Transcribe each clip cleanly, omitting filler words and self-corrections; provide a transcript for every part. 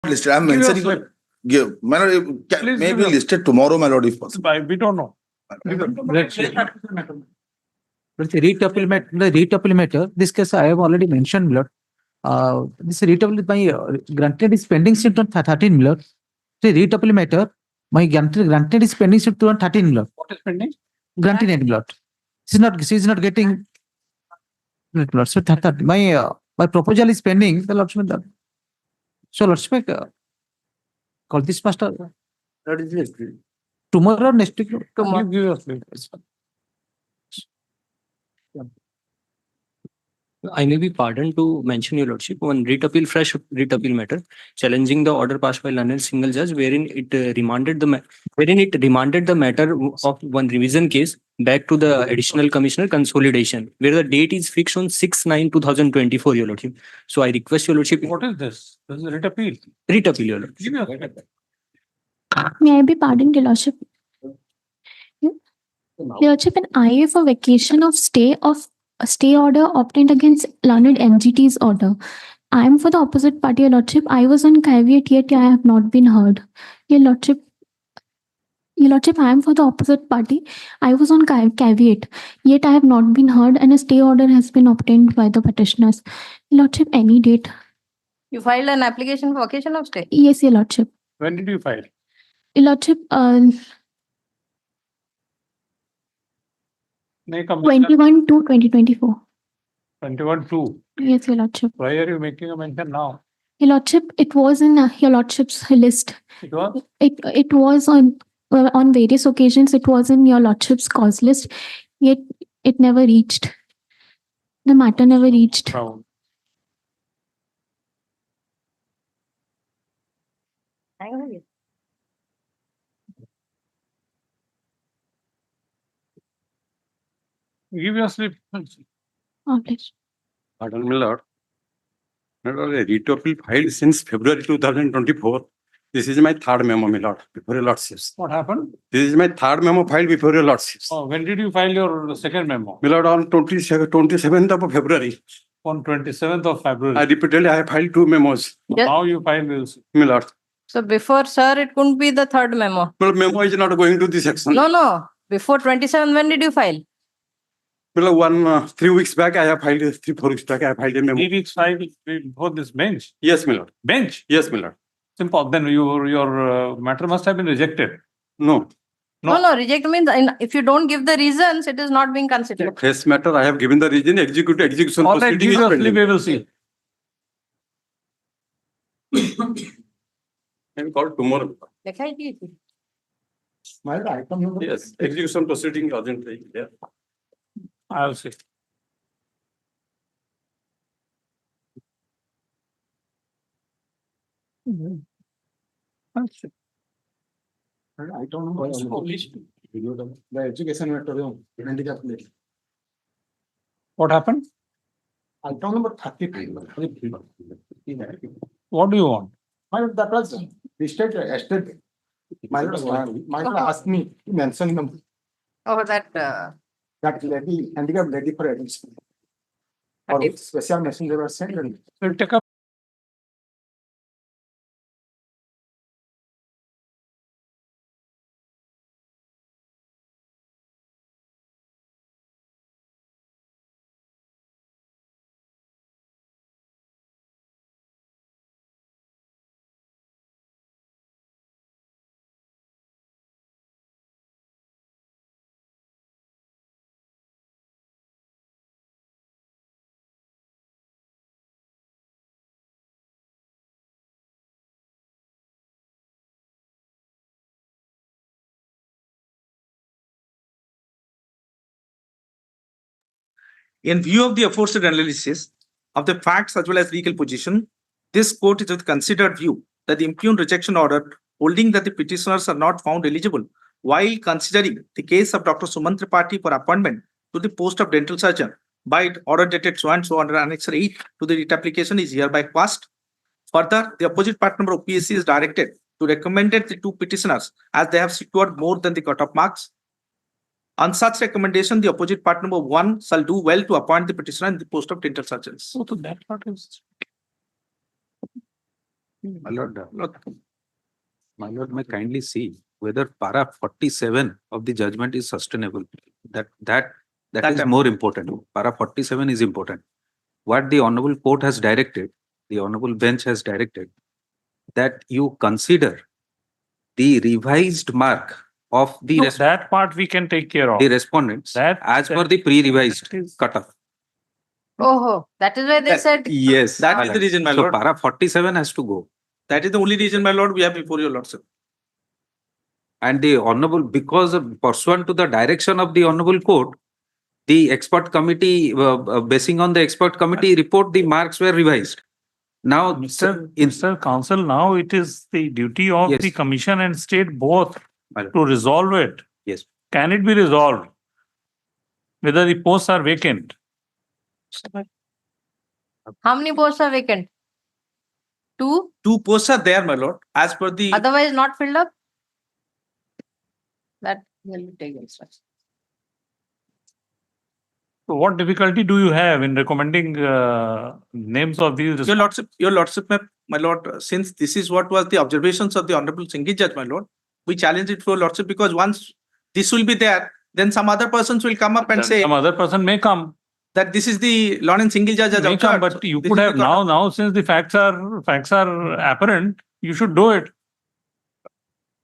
listed. I'm Give your mentioning. slip. Give. My lord, Please may give be your- listed tomorrow, my lord, if possible. We don't know. Let's see. But the retouple matter, this case I have already mentioned, Lord. This retouple is my granted is pending since on 13, Lord. The retouple matter, my granted is pending since on 13, Lord. What is pending? Granted, Lord. She is not getting. Lord, so my proposal is pending. The Lordship. So Lordship, call this master That is it. tomorrow or next week. Tomorrow. Give your slip. I may be pardoned to mention, Your Lordship, one fresh writ appeal matter challenging the order passed by learned single judge, wherein it remanded the matter of one revision case back to the additional commissioner consolidation, where the date is fixed on 6/9/2024, Your Lordship. So I request Your Lordship, What is this? This is a writ appeal. writ appeal, Your Lordship. Give your slip. May I be pardoned, Your Lordship? Your Lordship, an IA for vacation of a stay order obtained against learned MGT's order. I am for the opposite party, Your Lordship. I was on caveat, yet I have not been heard. Your Lordship, I am for the opposite party. I was on caveat, yet I have not been heard, and a stay order has been obtained by the petitioners. Your Lordship, any date. You filed an application for vacation of stay. Yes, Your Lordship. When did you file? Your Lordship, May I come? 21/2/2024. 21/2. Yes, Your Lordship. Why are you making a mention now? Your Lordship, it was in Your Lordship's list. It was? It was on various occasions. It was in Your Lordship's cause list, yet it never reached. The matter never reached. Found. Give your slip. Oh, please. Pardon me, Lord. My Lord, a writ appeal filed since February 2024. This is my third memo, my Lord, before your Lordships. What happened? This is my third memo filed before your Lordships. Oh, when did you file your second memo? My Lord, on 27th of February. On 27th of February. I have filed two memos, Yes. Now you file this. my Lord. So before, sir, it couldn't be the third memo. My Lord, memo is not going to this section. No. Before 27, when did you file? My Lord, 3 weeks back, I have filed, 3-4 weeks back, I have filed a memo. 3 weeks filed before this bench. Yes, my Lord. Bench? Yes, my Lord. Simple. Then your matter must have been rejected. No. No, reject means if you don't give the reasons, it is not being considered. Fresh matter, I have given the reason, execution All right, proceeding give is your slip, pending. we will see. I will call tomorrow. लिखा है कि- My lord, item number. Yes, execution proceeding urgently. Yeah. I'll see. I'll see. Item number. The education matter. Handicap list. What happened? Item number 33. What do you want? My lord, that was listed yesterday. My lord asked me to mention them. Oh, that That lady, handicap lady for admission. Or Okay. special messenger was sent and We'll take up. In view of the aforesaid analysis of the facts as well as legal position, this court is of the considered view that the impugned rejection order holding that the petitioners are not found eligible while considering the case of Dr. Sumant Tripathi for appointment to the post of dental surgeon by order dated so and so under Annex 8 to the writ application is hereby quashed. Further, the opposite part number of PSC is directed to recommend the two petitioners as they have secured more than the cutoff marks. On such recommendation, the opposite part number 1 shall do well to appoint the petitioner in the post of dental surgeons. So that part is. My lord, may kindly see whether para 47 of the judgment is sustainable. That is I'm- more important. Para 47 is important. What the honorable court has directed, the honorable bench has directed, that you consider the revised mark of the No, that part we can take care of. the respondents That- as per the pre-revised that is- cutoff. Oh, that is why they That- said. Yes. That is the reason, my So lord. para 47 has to go. That is the only reason, my lord, we have before your lordship. And the honorable, because of pursuant to the direction of the honorable court, the expert committee, basing on the expert committee report, the marks were revised. Now, Mr. Counsel, now it is the duty of Yes. the commission and state both My lord. to resolve it. Yes. Can it be resolved? Whether the posts are vacant? How many posts are vacant? 2, 2 posts are there, my lord, as per the, otherwise not filled up? That will take instruction. So what difficulty do you have in recommending names of these? your lordship, my lord, since this is what was the observations of the honorable single judge, my lord, we challenge it for your lordship because once this will be there, then some other persons will come up and say Some other person may come. that this is the Lord and single judge has May come, observed. but So you this could is have the cut-off. now since the facts are apparent, you should do it.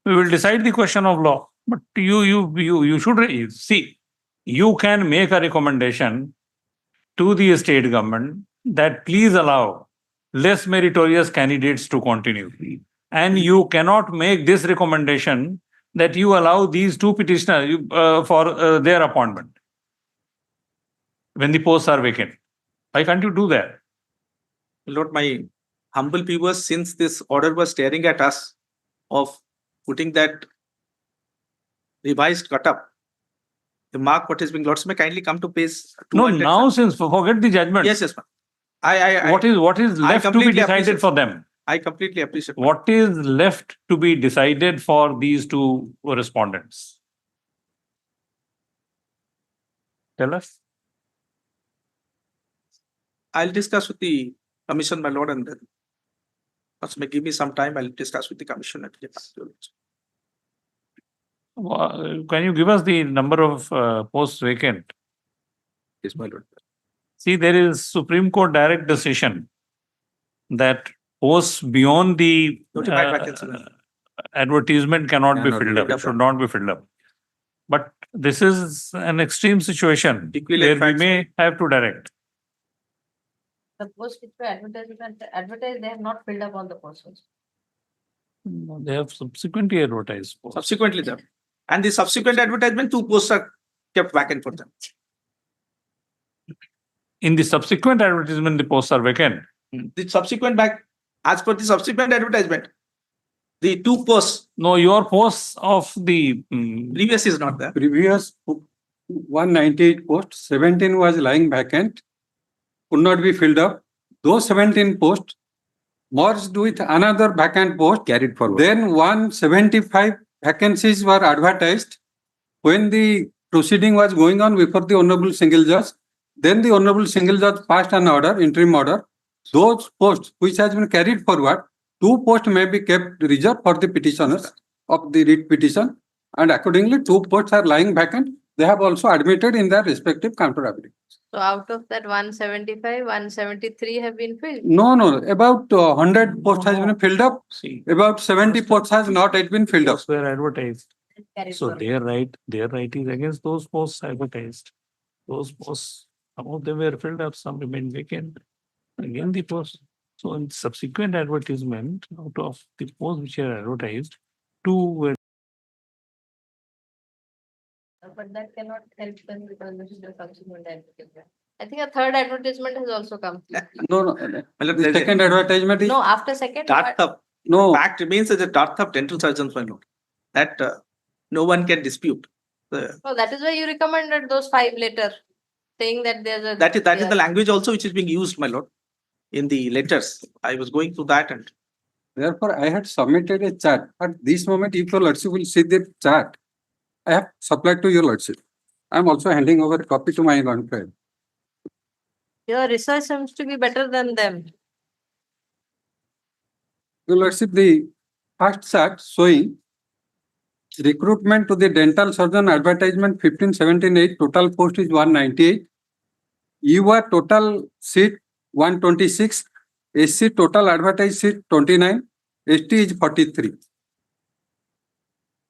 We will decide the question of law. But you should see, you can make a recommendation to the state government that please allow less meritorious candidates to continue. And you cannot make this recommendation that you allow these 2 petitioners for their appointment when the posts are vacant. Why can't you do that? Lord, my humble viewers, since this order was staring at us of putting that revised cut up, the mark what is being, lords may kindly come to page 200. No, now since forget the judgment. Yes, ma'am. I What is left to be completely decided appreciate- for them? I completely appreciate. What is left to be decided for these 2 respondents? Tell us. I'll discuss with the commission, my lord, and then lords may give me some time. I'll discuss with the commission and get back to you. Can you give us the number of posts vacant? Yes, my lord. See, there is Supreme Court direct decision that posts beyond the Notified vacancy. advertisement cannot be Cannot be filled up, filled up. should not be filled up. But this is an extreme situation Equally where we facts. may have to direct. The posts which were advertised, they have not filled up all the posts. They have subsequently advertised. posts. Subsequently, them. And the subsequent advertisement, 2 posts are kept vacant for them. In the subsequent advertisement, the posts are vacant. The subsequent back, as per the subsequent advertisement, the 2 posts, No, your posts of the previous is not there. Previous 198 posts, 17 was lying vacant, could not be filled up. Those 17 posts merged with another vacant post. Carried forward. Then 175 vacancies were advertised. When the proceeding was going on before the Honorable Single Judge, then the Honorable Single Judge passed an order, interim order. Those posts which has been carried forward, 2 posts may be kept reserved for the petitioners of the writ petition, and accordingly 2 posts are lying vacant. They have also admitted in their respective counter affidavits. So out of that 175, 173 have been filled. No, about 100 posts has been filled up. see, About 70 posts has not yet been filled up. posts were advertised. Carried So forward. their right is against those posts advertised. Those posts, some of them were filled up, some remain vacant. Again, the post. So in subsequent advertisement, out of the posts which are advertised, 2 were. But that cannot help them because this is the subsequent advertisement. I think a third advertisement has also come. No. Well, The second advertisement is, No, after second. Dart but- theft, no, fact remains as a dart theft dental surgeons, my lord. That no one can dispute. Oh, that is why you recommended those 5 later, saying that there's a. That is the yeah. language also which is being used, my lord, in the letters. I was going through that and therefore I had submitted a chart. At this moment, if your lordship will see the chart, I have supplied to your lordship. I am also handing over a copy to my grandfather. Your research seems to be better than them. Your Lordship, the first chart showing recruitment to the dental surgeon advertisement 1578, total post is 198. UR total seat 126, SC total advertised seat 29, ST is 43.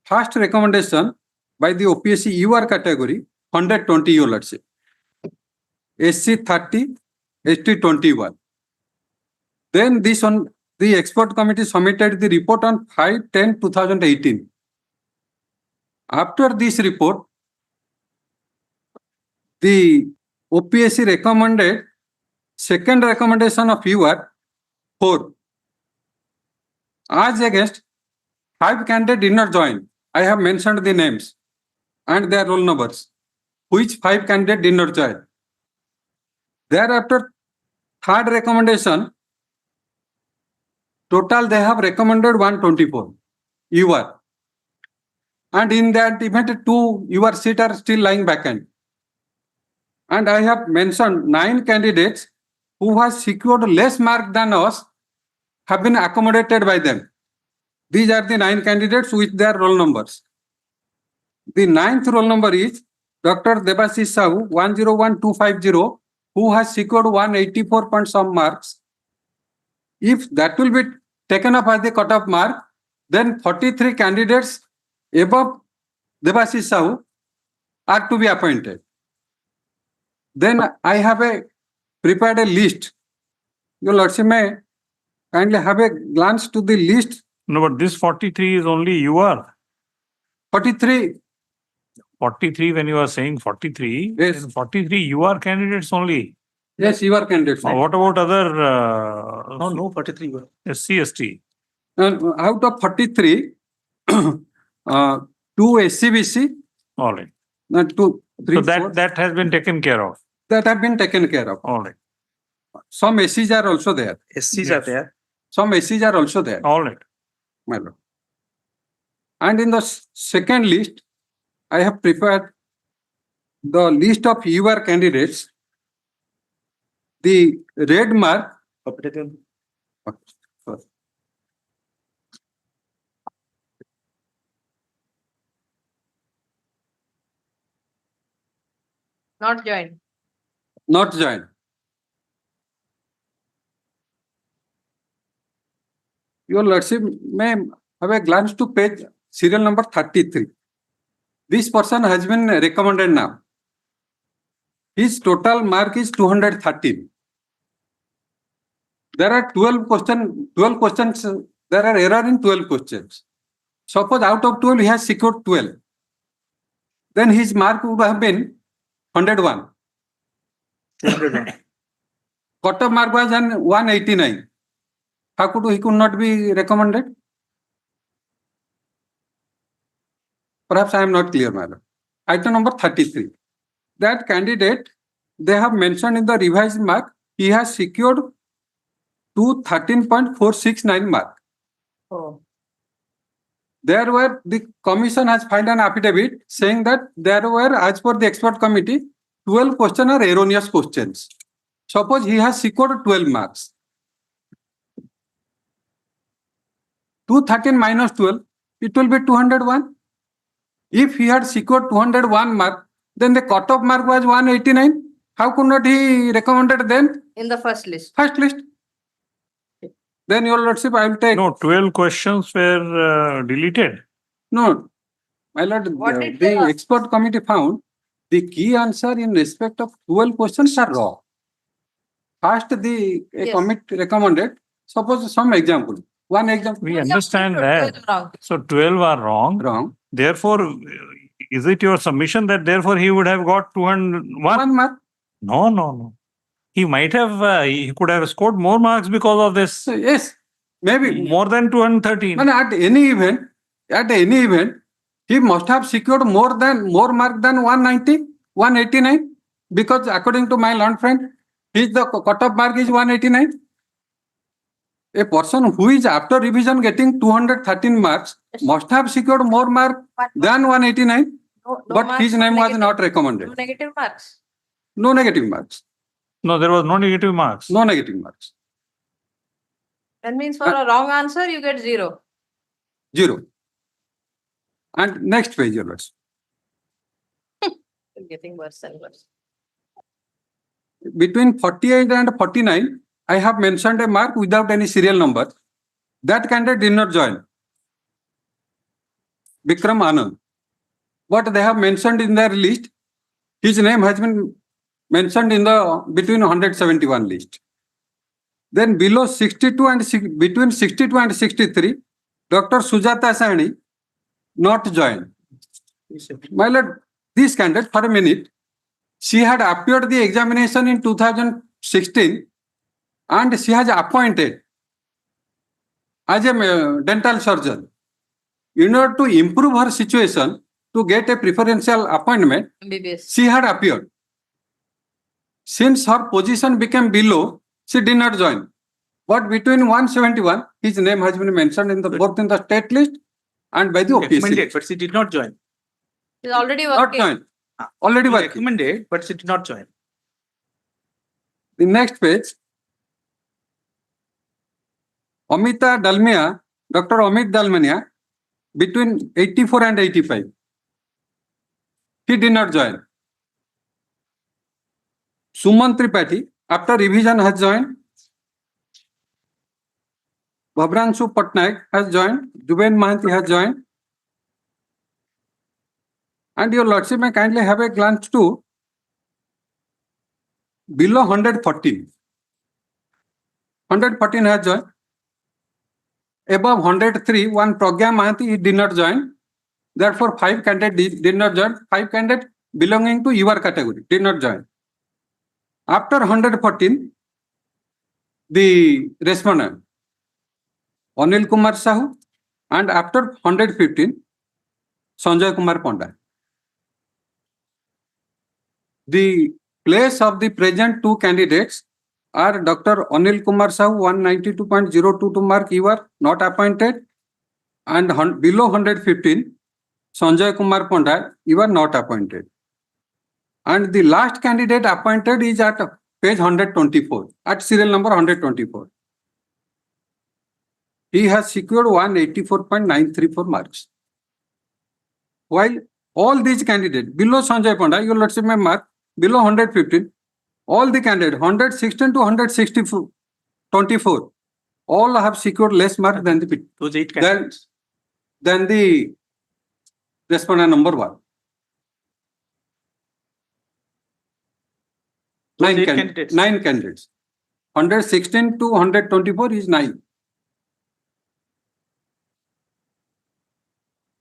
First recommendation by the OPSC UR category 120, Your Lordship. SC 30, ST 21. Then this on the expert committee submitted the report on 5/10/2018. After this report, the OPSC recommended second recommendation of UR 4. As against 5 candidates did not join. I have mentioned the names and their roll numbers. Which 5 candidates did not join? Thereafter, third recommendation, total they have recommended 124 UR. And in that event, 2 UR seats are still lying vacant. And I have mentioned 9 candidates who have secured less mark than us have been accommodated by them. These are the 9 candidates with their roll numbers. The 9th roll number is Dr. Debashish Sahu 101250, who has secured 184 point some marks. If that will be taken up as the cutoff mark, then 43 candidates above Debashish Sahu are to be appointed. Then I have prepared a list. Your Lordship may kindly have a glance to the list. No, but this 43 is only UR. 43. 43, when you are saying 43, Yes. then 43 UR candidates only. Yes, you are candidates. What about other No, 43 UR. SC, ST? Out of 43, 2 SCBC, All right. 2, 3, So 4, that has been taken care of. that have been taken care of. All right. Some SCs are also there. SCs are Yes. there. Some SCs are also there, All right. my lord. And in the second list, I have prepared the list of UR candidates. The red mark. Not joined. Not joined. Your Lordship may have a glance to page serial number 33. This person has been recommended now. His total mark is 213. There are 12 questions. There are error in 12 questions. Suppose out of 12 he has secured 12. Then his mark would have been 101. Cutoff mark was 189. How could he could not be recommended? Perhaps I am not clear, madam. Item number 33. That candidate, they have mentioned in the revised mark, he has secured 213.469 mark. Oh. There were, the commission has filed an affidavit saying that there were, as per the expert committee, 12 questions are erroneous questions. Suppose he has secured 12 marks. 213 minus 12, it will be 201. If he had secured 201 mark, then the cutoff mark was 189. How could not he recommended then? In the first list. First list. Then your Lordship, I will take. No, 12 questions were deleted. No, my lord, What did the they ask? expert committee found the key answer in respect of 12 questions are wrong. First, the Yes. committee recommended, suppose some example. One example We understand that. Wrong. So 12 are wrong. wrong. Therefore, is it your submission that therefore he would have got 201? One mark. No. He might have, he could have scored more marks because of this. So, yes, maybe. More than 213. And at any event, he must have secured more mark than 190, 189, because according to my learned friend, the cutoff mark is 189. A person who is after revision getting 213 marks must have secured more mark than 189, No but marks, his no name was negative- not recommended. No negative marks. No negative marks. No, there was no negative marks. No negative marks. That means for a wrong answer, you get 0. 0. And next page, Your Lordship. It's getting worse and worse. Between 48 and 49, I have mentioned a mark without any serial number. That candidate did not join. Bikram Anand. But they have mentioned in their list, his name has been mentioned in the between 171 list. Then below 62 and between 62 and 63, Dr. Sujata Sahni not joined. My lord, this candidate for a minute, she had appeared the examination in 2016 and she has appointed as a dental surgeon. In order to improve her situation, to get a preferential appointment, MBBS. she had appeared. Since her position became below, she did not join. But between 171, his name has been mentioned in the both in the state list and by the OPC. Recommended, but she did not join. She's already Not working. joined. Already She working. recommended, but she did not join. The next page. Amita Dalmia, Dr. Amit Dalmania, between 84 and 85. He did not join. Suman Tripathi, after revision has joined. Bhabranshu Patnaik has joined. Juben Mahanti has joined. And your lordship may kindly have a glance to below 114. 114 has joined. Above 103, one Pragya Mahanti he did not join. Therefore, 5 candidates did not join. 5 candidates belonging to your category did not join. After 114, the respondent Anil Kumar Sahu, and after 115, Sanjay Kumar Panda. The place of the present 2 candidates are Dr. Anil Kumar Sahu, 192.022 mark, you are not appointed, and below 115, Sanjay Kumar Panda, you are not appointed. And the last candidate appointed is at page 124, at serial number 124. He has secured 184.934 marks. While all these candidates below Sanjay Panda, your lordship may mark below 115, all the candidates 116 to 124, all have secured less mark than the Those 8 candidates. than the respondent number 1. Those 8 9 candidates. 9 candidates. 116 to 124 is 9.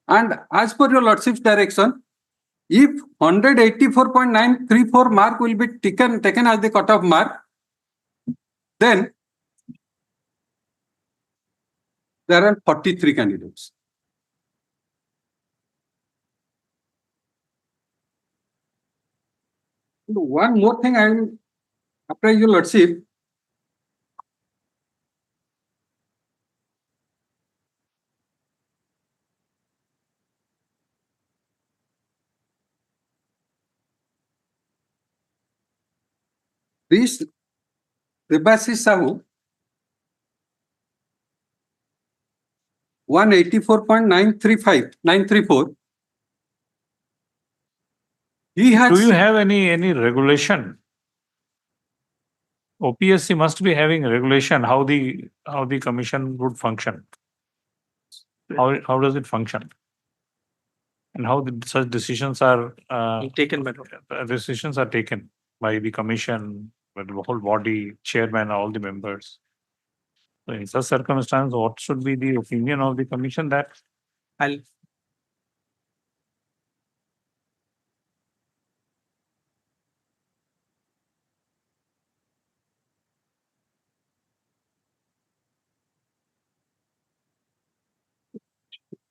And as per your lordship's direction, if 184.934 mark will be taken as the cutoff mark, then there are 43 candidates. One more thing I will apply your lordship. This Debashish Sahu, 184.934. He has. Do you have any regulation? OPSC must be having a regulation how the commission would function. How does it function? And how such decisions are Taken by decisions are taken by the commission, by the whole body, chairman, all the members. So in such circumstance, what should be the opinion of the commission that I'll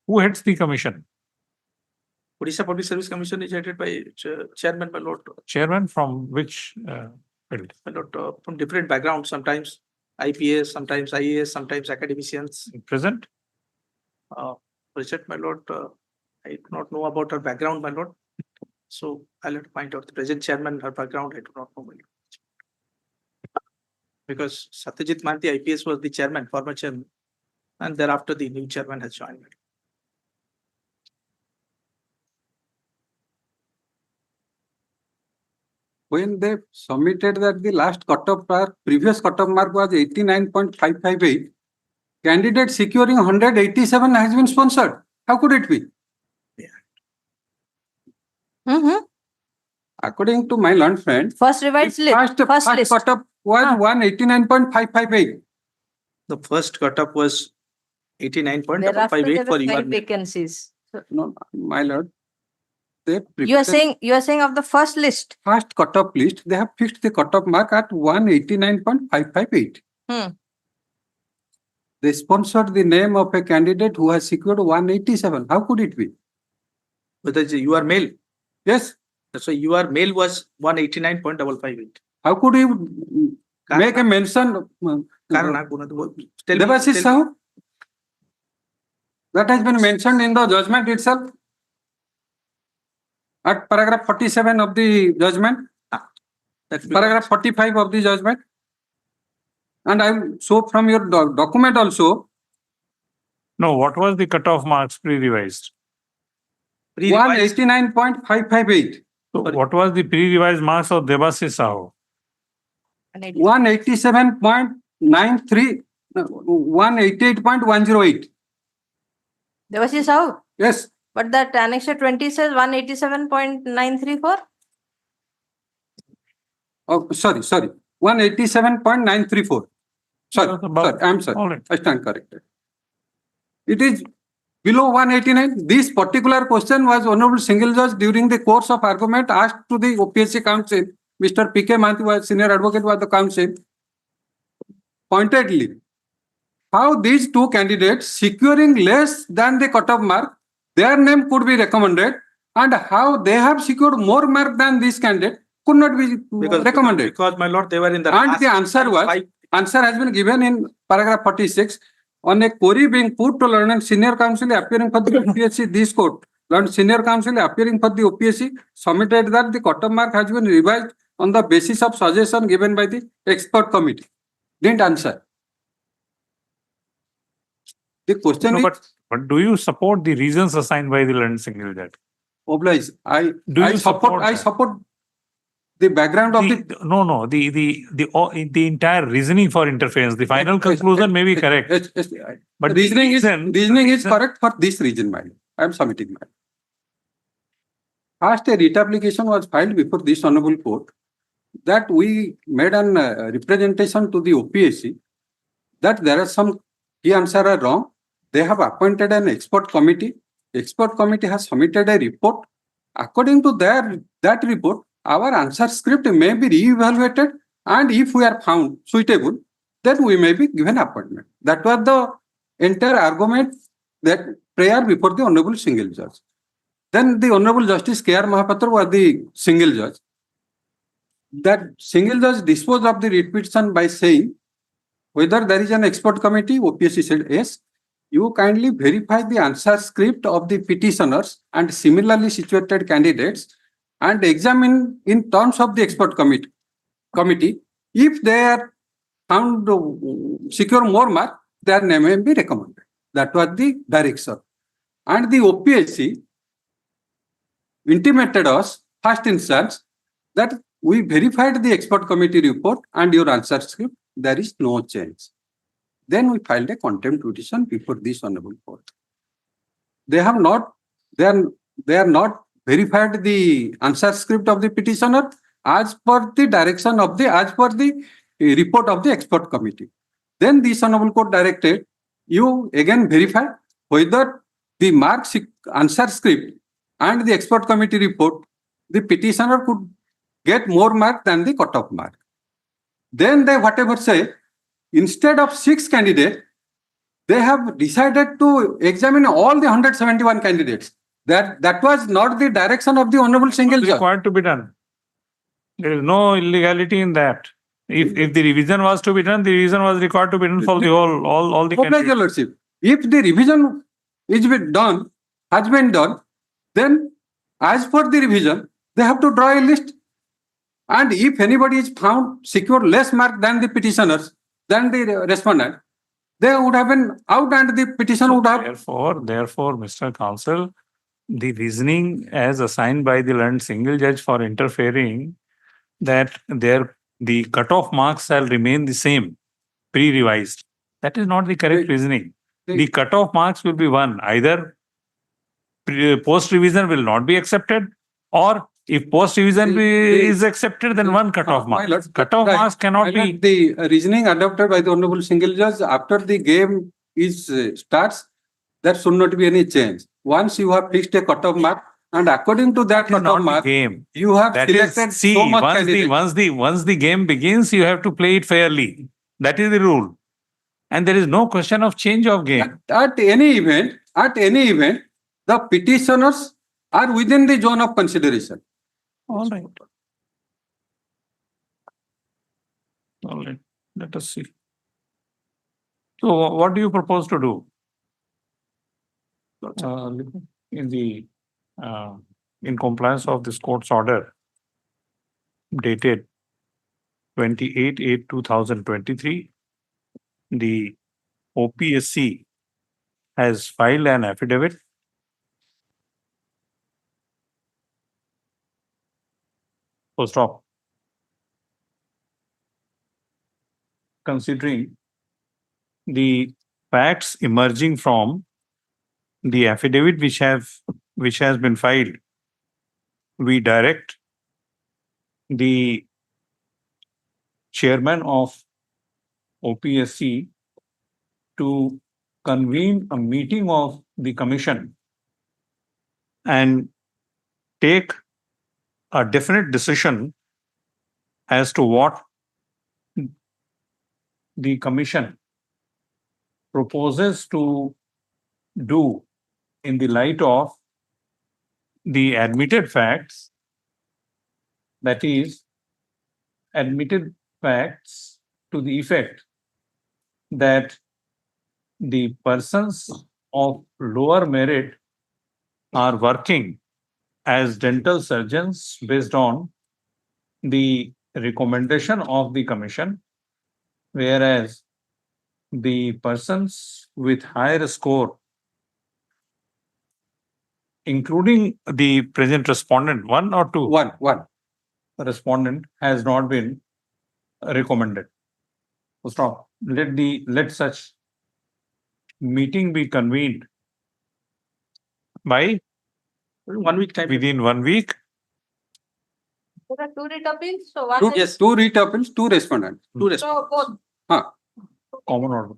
who heads the commission? Odisha Public Service Commission is headed by Chairman, my lord. Chairman from which field? My lord, from different backgrounds, sometimes IPS, sometimes IAS, sometimes academicians. Present? Present, my lord, I do not know about her background, my lord. So I'll have to find out the present chairman, her background, I do not know. My lord. Because Satyajit Manti IPS was the chairman, former chairman. And thereafter the new chairman has joined. When they submitted that the last cutoff mark, previous cutoff mark was 89.558, candidate securing 187 has been sponsored. How could it be? According to my learned friend, First revised list, first list. cutoff was 189.558. The first cutoff was Thereafter 89.558 there for were your 5 vacancies. No, my lord. They You are prepared saying of the first list. first cutoff list, they have fixed the cutoff mark at 189.558. They sponsored the name of a candidate who has secured 187. How could it be? Whether you are male. Yes. That's why your mail was 189.558. How could you make a mention? Karana, tell me- Devashish tell me- Sahu? That has been mentioned in the judgment itself. At paragraph 47 of the judgment, That's paragraph 45 of the judgment. And I will show from your document also, No, what was the cutoff marks pre-revised? pre-revised. 189.558. So Sorry. what was the pre-revised marks of Debashish Sahu? 187.93, 188.108. There was this how? Yes, But that annexure 20 says 187.934. oh, sorry, 187.934. Sorry, I'm sorry, All right. I stand corrected. It is below 189. This particular question was Honorable Single Judge during the course of argument asked to the OPSC counsel. Mr. P.K. Manti was senior advocate was the counsel. Pointedly, how these two candidates securing less than the cutoff mark, their name could be recommended, and how they have secured more mark than this candidate could not be recommended. Because my lord, they were in the. And last the answer was, five- answer has been given in paragraph 46. On a query being put to learned senior counsel appearing for the OPSC, this court, learned senior counsel appearing for the OPSC submitted that the cutoff mark has been revised on the basis of suggestion given by the expert committee. Didn't answer. The question No, is, but do you support the reasons assigned by the learned single judge? oblige. Do you support I that? support the background of the. No, the entire reasoning for interference, the final conclusion may be correct. Yes, But reasoning the is correct for this reason, madam. I am submitting, madam. First, a writ application was filed before this honorable court that we made an representation to the OPSC that there are some key answers are wrong. They have appointed an expert committee. Expert committee has submitted a report. According to that report, our answer script may be re-evaluated, and if we are found suitable, then we may be given appointment. That was the entire argument that prayer before the honorable single judge. Then the honorable Justice K.R. Mahapatra was the single judge. That single judge disposed of the writ petition by saying whether there is an expert committee. OPSC said yes. You kindly verify the answer script of the petitioners and similarly situated candidates and examine in terms of the expert committee. If they are found to secure more mark, their name may be recommended. That was the direction. And the OPSC intimated us, first instance, that we verified the expert committee report and your answer script. There is no change. Then we filed a contempt petition before this honorable court. They are not verified the answer script of the petitioner as per the direction of as per the report of the expert committee. Then this honorable court directed you again verify whether the answer script and the expert committee report, the petitioner could get more mark than the cutoff mark. Then they whatever say, instead of 6 candidates, they have decided to examine all the 171 candidates. That was not the direction of the honorable single judge. Required to be done. There is no illegality in that. If the revision was to be done, the revision was required to be done for the whole all the Oblige, your candidates. lordship. If the revision has been done, then as per the revision, they have to draw a list. And if anybody is found secure less mark than the petitioners, than the respondent, they would have been out and the petition would have. Therefore, Mr. Counsel, the reasoning as assigned by the learned single judge for interfering that the cutoff marks shall remain the same, pre-revised. That is not the correct reasoning. The cutoff marks will be one. Either post-revision will not be accepted, or if post-revision is accepted, then one cutoff mark. Cutoff marks cannot be. The reasoning adopted by the Honorable Single Judge after the game is starts, there should not be any change. Once you have fixed a cutoff mark, and according to that cutoff mark, game. you have That selected is, see, so much candidate. once the game begins, you have to play it fairly. That is the rule. And there is no question of change of game. At any event, the petitioners are within the zone of consideration. All right. All right. Let us see. So what do you propose to do? In compliance of this court's order dated 28/8/2023, the OPSC has filed an affidavit considering the facts emerging from the affidavit which has been filed. We direct the chairman of OPSC to convene a meeting of the commission and take a definite decision as to what the commission proposes to do in the light of the admitted facts, that is, admitted facts to the effect that the persons of lower merit are working as dental surgeons based on the recommendation of the commission, whereas the persons with higher score, including the present respondent, one or two? One. Respondent has not been recommended. So stop. Let such meeting be convened by 1 week time. within 1 week. There are two writ appeals, so one is. Yes, two writ appeals, two respondents. So both. Common order.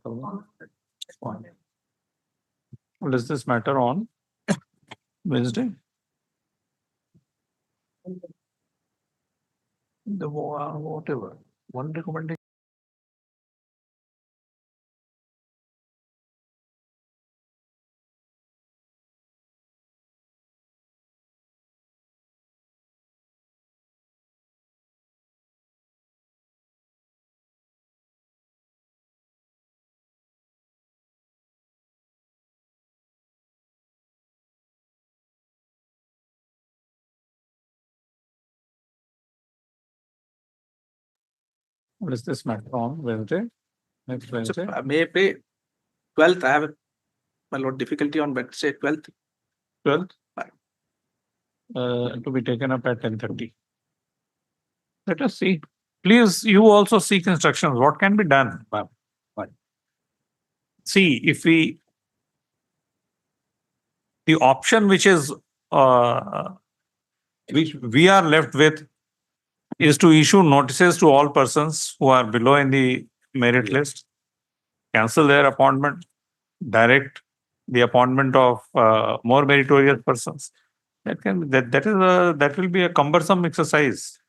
What is this matter on Wednesday? Whatever. One recommendation. What is this matter on Wednesday? Next Wednesday? May 12th, I have a lot of difficulty on Wednesday, 12th. 12th? To be taken up at 10:30. Let us see. Please, you also seek instructions. What can be done? See, if the option which we are left with is to issue notices to all persons who are below in the merit list, cancel their appointment, direct the appointment of more meritorious persons. That will be a cumbersome exercise.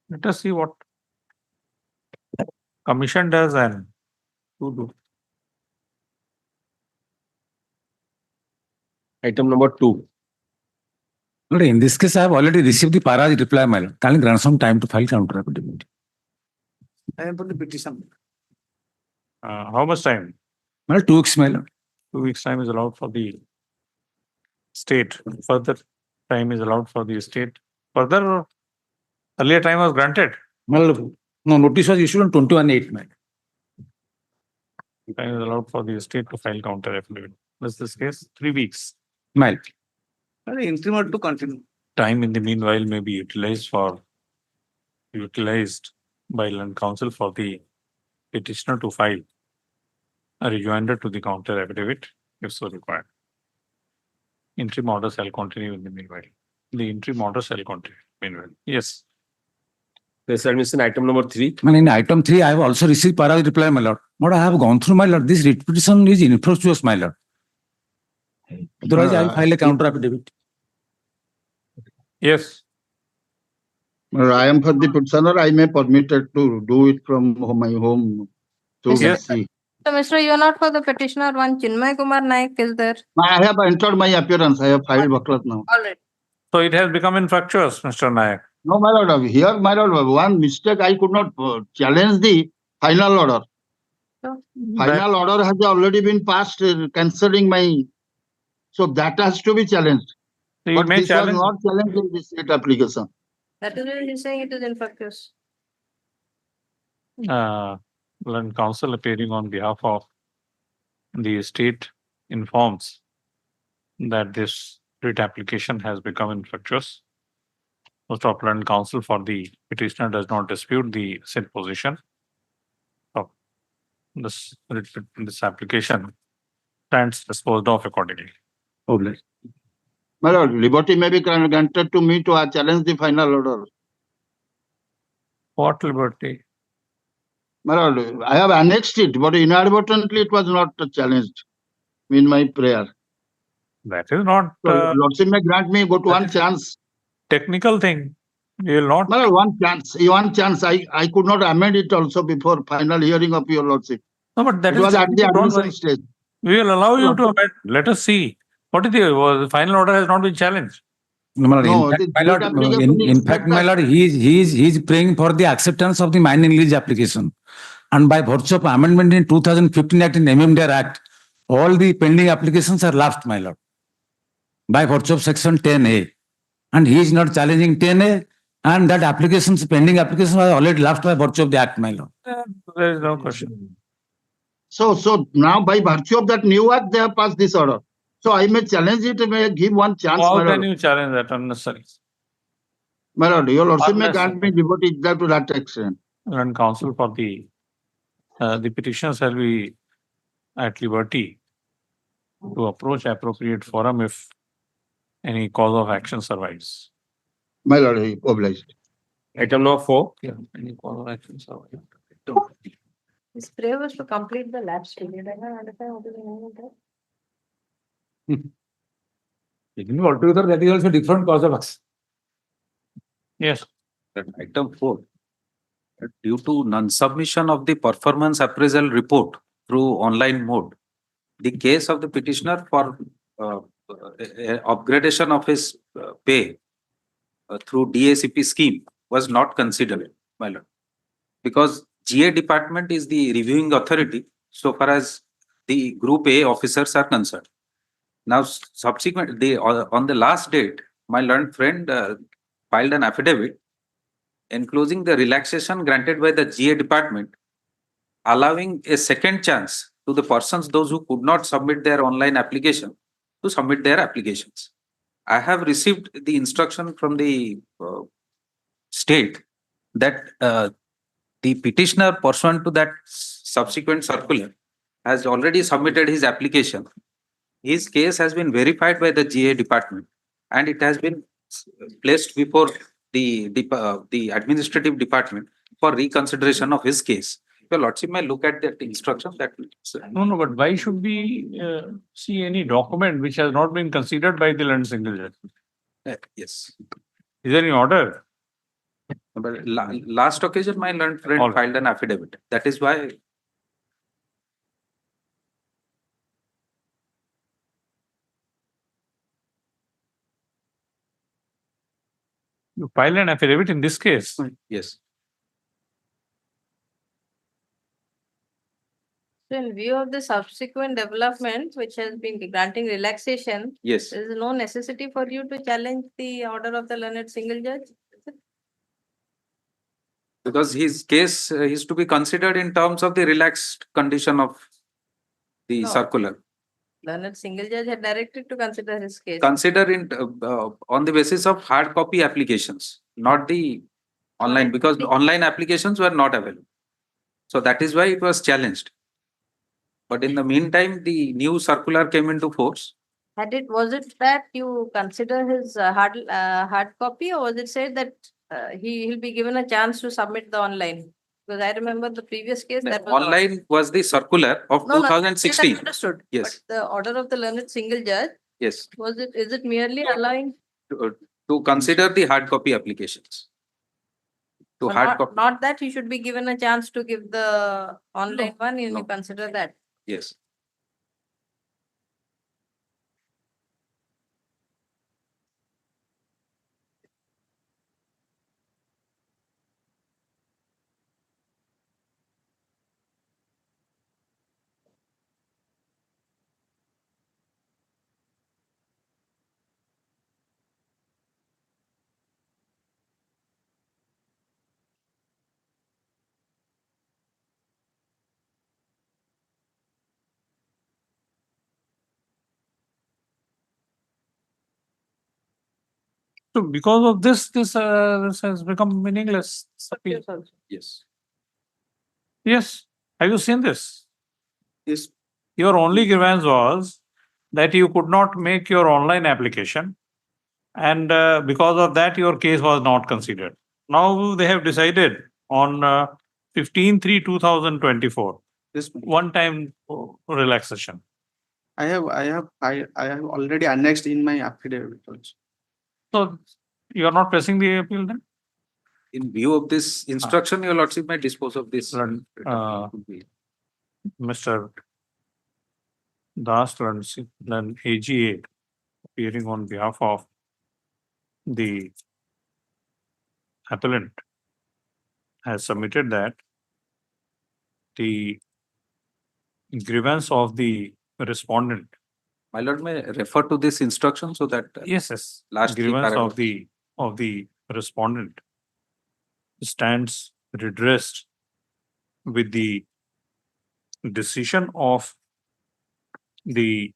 Let us see what commission does and who do. Item number 2. Lord, in this case, I have already received the para's reply, my lord. Kindly grant some time to file counter affidavit. I am for the petition. How much time? My lord, 2 weeks, my lord. 2 weeks time is allowed for the state further time is allowed for the estate. Further, earlier time was granted. My lord, no, notice was issued on 21/8, my lord. Time is allowed for the estate to file counter affidavit. What's this case? 3 weeks. My lord. interim order to continue. Time in the meanwhile may be utilized by land counsel for the petitioner to file a rejoinder to the counter affidavit if so required. Interim order shall continue in the meanwhile. The interim order shall continue meanwhile. Yes. Yes, admission item number 3. Man, in item 3, I have also received para reply, my lord. But I have gone through, my lord. This writ petition is infructuous, my lord. Otherwise, I will file a counter affidavit. Yes. I am for the petitioner, I may permitted to do it from my home to Yes. see. So, Mr. You are not for the petitioner, one Chinmay Kumar Naik is there. I have entered my appearance, I have filed Baklat now. All right. So it has become infructuous, Mr. Nayak. No, my lord, here, my lord, one mistake, I could not challenge the final order. So, Final order has already been passed concerning my, so that has to be challenged. So you But may this challenge. was not challenged in this state application. that is why he's saying it is infructuous. Land counsel appearing on behalf of the estate informs that this writ application has become infructuous. Most of land counsel for the petitioner does not dispute the said position. So this application stands disposed of accordingly. Obliged. My lord, liberty may be granted to me to challenge the final order. What liberty? My lord, I have annexed it, but inadvertently it was not challenged in my prayer. That is not So Lordship may grant me got one chance. technical thing. You will not. My lord, one chance. I could not amend it also before final hearing of your Lordship. No, but that It is was at the technical, don't admission worry. stage. We will allow you to amend. Let us see. What is the final order has not been challenged. No, my lord, No, in fact, the my lord, application in is fact, my that- lord, he is praying for the acceptance of the mining lease application. And by virtue of amendment in 2015 Act in MMDR Act, all the pending applications are lapsed, my lord. By virtue of section 10A. And he is not challenging 10A, and that applications, pending applications are already lapsed by virtue of the act, my lord. There is no question. So now by virtue of that new act, they have passed this order. So I may challenge it, may give one chance, How my can lord. you challenge that unnecessary? My lord, your Lordship may Unnecessary. grant me liberty to that extent. And counsel for the petition shall be at liberty to approach appropriate forum if any cause of action survives. My lord, I obliged. Item number 4. Yeah, any cause of action survives. His prayer was to complete the lapse period. I don't understand what is the meaning of that. Altogether, that is also different cause of action. Yes. That item 4, due to non-submission of the performance appraisal report through online mode, the case of the petitioner for upgradation of his pay through DACP scheme was not considered, my lord, because GA department is the reviewing authority so far as the Group A officers are concerned. Now, subsequently, on the last date, my learned friend filed an affidavit enclosing the relaxation granted by the GA department, allowing a second chance to the persons, those who could not submit their online application, to submit their applications. I have received the instruction from the state that the petitioner pursuant to that subsequent circular has already submitted his application. His case has been verified by the GA department and it has been placed before the administrative department for reconsideration of his case. Your Lordship may look at that instruction. No, but why should we see any document which has not been considered by the learned single judge? Yes. Is there any order? But last occasion, my learned friend All right. filed an affidavit. That is why. You file an affidavit in this case. Yes. So in view of the subsequent development, which has been granting relaxation, Yes, there is no necessity for you to challenge the order of the learned single judge? because his case is to be considered in terms of the relaxed condition of the No. circular. Learned single judge had directed to consider his case. Consider in on the basis of hard copy applications, not the online, because online applications were not available. So that is why it was challenged. But in the meantime, the new circular came into force. Was it that you consider his hard copy, or was it said that he'll be given a chance to submit the online? Because I remember the previous case The that was online was the circular of No, no, that I 2016. understood. Yes. But the order of the learned single judge, Yes, is it merely allowing to consider the hard copy applications. To or hard copy, not that he should be given a chance to give the online one, and no. you consider that? yes. So because of this has become meaningless. Yes, also. Yes. Yes. Have you seen this? Yes. Your only grievance was that you could not make your online application, and because of that, your case was not considered. Now they have decided on 15/3/2024, Yes. one-time relaxation. I have already annexed in my affidavit also. So you are not pressing the appeal then? In view of this instruction, your lordship may dispose of this. Mr. Das Lan AGA, appearing on behalf of the appellant, has submitted that the grievance of the respondent. My lord may refer to this instruction so that Yes. last three Grievance paragraphs. of the respondent stands redressed with the decision of the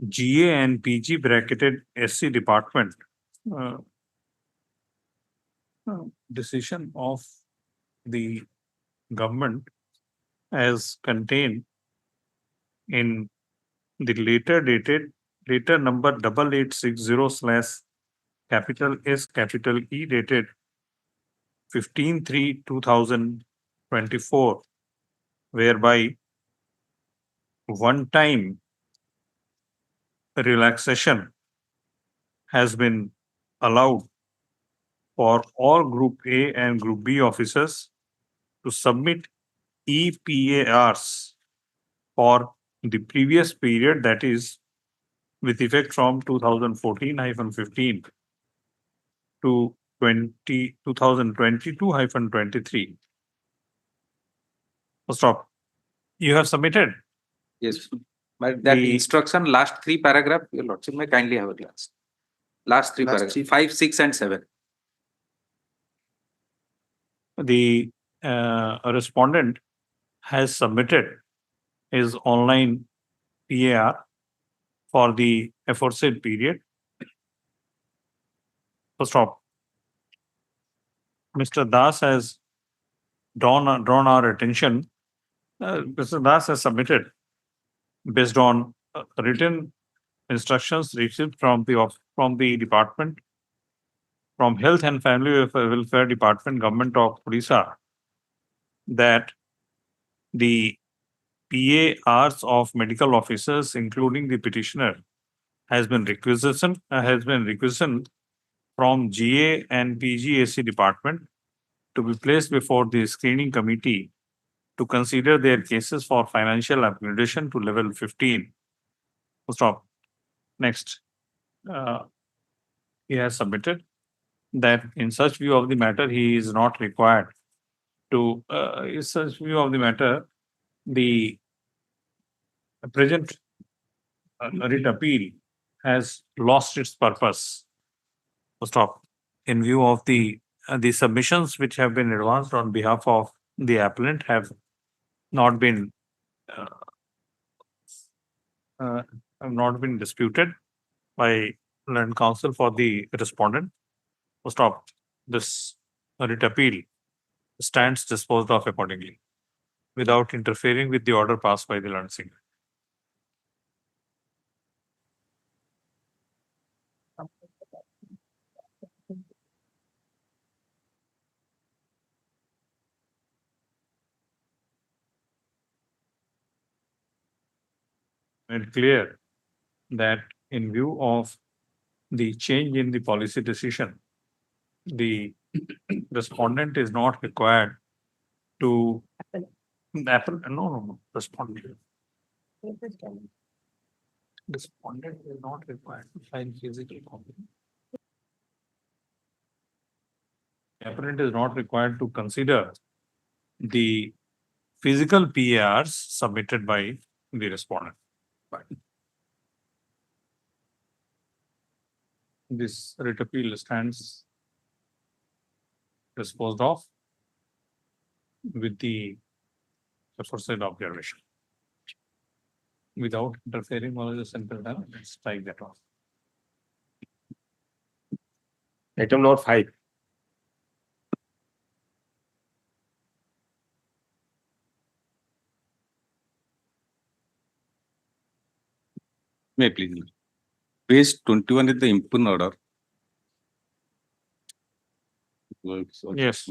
GA and PG bracketed SC department. Decision of the government as contained in the later number 8860/capital S/capital E dated 15/3/2024, whereby one-time relaxation has been allowed for all Group A and Group B officers to submit EPARs for the previous period, that is with effect from 2014-15 to 2022-23. Stop. You have submitted? Yes. But that instruction, last three paragraph, your lordship may kindly have a glance. Last three paragraphs, 5, 6, and 7. The respondent has submitted his online PAR for the aforesaid period. Stop. Mr. Das has drawn our attention. Mr. Das has submitted based on written instructions received from the department, from Health and Family Welfare Department, Government of Orissa, that the PARs of medical officers, including the petitioner, has been requisitioned from GA and PGAC department to be placed before the screening committee to consider their cases for financial upgradation to level 15. Stop. Next. He has submitted that in such view of the matter, he is not required to, in such view of the matter, the the present writ appeal has lost its purpose. Stop. In view of the submissions which have been advanced on behalf of the appellant have not been disputed by learned counsel for the respondent. Stop. This writ appeal stands disposed of accordingly without interfering with the order passed by the learned single. Made clear that in view of the change in the policy decision, the respondent is not required to respondent. Respondent is not required to file physical copy. Appellant is not required to consider the physical PARs submitted by the respondent. This writ appeal stands disposed of with the aforesaid observation. Without interfering with the central term, let's strike that off. Item number 5. May I please. Page 21 is the impugned order. Yes.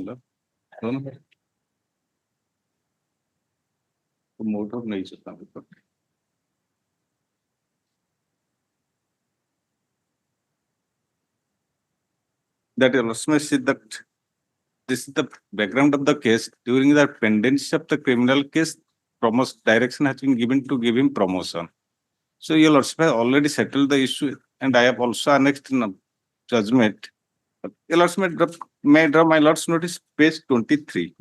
Motor नहीं सकता that illustrates that this is the background of the case. During the pendency of the criminal case, direction has been given to give him promotion. So your lordship has already settled the issue, and I have also annexed judgment. Your lordship may draw my lord's notice, page 23.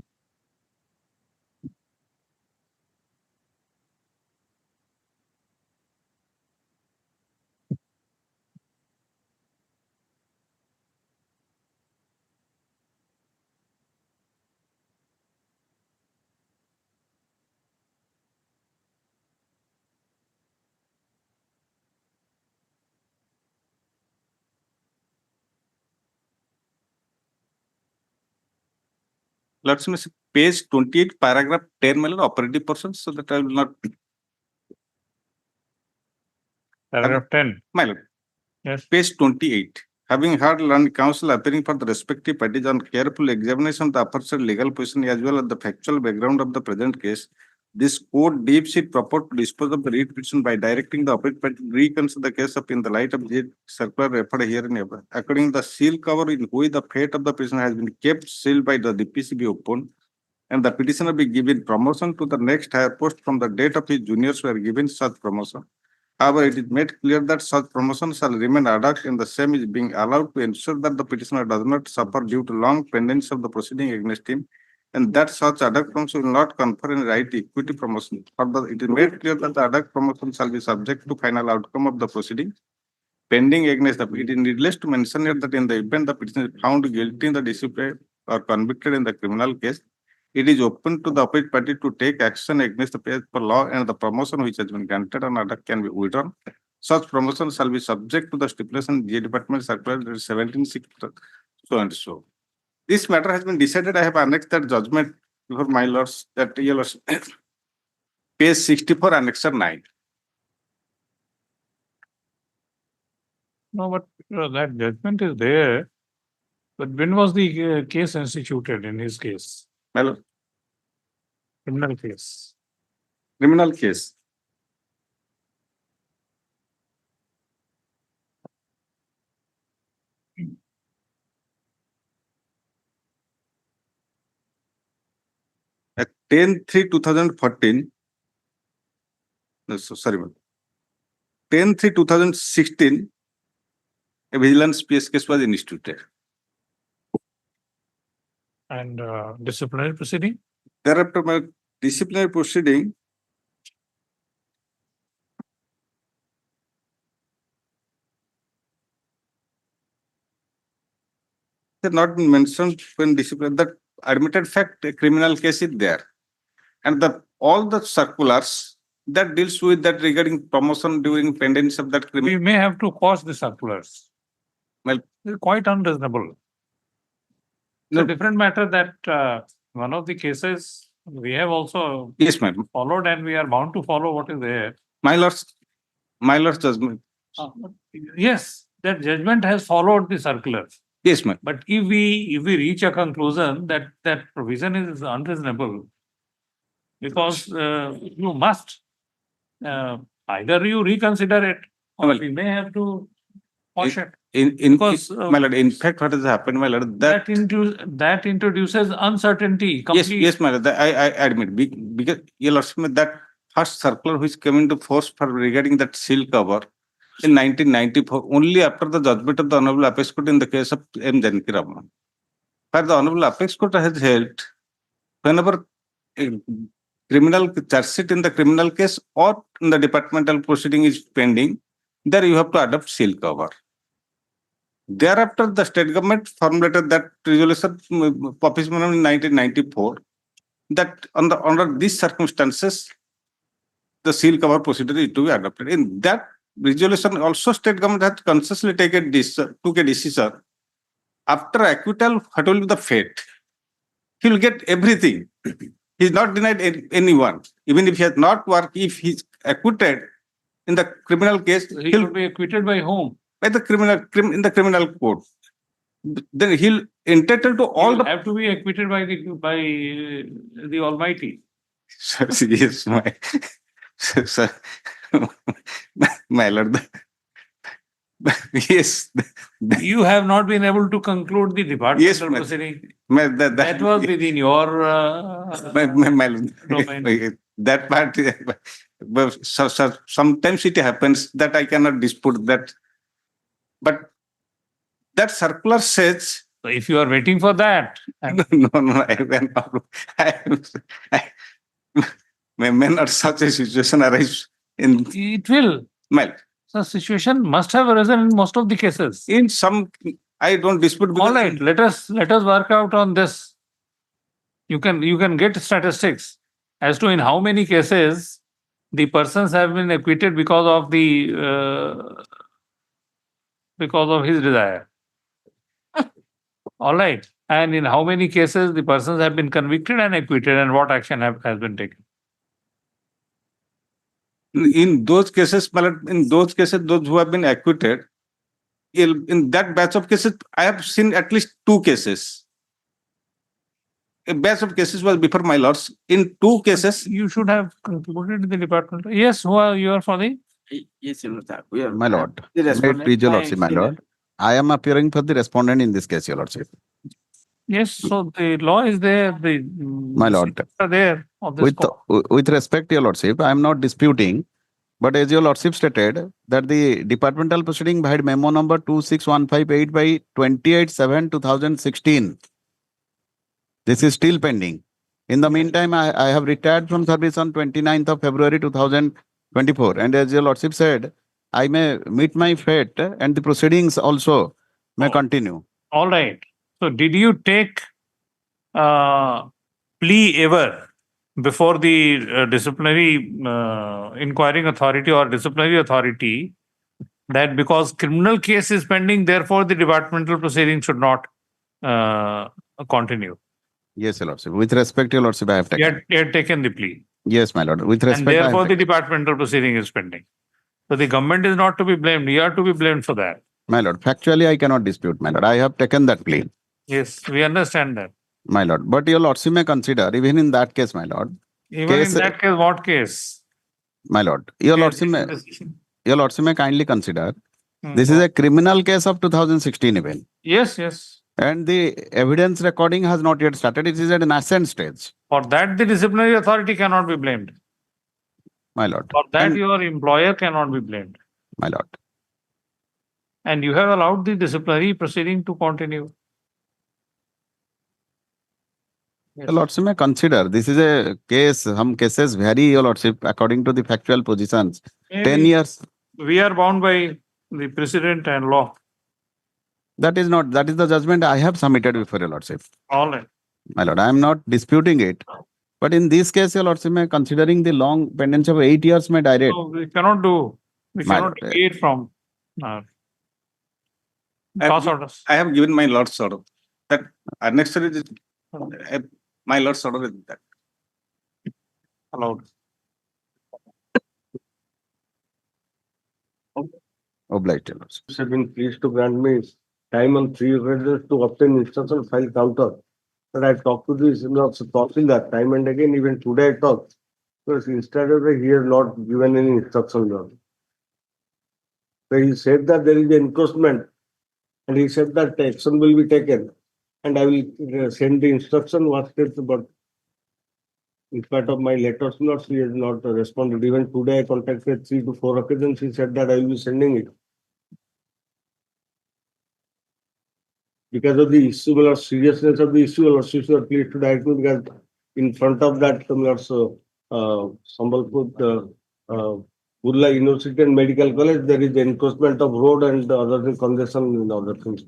Let's miss page 28, paragraph 10, my lord, operative persons, so that I will not. Paragraph 10. My lord. Yes. Page 28. Having heard learned counsel appearing for the respective parties on careful examination of the aforesaid legal position as well as the factual background of the present case, this court deems it proper to dispose of the writ petition by directing the opposite party to reconsider the case up in the light of the circular referred herein. According to the seal cover in which the fate of the petition has been kept sealed by the DPC be opened, and the petitioner be given promotion to the next higher post from the date of his juniors who are given such promotion. However, it is made clear that such promotion shall remain ad hoc and the same is being allowed to ensure that the petitioner does not suffer due to long pendency of the proceeding against him, and that such ad hoc promotion will not confer any right to equity promotion. Further, it is made clear that the ad hoc promotion shall be subject to final outcome of the proceeding pending against the. It is needless to mention here that in the event the petitioner is found guilty in the discipline or convicted in the criminal case, it is open to the opposite party to take action against the page for law, and the promotion which has been granted on ad hoc can be withdrawn. Such promotion shall be subject to the stipulation G Department Circular 17/6 so and so. This matter has been decided. I have annexed that judgment before my lords, that your lords, page 64, annexure 9. No, but that judgment is there. But when was the case instituted in his case? My lord, Criminal case. criminal case. At 10/3/2014, no, sorry, 10/3/2016, a vigilance PS case was instituted. And disciplinary proceeding? Thereafter, my disciplinary proceeding They're not been mentioned when discipline. That admitted fact, a criminal case is there. And all the circulars that deals with that regarding promotion during pendency of that We criminal. may have to quash the circulars. Well, They're quite unreasonable. It's a No. different matter that one of the cases we have also Yes, ma'am. followed, and we are bound to follow what is there. My lord's judgment. Yes, that judgment has followed the circulars. Yes, ma'am. But if we reach a conclusion that that provision is unreasonable, because you must either you reconsider it, or Well, we may have to quash it. Because, Because, my lord, in fact, what has happened, my lord, that. That introduces uncertainty. Yes, Complete. yes, my lord, I admit, because your lordship, that first circular which came into force for regarding that seal cover in 1994, only after the judgment of the Honorable Apex Court in the case of M. Janaki Raman. Where the Honorable Apex Court has held, whenever a criminal charge sheet in the criminal case or in the departmental proceeding is pending, there you have to adopt seal cover. Thereafter, the state government formulated that resolution, Office Memorandum in 1994, that under these circumstances, the seal cover procedure is to be adopted. In that resolution, also state government has consciously took a decision. After acquittal, what will be the fate? He will get everything. He is not denied anyone. Even if he has not worked, if he is acquitted in the criminal case, He should be acquitted by whom? by the in the criminal court. Then he'll entitled to all the. Have to be acquitted by the Almighty. Sir, yes, sir, my lord. Yes. You have not been able to conclude the departmental Yes, ma'am. proceeding. That That was within your my lord. domain. That part, but sometimes it happens that I cannot dispute that. But that circular says. So if you are waiting for that, No, may not such a situation arise in. it will. Well, The situation must have arisen in most of the cases. in some, I don't dispute. All right, let us work out on this. You can get statistics as to in how many cases the persons have been acquitted because of his desire. All right, and in how many cases the persons have been convicted and acquitted, and what action has been taken. In those cases, those who have been acquitted, in that batch of cases, I have seen at least 2 cases. A batch of cases was before my lords. In 2 cases, You should have concluded the department. Yes, you are for the. Yes, My lord, The may it respondent- please your lordship, my Thanks, lord. I am appearing for the respondent in this case, your lordship. Yes, so the law is there. My lord. Are there of this With respect, your lordship, I am not disputing, but as your lordship stated, that the departmental proceeding by memo number 26158 by 28/7/2016. This is still pending. In the meantime, I have retired from service on 29th of February 2024. And as your lordship said, I may meet my fate and the proceedings also may continue. All right. So did you take plea ever before the disciplinary inquiring authority or disciplinary authority that because criminal case is pending, therefore the departmental proceeding should not continue? Yes, your lordship. With respect, your lordship, I have taken. You had taken the plea. Yes, my lord. With And respect, I have therefore the taken. departmental proceeding is pending. So the government is not to be blamed. You are to be blamed for that. My lord, factually, I cannot dispute, my lord. I have taken that plea, Yes, we understand that. my lord. But your lordship may consider, even in that case, my lord, Even Case- in that case, what case? my lord, your lordship may kindly consider, this is a criminal case of 2016 even. Yes, yes. And the evidence recording has not yet started. It is at an nascent stage, For that, the disciplinary authority cannot be blamed. my lord. For that, And- your employer cannot be blamed. My lord. And you have allowed the disciplinary proceeding to continue. Your lordship may consider, this is a case, some cases vary, your lordship, according to the factual positions. 10 Maybe years, We are bound by the precedent and law. That is not, that is the judgment I have submitted before your lordship. All right. My lord, I am not disputing it. But in this case, your lordship, considering the long pendency of 8 years, my direct. So we cannot do, we My cannot lord, deviate from I cost have, orders. I have given my lord's order that unnecessary, my lord's order is that. Allowed. obliged, your lordship. Have been pleased to grant me time on 3 readers to obtain instruction file counter. But I talked to this Tahsildar time and again, even today I talked. Because instead of that, he has not given any instruction. So he said that there is an encroachment and he said that action will be taken and I will send the instruction what states, but in spite of my letters, he has not responded. Even today I contacted 3 to 4 occasions. He said that I will be sending it. Because of the issue, or seriousness of the issue, or please to direct me because in front of that, Sambalpur, Burla University and Medical College, there is encroachment of road and other things, congestion and other things.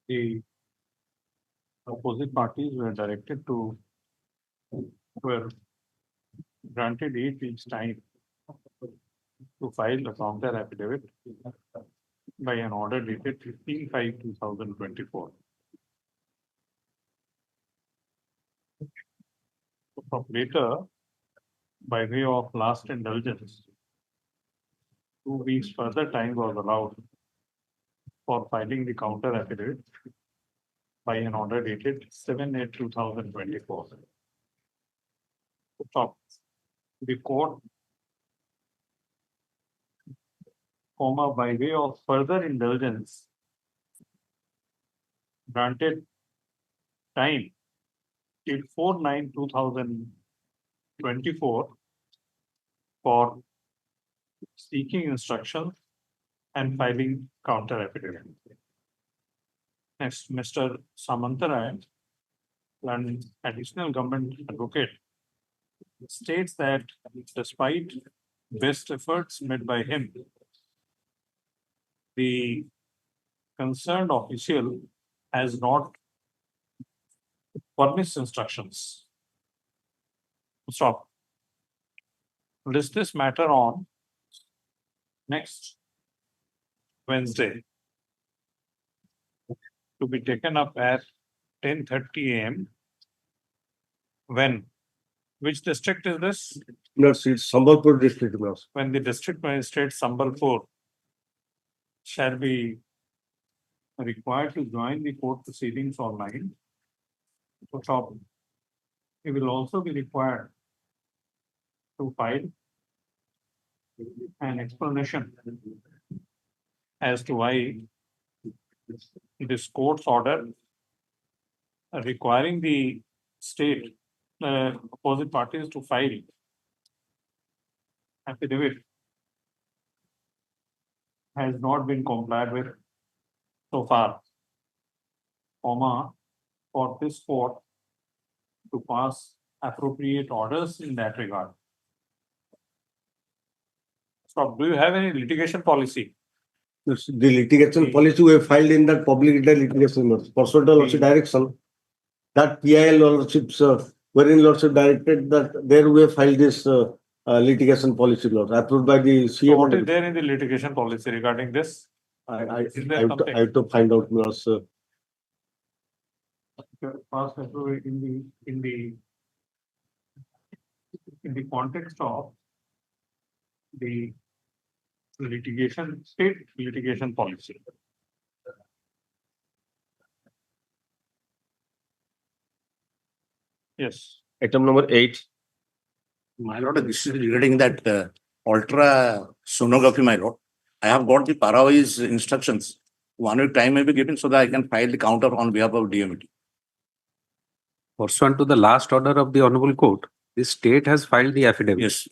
The opposite parties were directed to, were granted 8 weeks time to file a counter affidavit by an order dated 15/5/2024. Later, by way of last indulgence, 2 weeks further time was allowed for filing the counter affidavit by an order dated 7/8/2024. The court, by way of further indulgence, granted time till 4/9/2024 for seeking instructions and filing counter affidavit. Next, Mr. Samantaray, an additional government advocate, states that despite best efforts made by him, the concerned official has not furnished instructions. Stop. List this matter on next Wednesday to be taken up at 10:30 a.m. When? Which district is this? It's Sambalpur district. When the district magistrate Sambalpur shall be required to join the court proceedings online. He will also be required to file an explanation as to why this court's order requiring the state opposite parties to file affidavit has not been complied with so far, for this court to pass appropriate orders in that regard. So, do you have any litigation policy? The litigation policy we have filed in that public litigation pursuant to lordship direction, that PIL lordships wherein lordship directed that there we have filed this litigation policy approved by the CM. So what is there in the litigation policy regarding this? I have to find out. Past in the context of the state litigation policy. Yes. Item number 8. My lord, this is regarding that ultrasonography, my lord. I have got the Parawai's instructions. 1 week time may be given so that I can file the counter on behalf of DMT. Pursuant to the last order of the Honorable Court, the state has filed the affidavit. Yes.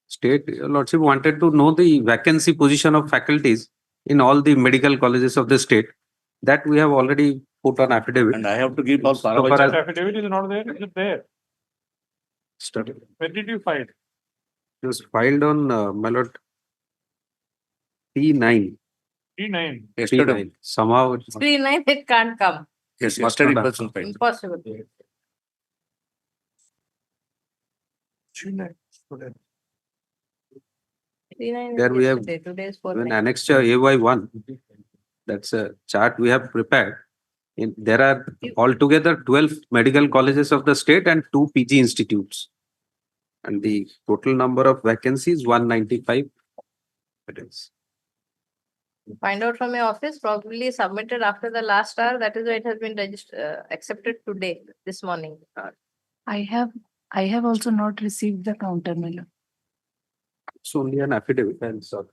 State, Your Lordship, wanted to know the vacancy position of faculties in all the medical colleges of the state. That we have already put on affidavit. And I have to give all So Parawai. far as- That affidavit is not there. Is it there? When did you file? It was filed on, my lord, P9. P9. Yesterday. P9. Somehow. it's- 3-9, it can't come. Yes, Must yesterday not it was filed. Impossible. P9. 3-9 There is we have yesterday. Today is When 4-9. annexure AY1, that's a chart we have prepared. There are altogether 12 medical colleges of the state and 2 PG institutes. And the total number of vacancies 195. It is. Find out from your office, probably submitted after the last hour. That is why it has been registered, accepted today, this morning. I have also not received the counter, my lord. It's only an affidavit and so.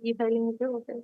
E-filing is okay.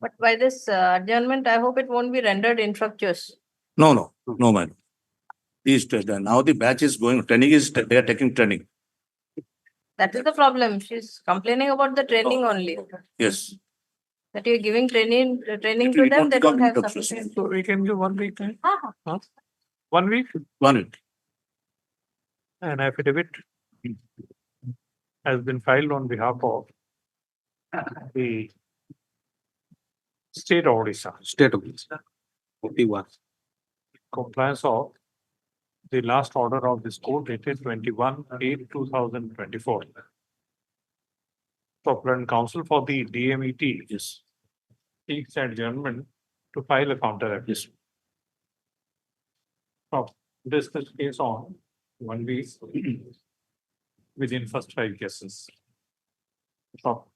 But by this adjournment, I hope it won't be rendered infructuous. No, man. Now the batch is going, training is, they are taking training. That is the problem. She's complaining about the training only. Yes. That you're giving training to will them, not they don't become have infructuous. sufficient. So we can give 1 week time. Ah, Huh? 1 week? 1 week. An affidavit has been filed on behalf of the state of Odisha. State of OP1. Compliance of the last order of this court dated 21/8/2024. Suppleant counsel for the DMET Yes. seeks adjournment to file a counter affidavit. So discuss case on 1 week within first 5 cases. So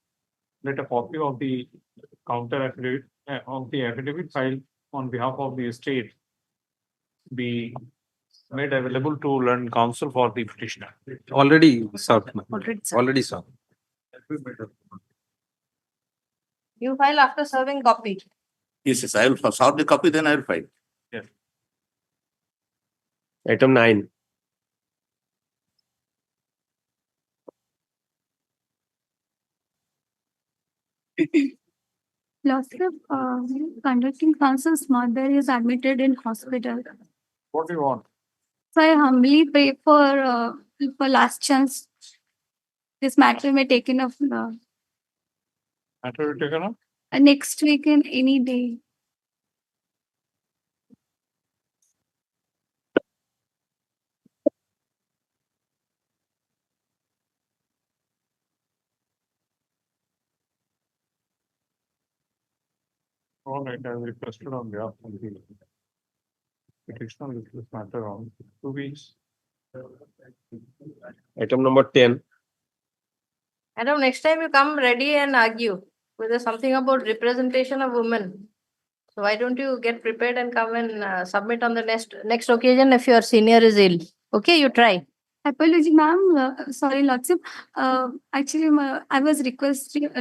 let a copy of the counter affidavit of the affidavit filed on behalf of the estate be made available to learned counsel for the petitioner. Already served. ma'am. Already served. Already served. You file after serving copy. Yes, I will solve the copy, then I will file. Item 9. Lordship, conducting counsel's mother is admitted in hospital. What do you want? So I humbly pray for last chance. This matter may taken up Matter will taken up? next week in any day. All right, I have requested on behalf of the petitioner with this matter on 2 weeks. Item number 10. Madam, next time you come ready and argue. Whether something about representation of women. So why don't you get prepared and come and submit on the next occasion if your senior is ill. Okay, you try. Apology, ma'am. Sorry, Lordship. Actually, I was requested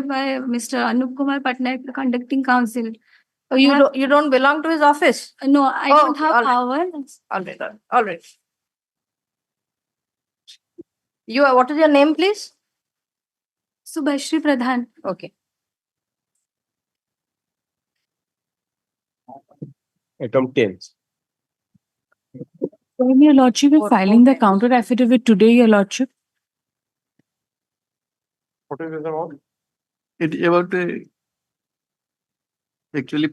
by Mr. Anup Kumar Patnaik, the conducting counsel. Oh, you don't belong to his office? No, I Oh, don't have all right. power. All right, all right. What is your name, please? Subhashri Pradhan. Okay. Item 10. When your lordship is filing the counter affidavit today, your lordship. What is this about? It is about actually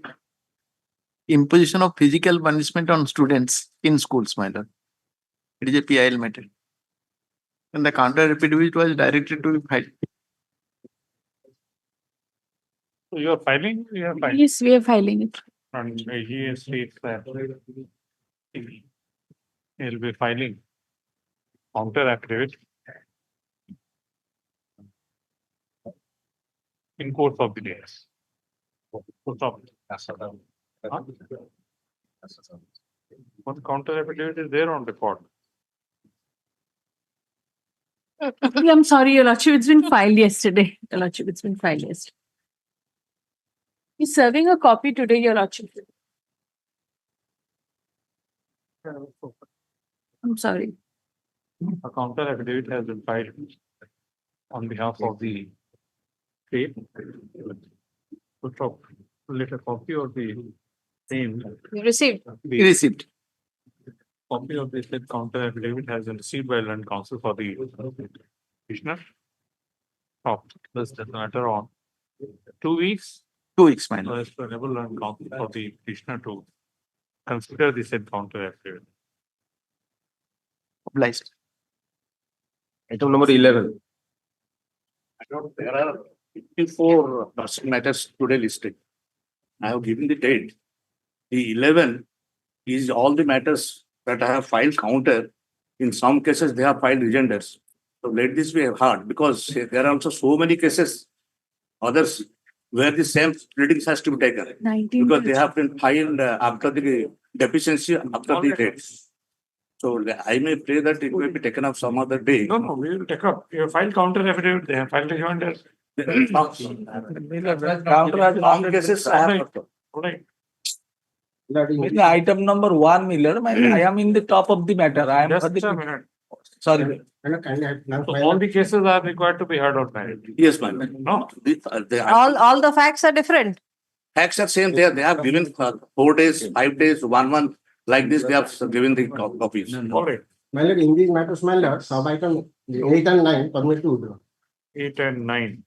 imposition of physical punishment on students in schools, my lord. It is a PIL matter. And the counter affidavit was directed to be filed. So you are filing? You are filing. Yes, we are filing it. And he states that he will be filing counter affidavit in course of the days. Course of Huh? One counter affidavit is there on record. I'm sorry, your lordship, it's been filed yesterday. Your lordship, it's been filed yesterday. He's serving a copy today, your lordship. I'm sorry. A counter affidavit has been filed on behalf of the state. Put up later copy of the same. You received? He received. Copy of the said counter affidavit has been received by land counsel for the petitioner. Oh, this does matter on 2 weeks. 2 weeks, my lord. So as to enable land counsel for the petitioner to consider the said counter affidavit. Obliged. Item number 11. There are 54 personal matters today listed. I have given the date. The 11 is all the matters that I have filed counter. In some cases, they have filed regenders. So let this be hard because there are also so many cases, others where the same proceedings has to be taken 19. because they have been filed after the deficiency after the dates. So I may pray that it may be taken up some other day. No, we will take up. You have filed counter affidavit, they have filed rejoinder. Some cases I have. Right. Item number 1, Miller. I am in the top of the matter. I am Just for the. a minute. Sorry. So all the cases are required to be heard on merit. Yes, ma'am. No. All the facts are different. Facts are same there. They have given 4 days, 5 days, 1 month. Like this, they have given the copies. All right. My lord, in these matters, my lord, sub item 8 and 9 permit to withdraw. 8 and 9.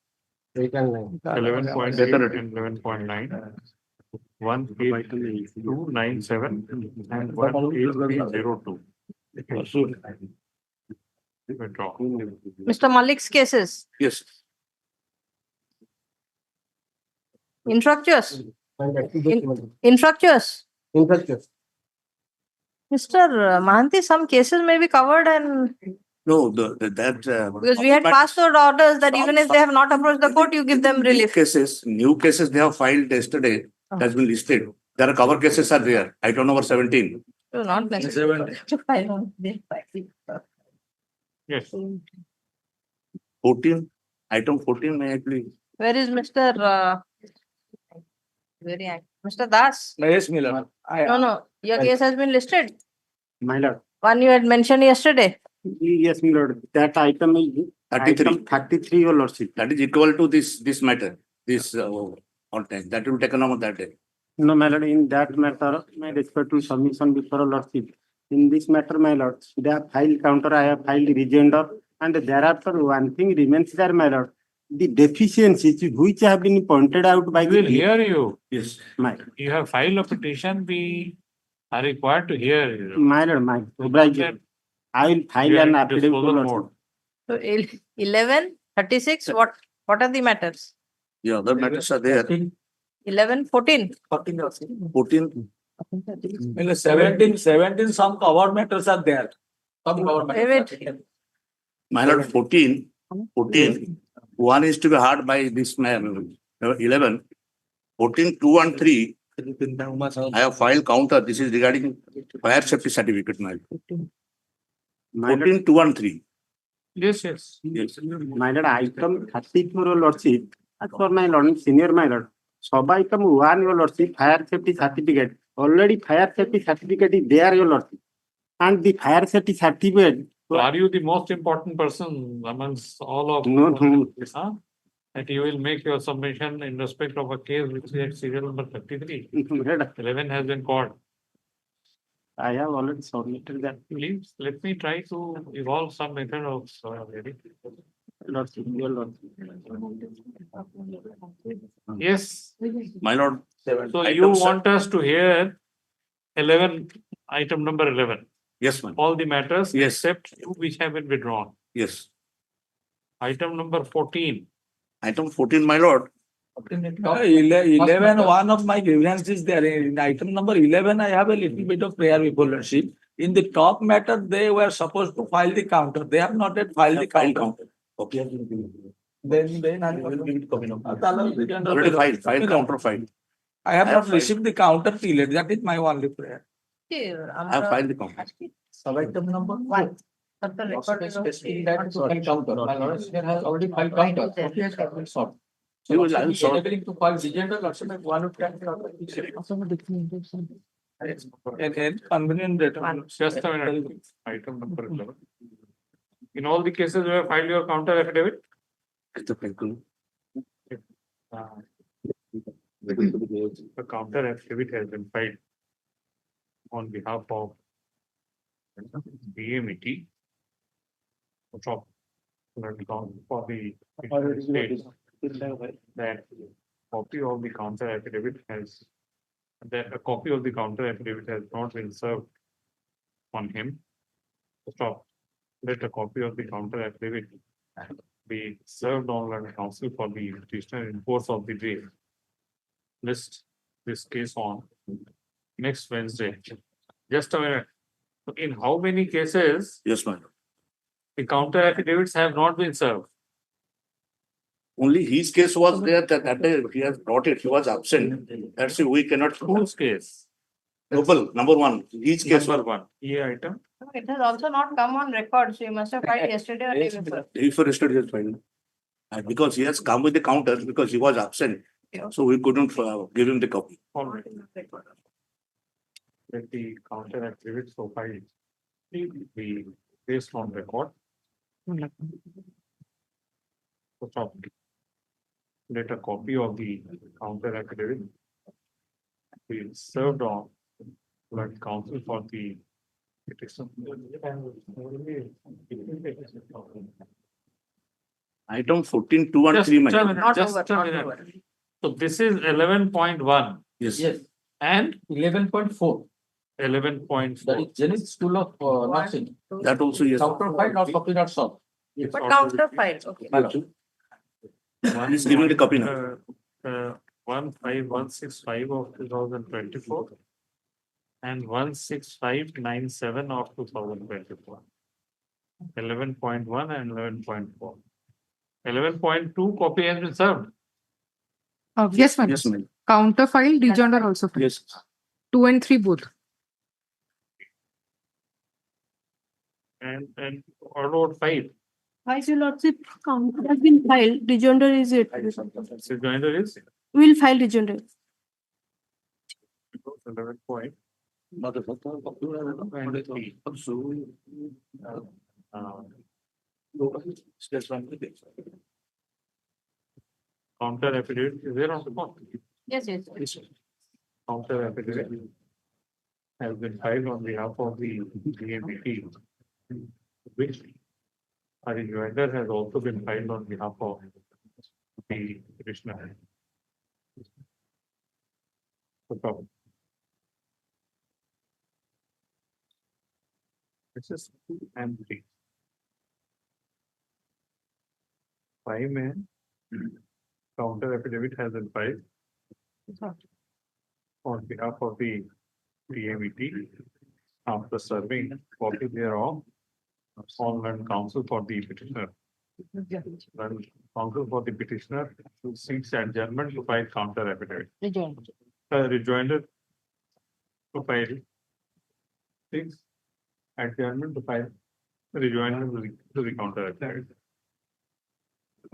8 and 9. 11.8 and 11.9. 18297 and 18302. Withdraw. Mr. Malik's cases. Yes. Infructuous. Infructuous. Infructuous. Mr. Mahanti, some cases may be covered and No, because we had passed those orders that even if they have not approached the court, you give them relief. New cases they have filed yesterday has been listed. There are cover cases are there. Item number 17. So not necessary. Yes. 14. Item 14 may I please. Where is Mr. Mr. Das? Yes, Miller. No. Your case has been listed. My lord. One you had mentioned yesterday. Yes, my lord. That item is 33. item 33, your lordship. That is equal to this matter. This on time. That will take on that day. No, my lord, in that matter, my respectful submission before your lordship. In this matter, my lord, they have filed counter, I have filed regender, and thereafter one thing remains there, my lord. The deficiencies which have been pointed out by We will hear you. Yes. My, You have filed a petition, we are required to hear you. my lord, my obligation. I will file an affidavit. Disposal to mode. So 11, 36, what are the matters? The other matters are there. 11, 14. 14. Miller, 17, some cover matters are there. Some cover matters. Wait. My lord, 14. One is to be heard by this man. 11. 14, 2 and 3. I have filed counter. This is regarding fire safety certificate. My lord. 14, 2 and 3. Yes. My lord, item 34, your lordship. As for my lord, senior my lord, Sub item 1, your lordship, fire safety certificate. Already fire safety certificate is there, your lordship. And the fire safety certificate. So are you the most important person amongst all of? No, no. Huh? That you will make your submission in respect of a case which is at serial number 33. 11 has been called. I have already submitted that. Please let me try to evolve some method of Lordship, your lordship. Yes. My lord. So you want us to hear 11, item number 11. Yes, ma'am. All the matters Yes. except two which have been withdrawn. Yes. Item number 14. Item 14, my lord. 11, one of my grievances is there. In item number 11, I have a little bit of prayer before lordship. In the top matter, they were supposed to file the counter. They have not yet filed the counter. Okay. Then Already file counter file. I have I not have received the counter till yet. That is my only prayer. I have filed the counter. Sub item number 1. Specifying that to file counter. My lordship has already filed counter. What has been sought? So You will answer. enabling to file digital lordship at 1 and convenient data. Just a minute. Item number 11. In all the cases, you have filed your counter affidavit. The counter affidavit has been filed on behalf of BMET. For the states that copy of the counter affidavit has that a copy of the counter affidavit has not been served on him. Stop. Let a copy of the counter affidavit be served on learned counsel for the petitioner in course of the day. List this case on next Wednesday. Just a minute. So in how many cases Yes, ma'am. the counter affidavits have not been served? Only his case was there that day he has brought it. He was absent. That's why we cannot. Whose case? Global, number 1. His case. Number 1. item. It has also not come on record, so you must have filed yesterday or day before. If registered, yes, fine. Because he has come with the counter because he was absent. So we couldn't give him the copy. All right. Let the counter affidavit so filed be based on record. So stop. Let a copy of the counter affidavit be served on learned counsel for the petition. Item 14, 2 and Just 3, a ma'am. minute, just a minute. So this is 11.1 Yes. And 11.4. 11.4. That is Zenith School of Nursing. That also, yes. Counter file not copy not solved. But counter file, okay. He's giving the copy now. 15165 of 2024 and 16597 of 2024. 11.1 and 11.4. 11.2 copy has been served. Yes, ma'am. Yes, ma'am. Counter file, rejoinder also filed. Yes. 2 and 3 both. And what about 5? Vice your lordship, counter has been filed, rejoinder is it. Rejoinder is We'll file rejoinder. 11 point. Counter affidavit is there on the board? Yes. Counter affidavit has been filed on behalf of the DMPT, which a rejoinder has also been filed on behalf of the petitioner. No problem. This is 2 and 3. 5 men counter affidavit has been filed on behalf of the DMET after serving copy thereof on learned counsel for the petitioner. Learned counsel for the petitioner seeks adjournment to file counter affidavit. Rejoinder to file. Seeks adjournment to file rejoinder to the counter affidavit.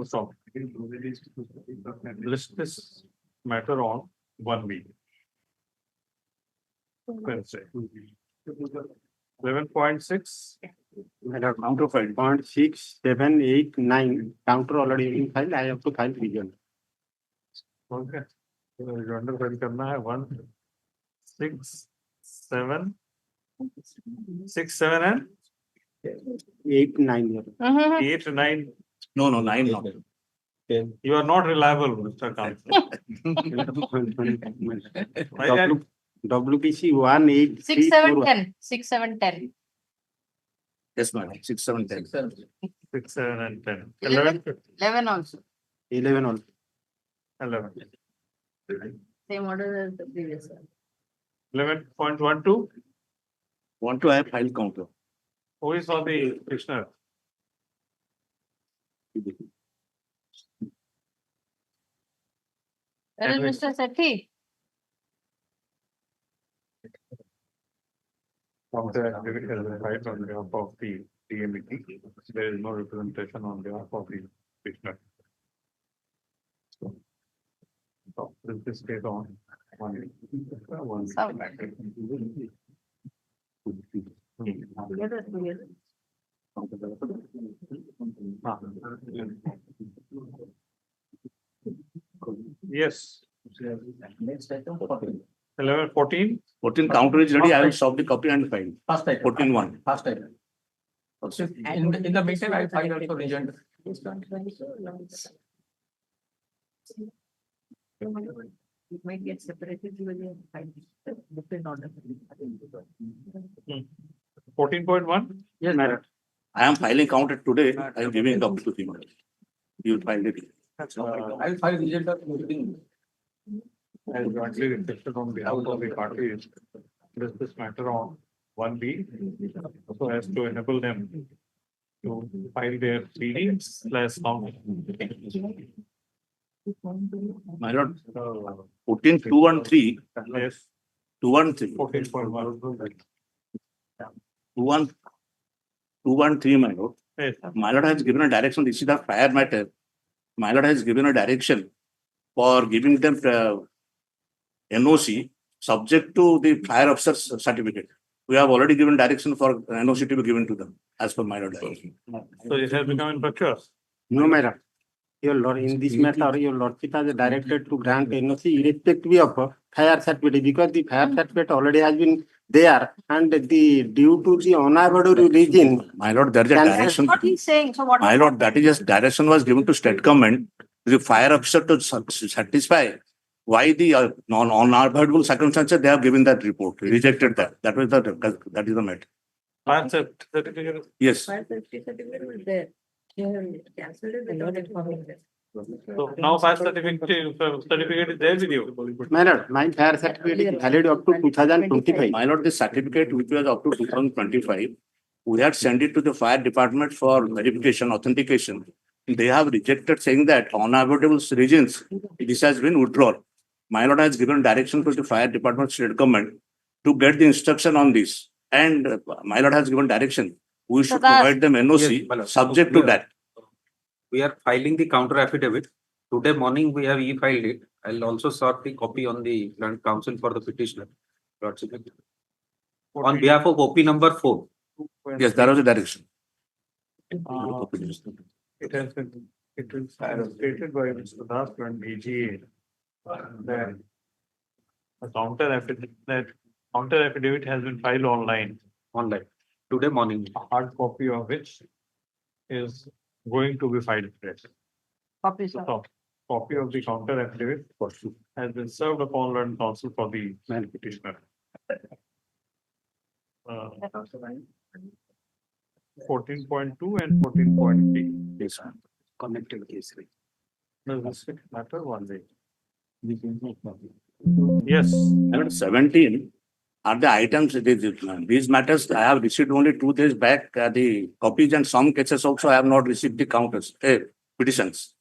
Stop. List this matter on 1B. Wednesday. 11.6. Counter file, 0.6, 7, 8, 9, counter already in file, I have to file rejoinder. Okay. Rejoinder file करना है 1, 6, 7, 6, 7 and 8, 9. 8, 9. No, 9 not. You are not reliable, Mr. Counsel. WPC 1, 8, 6, 7, 10. 6, 7, 10. Yes, madam. 6, 7, 10. 6, 7 and 10. 11. 11 also. 11 also. 11. Same order as the previous one. 11.12. Want to have file counter. Who is on the petitioner? Where is Mr. Sethi? Counter activity has been filed on behalf of the DMET. There is no representation on behalf of the petitioner. So this case on 1. Together. Yes. 11, 14. 14 counter is ready. I will stop the copy and file. First item. 14.1. First item. In the meantime, I find also rejoinder. It might get separated when you find different order. 14.1. Yes, madam. I am filing counter today. I am giving copy to him. You will file it. I will file rejoinder. As jointly requested on behalf of the parties, this matter on 1B, so as to enable them to file their pleadings / count. My lord, 14, 2 and 3. Yes. 2 and 3. 14.1. 2 and 3, my lord. Yes. My lord has given a direction. This is the fire matter. My lord has given a direction for giving them NOC subject to the fire officer's certificate. We have already given direction for NOC to be given to them as per my lord direction. So it has become infructuous. No, madam. Your lord, in this matter, your lordship has directed to grant NOC irrespective of fire certificate because the fire certificate already has been there and due to the unavoidable reason. My lord, there is a direction. What he's saying. So what? My lord, that is just direction was given to state government, the fire officer to satisfy why the non-unavoidable circumstances they have given that report, rejected that. That is the matter. Fire certificate. Yes. Fire certificate was there. You have cancelled it without informing them. So now fire certificate is there with you. My lord, my fire certificate is valid up to 2025. My lord, this certificate which was up to 2025, we had sent it to the fire department for verification, authentication. They have rejected saying that on unavoidable reasons, this has been withdrawn. My lord has given direction to the fire department, state government to get the instruction on this. And my lord has given direction. We should provide them NOC Yes, subject to that. We are filing the counter affidavit. Today morning, we have e-filed it. I'll also sort the copy on the Land Council for the petitioner. Lordship. On behalf of OP number 4. Yes, there was a direction. It has been, it is stated by Mr. Das and AGA that a counter affidavit has been filed online. Online. Today morning. A hard copy of which is going to be filed today. Copy, sir. So, copy of the counter affidavit has been served upon Land Council for the petitioner. 14.2 and 14.3. Yes, sir. Connected case. Does this matter one way? Yes. And 17 are the items, these matters I have received only 2 days back, the copies, and some cases also I have not received the counters, petitions.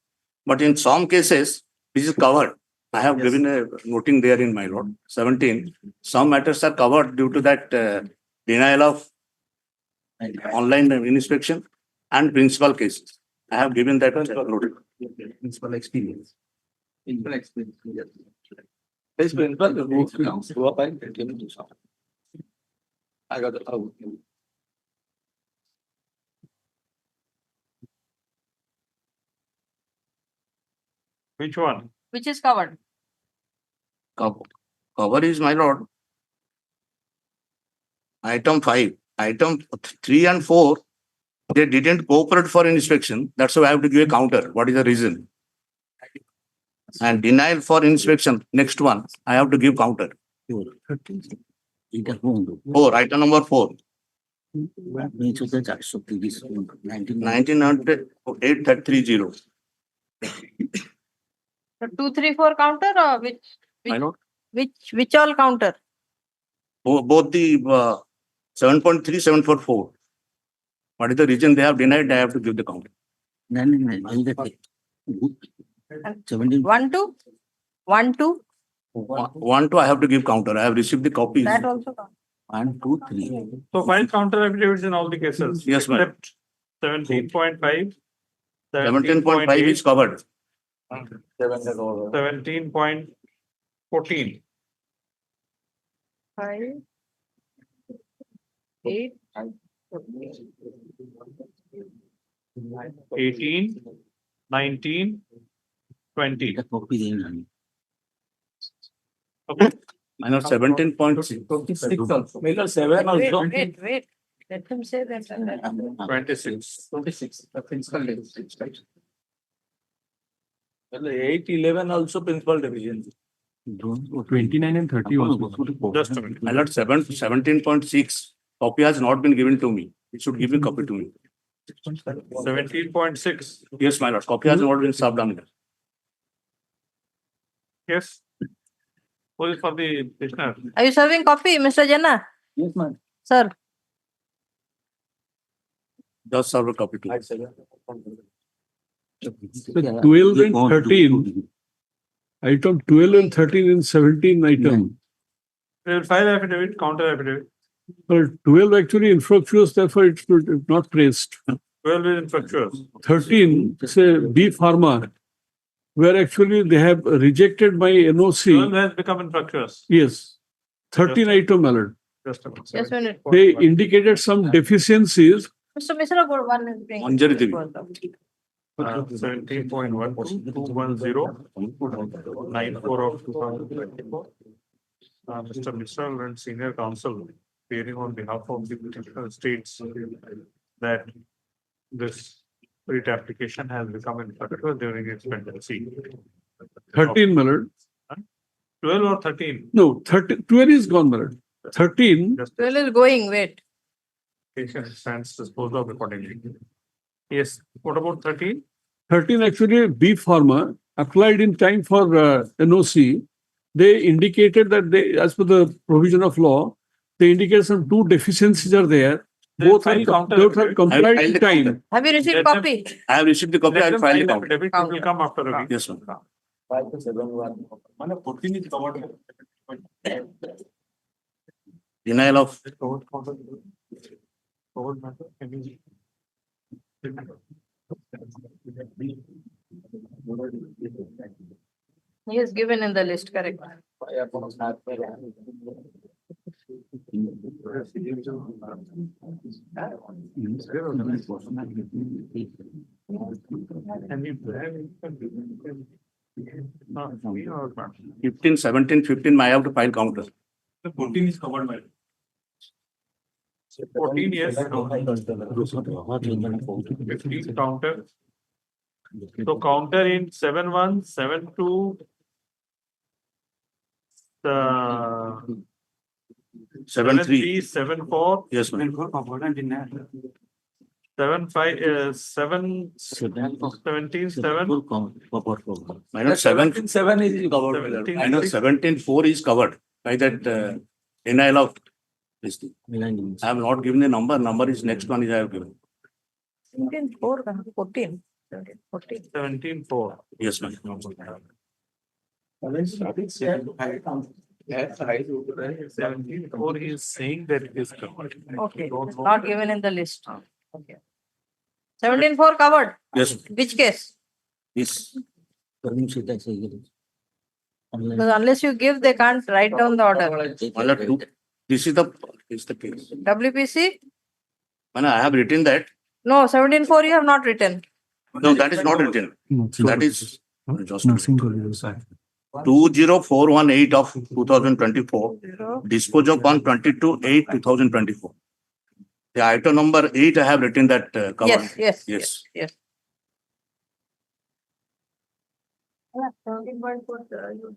But in some cases, this is covered. I have given a noting there in my lord. 17, some matters are covered due to that denial of online inspection and principal cases. I have given that notice. Principal experience. Principal explain. Please, principal, go up and tell him to stop. I got the. Which one? Which is covered? Cover is, my lord, item 5, item 3 and 4, they didn't cooperate for inspection. That's why I have to give a counter. What is the reason? And denial for inspection, next one, I have to give counter. 4, item number 4. 1900 8330. So 2, 3, 4 counter or My lord, which all counter? both the 7.3, 7.4. What is the reason they have denied? I have to give the counter. 1, 2, 1, 2. 1, 2, I have to give counter. I have received the copies. That also count. 1, 2, 3. So file counter affidavits in all the cases. Yes, ma'am. Except 17.5. 17.5 is covered. 17.14. 5, 8, 18, 19, 20. Okay. Minus 17.6. 26 also. Miller 7 also. Wait. Let him say that. 26. 26. The principal division. Well, 8, 11 also principal division. 29 and 30 also. Just a minute. My lord, 17.6. Copy has not been given to me. It should give a copy to me. 17.6. Yes, my lord. Copy has not been served on me. Yes. Who is for the petitioner? Are you serving coffee, Mr. Jana? Yes, ma'am. Sir. Just serve a copy to me. 12 and 13. Item 12 and 13 in 17 item. We will file affidavit, counter affidavit. Well, 12 actually infructuous, therefore it should not raised. 12 is infructuous. 13, say B Pharma, where actually they have rejected my 12 NOC. has become infructuous. Yes, 13 item alert. Just a minute. Just a minute. They indicated some deficiencies. Mr. Misra, one is being. Anjali Devi. 17.12, 94 of 2024. Mr. Misra and senior counsel appearing on behalf of the petitioner states that this writ application has become infructuous during its pendency. 13 Millard. 12 or 13? No, 13, 12 is gone Millard. 13. 12 is going, wait. Application stands disposed of accordingly. Yes. What about 13? 13 actually B Pharma applied in time for NOC. They indicated that they, as per the provision of law, they indicate some two deficiencies are there. Both are complied in time. Have you received copy? I have received the copy. I will file the counter. Affidavit will come after a week. Yes, ma'am. 14 is covered. Denial of. He is given in the list, correct? Or 15, 17, 15, I have to file counter. 14 is covered by. 14 yes. 15 counter. So counter in 7-1, 7-2. 7-3. 7-4. Yes, ma'am. 7-5, 7, 17, 7. Minus 7. 7 is covered. Minus 17.4 is covered by that denial of this thing. I have not given the number. Number is next one is I have given. 14. 17-4. Yes, ma'am. 17-4 is saying that it is covered. Okay, not given in the list. Okay. 17-4 covered? Yes. Which case? This. Because unless you give, they can't write down the order. My lord, this is the case. WPC? I have written that. No, 17.4 you have not written. No, that is not written. That is just 20418 of 2024, dispose of on 22/8/2024. The item number 8, I have written that cover. Yes. Yeah, 17.4, you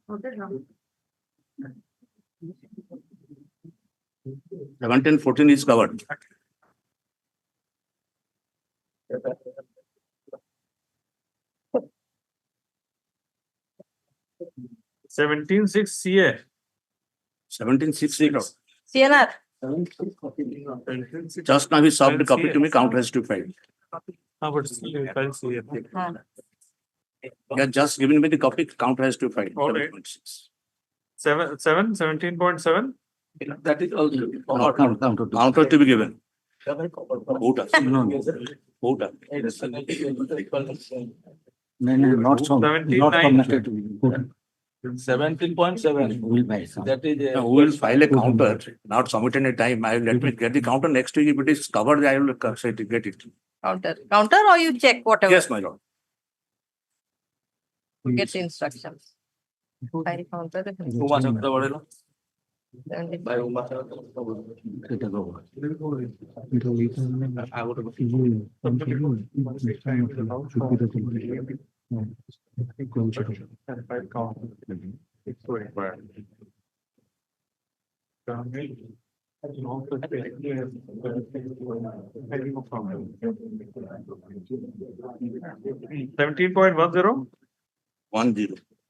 noted now. 1714 is covered. Seventeen six CA. 1760. CNR. Just now he served the copy to me, counter has to file. But still you file CA. He has just given me the copy, counter has to file. All right. 17.7. That is also. Counter to be given. Voter. Voter. Not so, not 17.9. connected. 17.7. That is. Who will file a counter, not submit in a time. I will let me get the counter next week. If it is covered, I will say to get it. Counter or you check whatever? Yes, my lord. Get the instructions. File counter. 17.10. 10.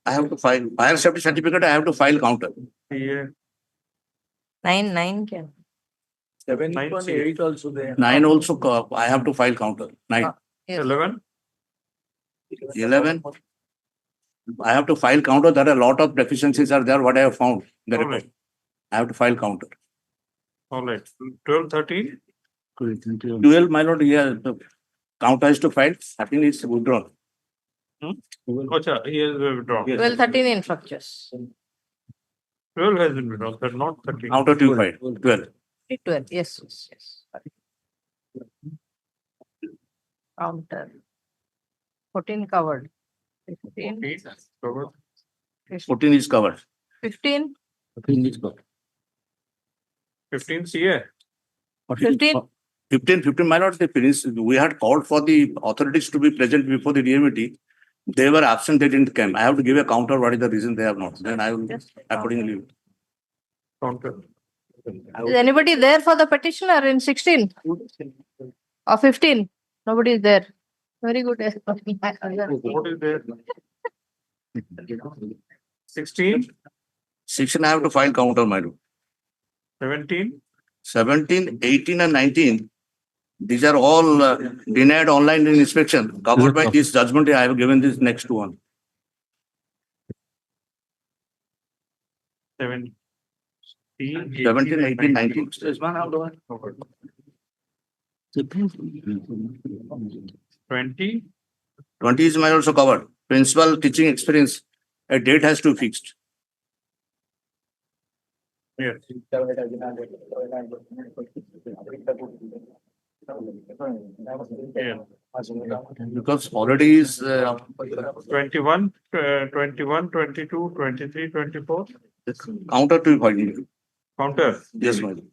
I have to file fire safety certificate. I have to file counter. Yeah. 9 can. 7.8 also there. 9 also. I have to file counter. 9. 11. 11. I have to file counter. There are a lot of deficiencies are there. What I have found. The All report. right. I have to file counter. All right. 12, 13. 12, my lord. Yeah, the counter has to file. 13 is withdrawn. Acha, he has withdrawn. 12, 13 infructuous. 12 has been withdrawn, but not 13. Counter to file. 12. 12, yes. Counter. 14 covered. 15. 14 is covered. 15. 15 CA. 15. 15, my lord. We had called for the authorities to be present before the DMT. They were absent. They didn't come. I have to give a counter. What is the reason they have not? Then I will accordingly. Counter. Is anybody there for the petitioner in 16 or 15? Nobody is there. Very good. What is there? 16. 16, I have to file counter, my lord. 17. 17, 18, and 19. These are all denied online inspection. Covered by this judgment, I have given this next one. 17, 17, 18, 19. 20. 20 is my also covered. Principal teaching experience. A date has to be fixed. Yes. Yeah. Because already is 21, 21, 22, 23, 24. counter to be filed. Counter. Yes, my lord.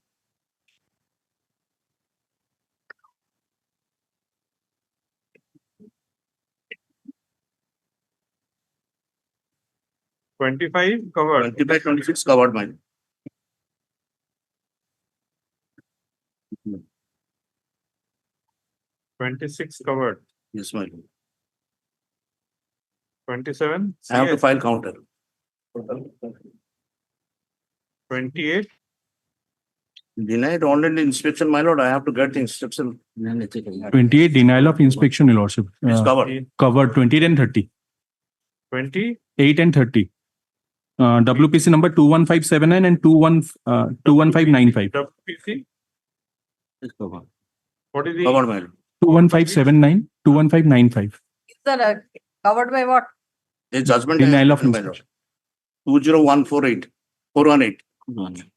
25 covered. 25, 26 covered, my lord. 26 covered. Yes, my lord. 27. I have to CA. file counter. 28. Denied online inspection, my lord. I have to get the instruction. 28 denial of inspection, Your Lordship. It's covered. Covered 28 and 30. 20. 8 and 30. WPC number 21579 and 21595. WPC. What is the Covered, my lord. 21579, 21595. Sir, covered by what? A judgment. Denial of my lord. 20148, 418.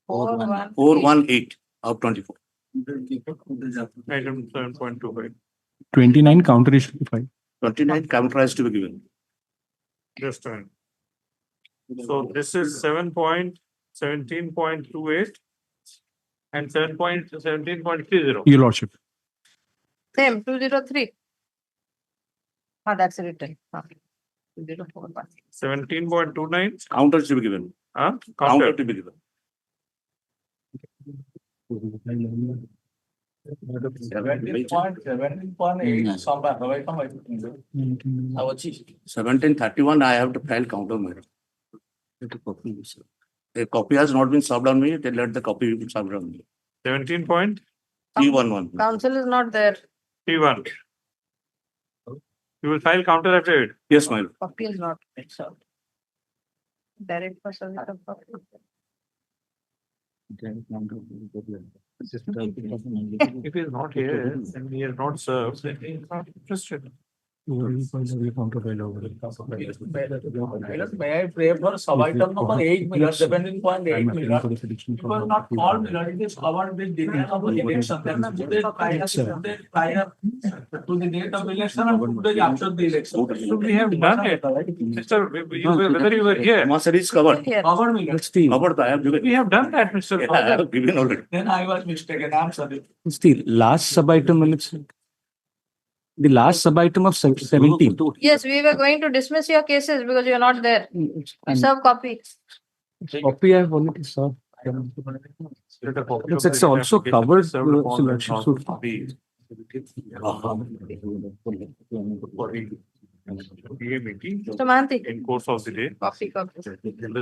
418 of 24. Item 7.25. 29 counter is to be filed. 29 counter has to be given. Just a minute. So this is 7.17.28 and 7.17.30. Your lordship. Same, 203. Ah, that's written. 204. 17.29. Counter should be given. Huh? Counter to be given. somewhere, right from 1731, I have to file counter, madam. A copy has not been served on me, then let the copy be served on me. 17.31. 311. Council is not there. You will file counter affidavit. Yes, my lord. Copy is not served. Direct for service of copy. If he is not here and he has not served, then he is not interested. May I pray for sub-item number 8 million, 17.8 million? It was not called million, it is covered with details of the election. Then the date prior to the date of election and 2 days after the election. So we have done it. Mr. Whether you were here. Master is covered. Covered million. Covered, I have given. We have done that, Mr. Yeah, I have given already. Then I was mistaken, I am sorry. The last sub-item, the last sub-item of 17. Yes, we were going to dismiss your cases because you are not there. Serve copy. Copy I have already served. It's also covered. Mr. Mahanti. In course of the day. Copy.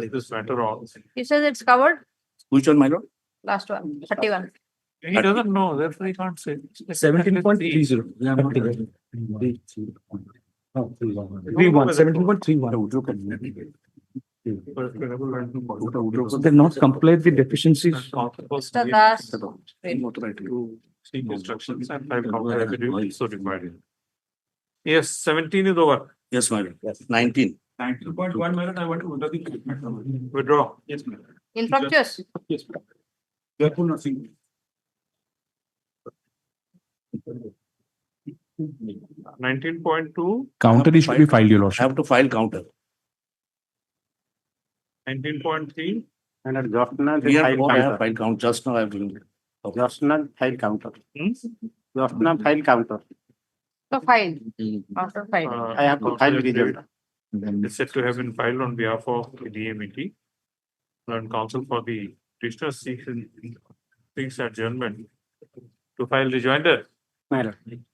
This matter on. He says it's covered. Which one, my lord? Last one, 31. He doesn't know, therefore he can't say. 17.30. 17.31. They're not complied with deficiencies. Mr. Das. Seek instructions and file counter affidavit so required. Yes, 17 is over. Yes, my lord. Yes. 19. 19.1 minute, I want to withdraw. Yes, ma'am. Infructuous. Yes, ma'am. Therefore, nothing. 19.2. Counter is to be filed, your I lordship. have to file counter. 19.3. And at just now, Three and four, I have file count. Just now I have given. just now file counter. Hmm? Just now file counter. So file. After file. I have to file result. It's said to have been filed on behalf of the DMET. And counsel for the petitioner seeks adjournment to file rejoinder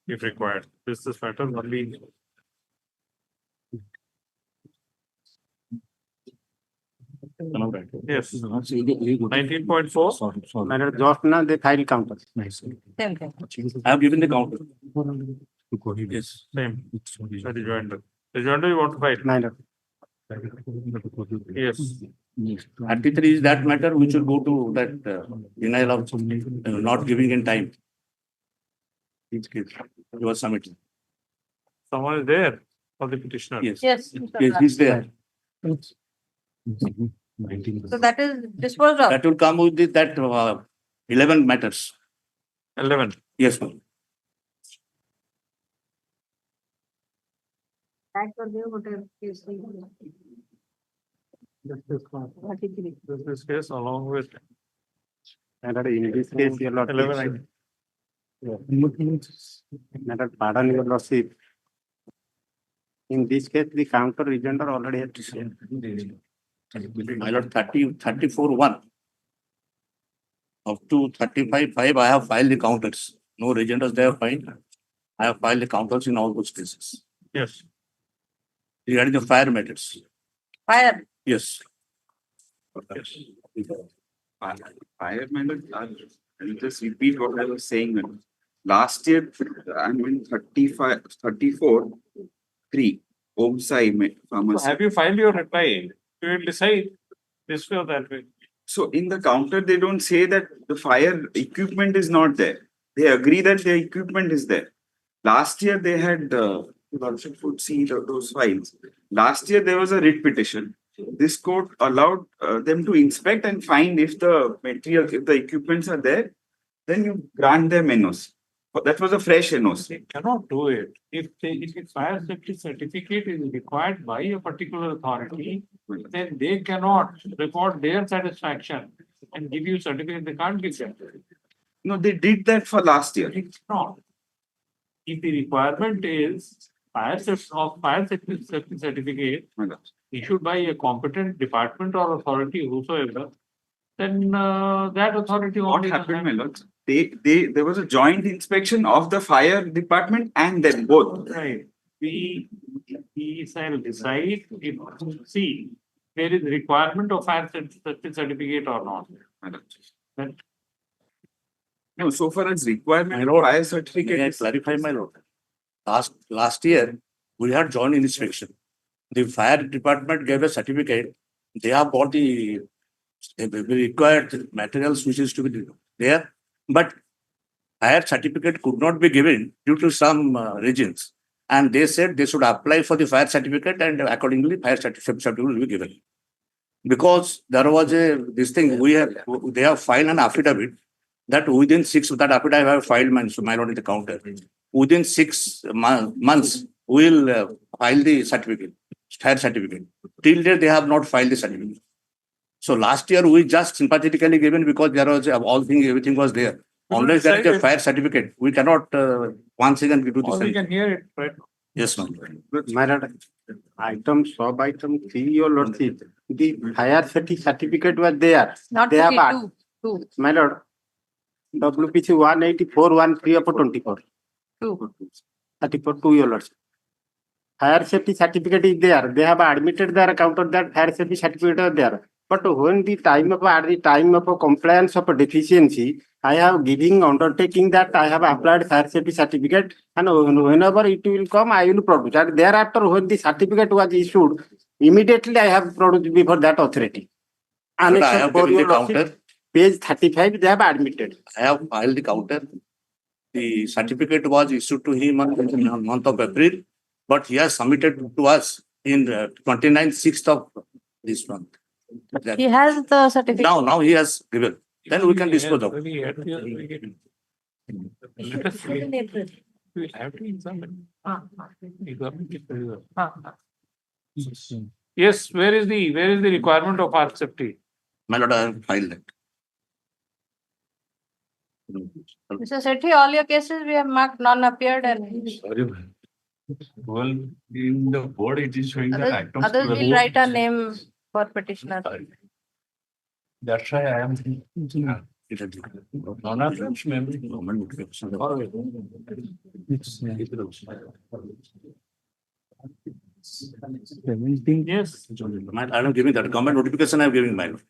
if required. This is matter only. Yes. 19.4. Madam, just now they file counter. Same thing. I have given the counter. Yes, same. Rejoinder. Rejoinder you want to file? Madam. Yes. 33 is that matter which will go to that denial of not giving in time. Each case you are submitting. Someone is there for the petitioner. Yes. Yes. Yes, he's there. So that is disposed of. That will come with that 11 matters. 11. Yes, ma'am. This case along with Madam, in this case, your lordship. 11. Madam, pardon your lordship. In this case, the counter rejoinder already has to say. My lord, 34-1. Up to 35-5, I have filed the counters. No rejoinders they have filed. I have filed the counters in all those cases. Yes. Regarding the fire matters. Fire. Yes. Yes. Fire matter, I'll just repeat what I was saying. Madam. Last year, I mean 34-3, Omsai Pharmacy. So have you filed your reply? You will decide this way or that way. So in the counter, they don't say that the fire equipment is not there. They agree that the equipment is there. Last year, they had Lordship would see those files. Last year, there was a writ petition. This court allowed them to inspect and find if the material, if the equipments are there, then you grant them NOC. But that was a fresh NOC. They cannot do it. If a fire safety certificate is required by a particular authority, then they cannot record their satisfaction and give you certificate. They can't give them. No, they did that for last year. It's not. If the requirement is fire safety certificate issued by a competent department or authority, whosoever, then that authority What only. happened, my lord? There was a joint inspection of the fire department and them both. Right. We shall decide if, see, there is requirement of fire safety certificate or not. Then No, so far as requirement My of lord, fire may I certificate. clarify, my lord? Last year, we had joint inspection. The fire department gave a certificate. They have got the required materials which is to be there, but fire certificate could not be given due to some reasons. And they said they should apply for the fire certificate, and accordingly fire certificate will be given. Because there was this thing, they have filed an affidavit that within that affidavit I have filed my lord in the counter. Within 6 months, we will file the certificate, fire certificate. Till date, they have not filed the certificate. So last year, we just sympathetically given because there was everything was there. Unless there is a fire certificate, we cannot once again do this. we can hear it, right? Yes, ma'am. My lord, item, sub item 3, your lordship, the fire safety certificate was there. Not They have 2. My lord, WPC 18413 of 24. 2, your lordship. Fire safety certificate is there. They have admitted their account of that fire safety certificate is there. But when at the time of a compliance of a deficiency, I have giving undertaking that I have applied fire safety certificate, and whenever it will come, I will produce. And thereafter, when the certificate was issued, immediately I have produced before that authority. But I have given the counter. Page 35, they have admitted. I have filed the counter. The certificate was issued to him in the month of April, but he has submitted to us in 6th of this month. He has the certificate. Now he has given. Then we can dispose of. Let us see. We have to examine. Yes, where is the requirement of fire safety? My lord, I have filed that. Mr. Sethi, all your cases we have marked non-appeared and Sorry, ma'am. Well, in the board, it is showing that items. others will write a name for petitioner. That's why I am. Non-appearance memory. Yes. I am giving that. Government notification I am giving, my lord.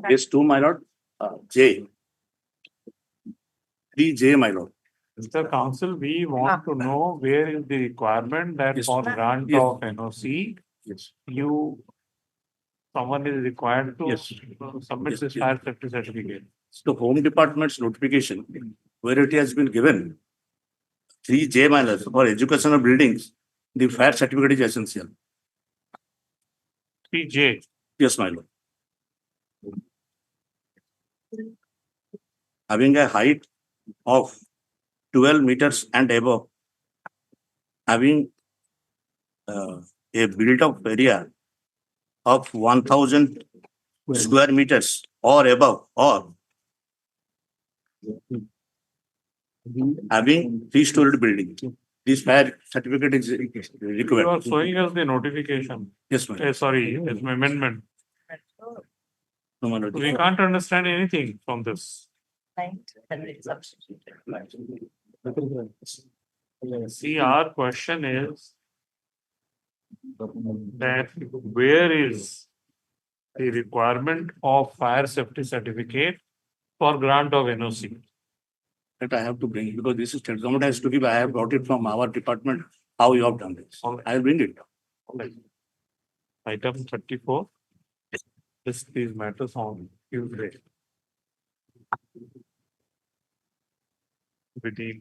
Yes, 2, my lord. J. 3J, my lord. Mr. Counsel, we want to know where is the requirement that Yes. for grant Yes. of NOC, Yes. someone is required to Yes. submit Yes, this yes. fire safety certificate. So Home Department's notification, where it has been given, 3J, my lord, for educational buildings, the fire certificate is essential. 3J. Yes, my lord. Having a height of 12 meters and above, having a built-up area of 1000 square meters or above, or having three-storied building. This fire certificate is You are required. showing us the notification. Yes, ma'am. Sorry, it's amendment. No, my lord. We can't understand anything from this. See, our question is that where is the requirement of fire safety certificate for grant of NOC? That I have to bring because this is government has to give. I have brought it from our department. How you have done this? I will bring it. Item 34. These matters on Tuesday. With the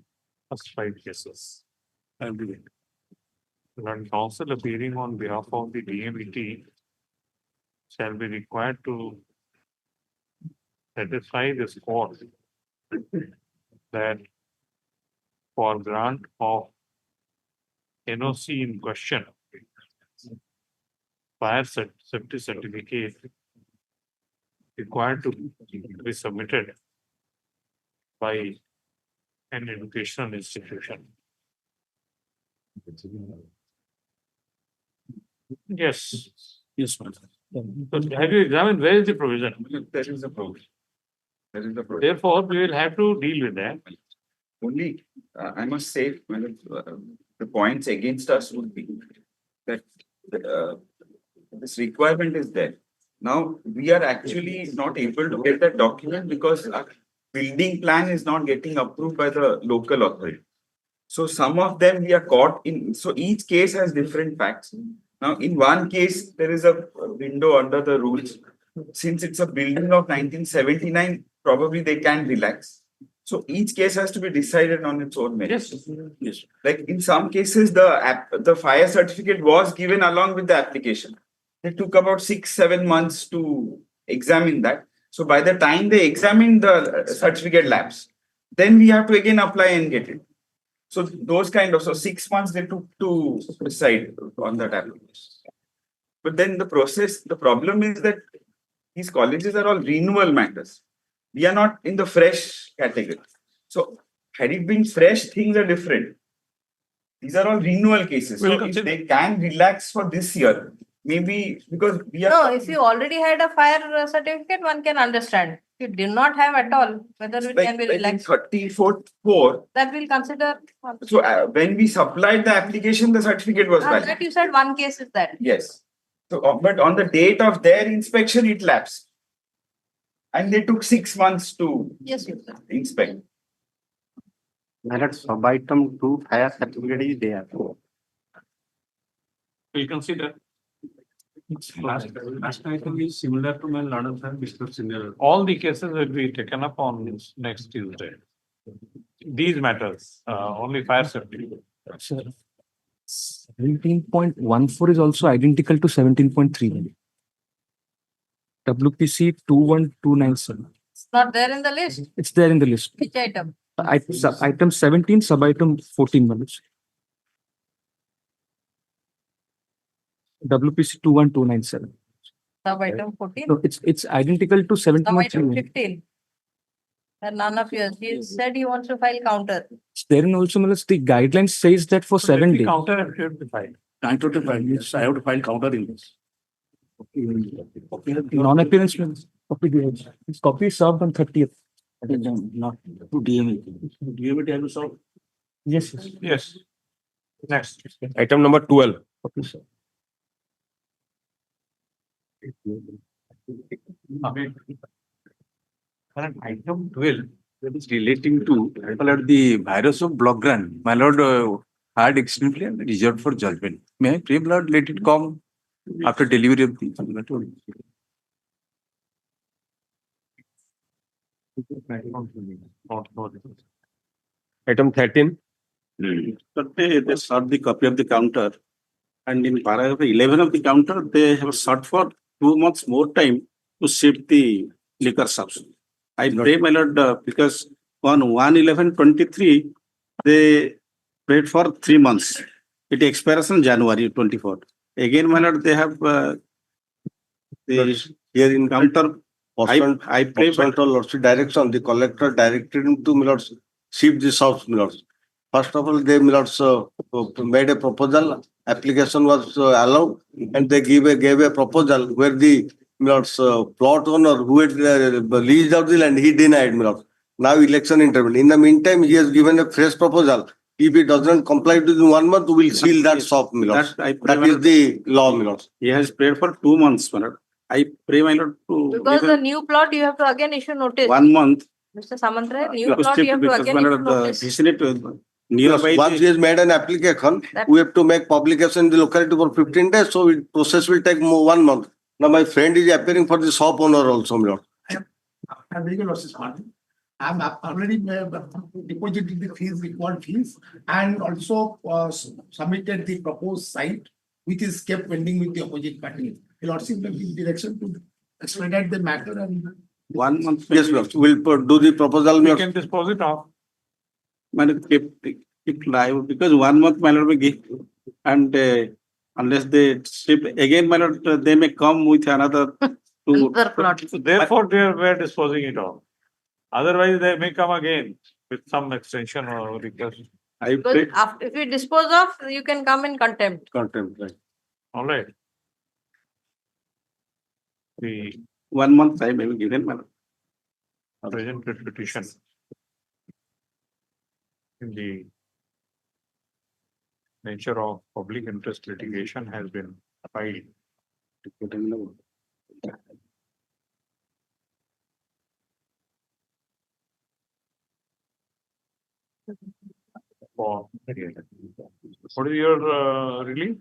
first 5 cases. I will bring it. Land counsel appearing on behalf of the DMET shall be required to satisfy this court that for grant of NOC in question, fire safety certificate required to be submitted by an educational institution. Yes. Yes, ma'am. So have you examined where is the provision? There is a provision. There is a provision. Therefore, we will have to deal with that. Only, I must say, the points against us would be that this requirement is there. Now, we are actually not able to get that document because our building plan is not getting approved by the local authority. So some of them we are caught in, so each case has different facts. Now, in one case, there is a window under the rules. Since it's a building of 1979, probably they can relax. So each case has to be decided on its own merit. Yes. Yes. Like in some cases, the fire certificate was given along with the application. It took about 6-7 months to examine that. So by the time they examine the certificate lapse, then we have to again apply and get it. So those so 6 months they took to decide on that application. But then the problem is that these colleges are all renewal matters. We are not in the fresh category. So had it been fresh, things are different. These are all renewal cases. So if they can relax for this year, maybe because we are. No, if you already had a fire certificate, one can understand. If you did not have at all, whether it can be relaxed. 34.4. That will consider. So when we supplied the application, the certificate was valid. That you said one case is that. Yes. So, but on the date of their inspection, it lapsed. And they took 6 months to inspect. That sub-item 2 fire certificate is there. We'll consider. Last item is similar to my Lord and Mr. Senior. All the cases will be taken up on next Tuesday. These matters, only fire safety. Sir, 17.14 is also identical to 17.3. WPC 21297. It's not there in the list. It's there in the list. Which item? Item 17, sub-item 14. WPC 21297. Sub-item 14? No, it's identical to 17.3. Sub-item 15. And none of yours. He said he wants to file counter. There in also, the guidelines says that for 7 days. Counter should be filed. I have to file. Yes, I have to file counter in this. Non-appearance copy is served on 30th. Not to DME. DME have to solve. Yes. Yes. Next. Item number 12. Okay, sir. Item 12 that is relating to the virus of block grant. My lord had extremely reserved for judgment. May I pray, my lord, let it come after delivery of the Item 13. They sought the copy of the counter, and in paragraph 11 of the counter, they have sought for 2 months more time to shift the liquor shops. I pray, my lord, because on 1/11/23, they paid for 3 months. It expires on January 24. Again, my lord, they have here in counter pursuant to Lordship direction, the collector directed him to Milords shift the shops, Milords. First of all, they Milords made a proposal, application was allowed, and they gave a proposal where the Milords plot owner who had leased out the land, he denied, Milords. Now election intervened. In the meantime, he has given a fresh proposal. If he doesn't comply within 1 month, we will seal that shop, Milords. That is the law, Milords. He has paid for 2 months, my lord. I pray, my lord, to Because give the him new plot, you have to again issue notice. 1 month. Mr. Samantray, new Because plot, you have to because, again my issue lord, the notice. vicinity Yes, nearby. once he has made an application, we have to make publication in the locality for 15 days, so process will take 1 month. Now my friend is appearing for the shop owner also, my lord. I'm very losses margin. I'm already deposited the fees, required fees, and also submitted the proposed site, which is kept pending with the opposite party. The lordship will give direction to expedite the matter and 1 month. Yes, Lord. We'll do the proposal. You can dispose it off. My lord, keep live because 1 month, my lord, will give. And unless they shift again, my lord, they may come with another two. So therefore, we're disposing it off. Otherwise, they may come again with some extension or request. Because after, if you dispose of, you can come in contempt. Contempt, right. All right. The 1 month time may be given, my lord. presented petition in the nature of public interest litigation has been filed. For what is your relief?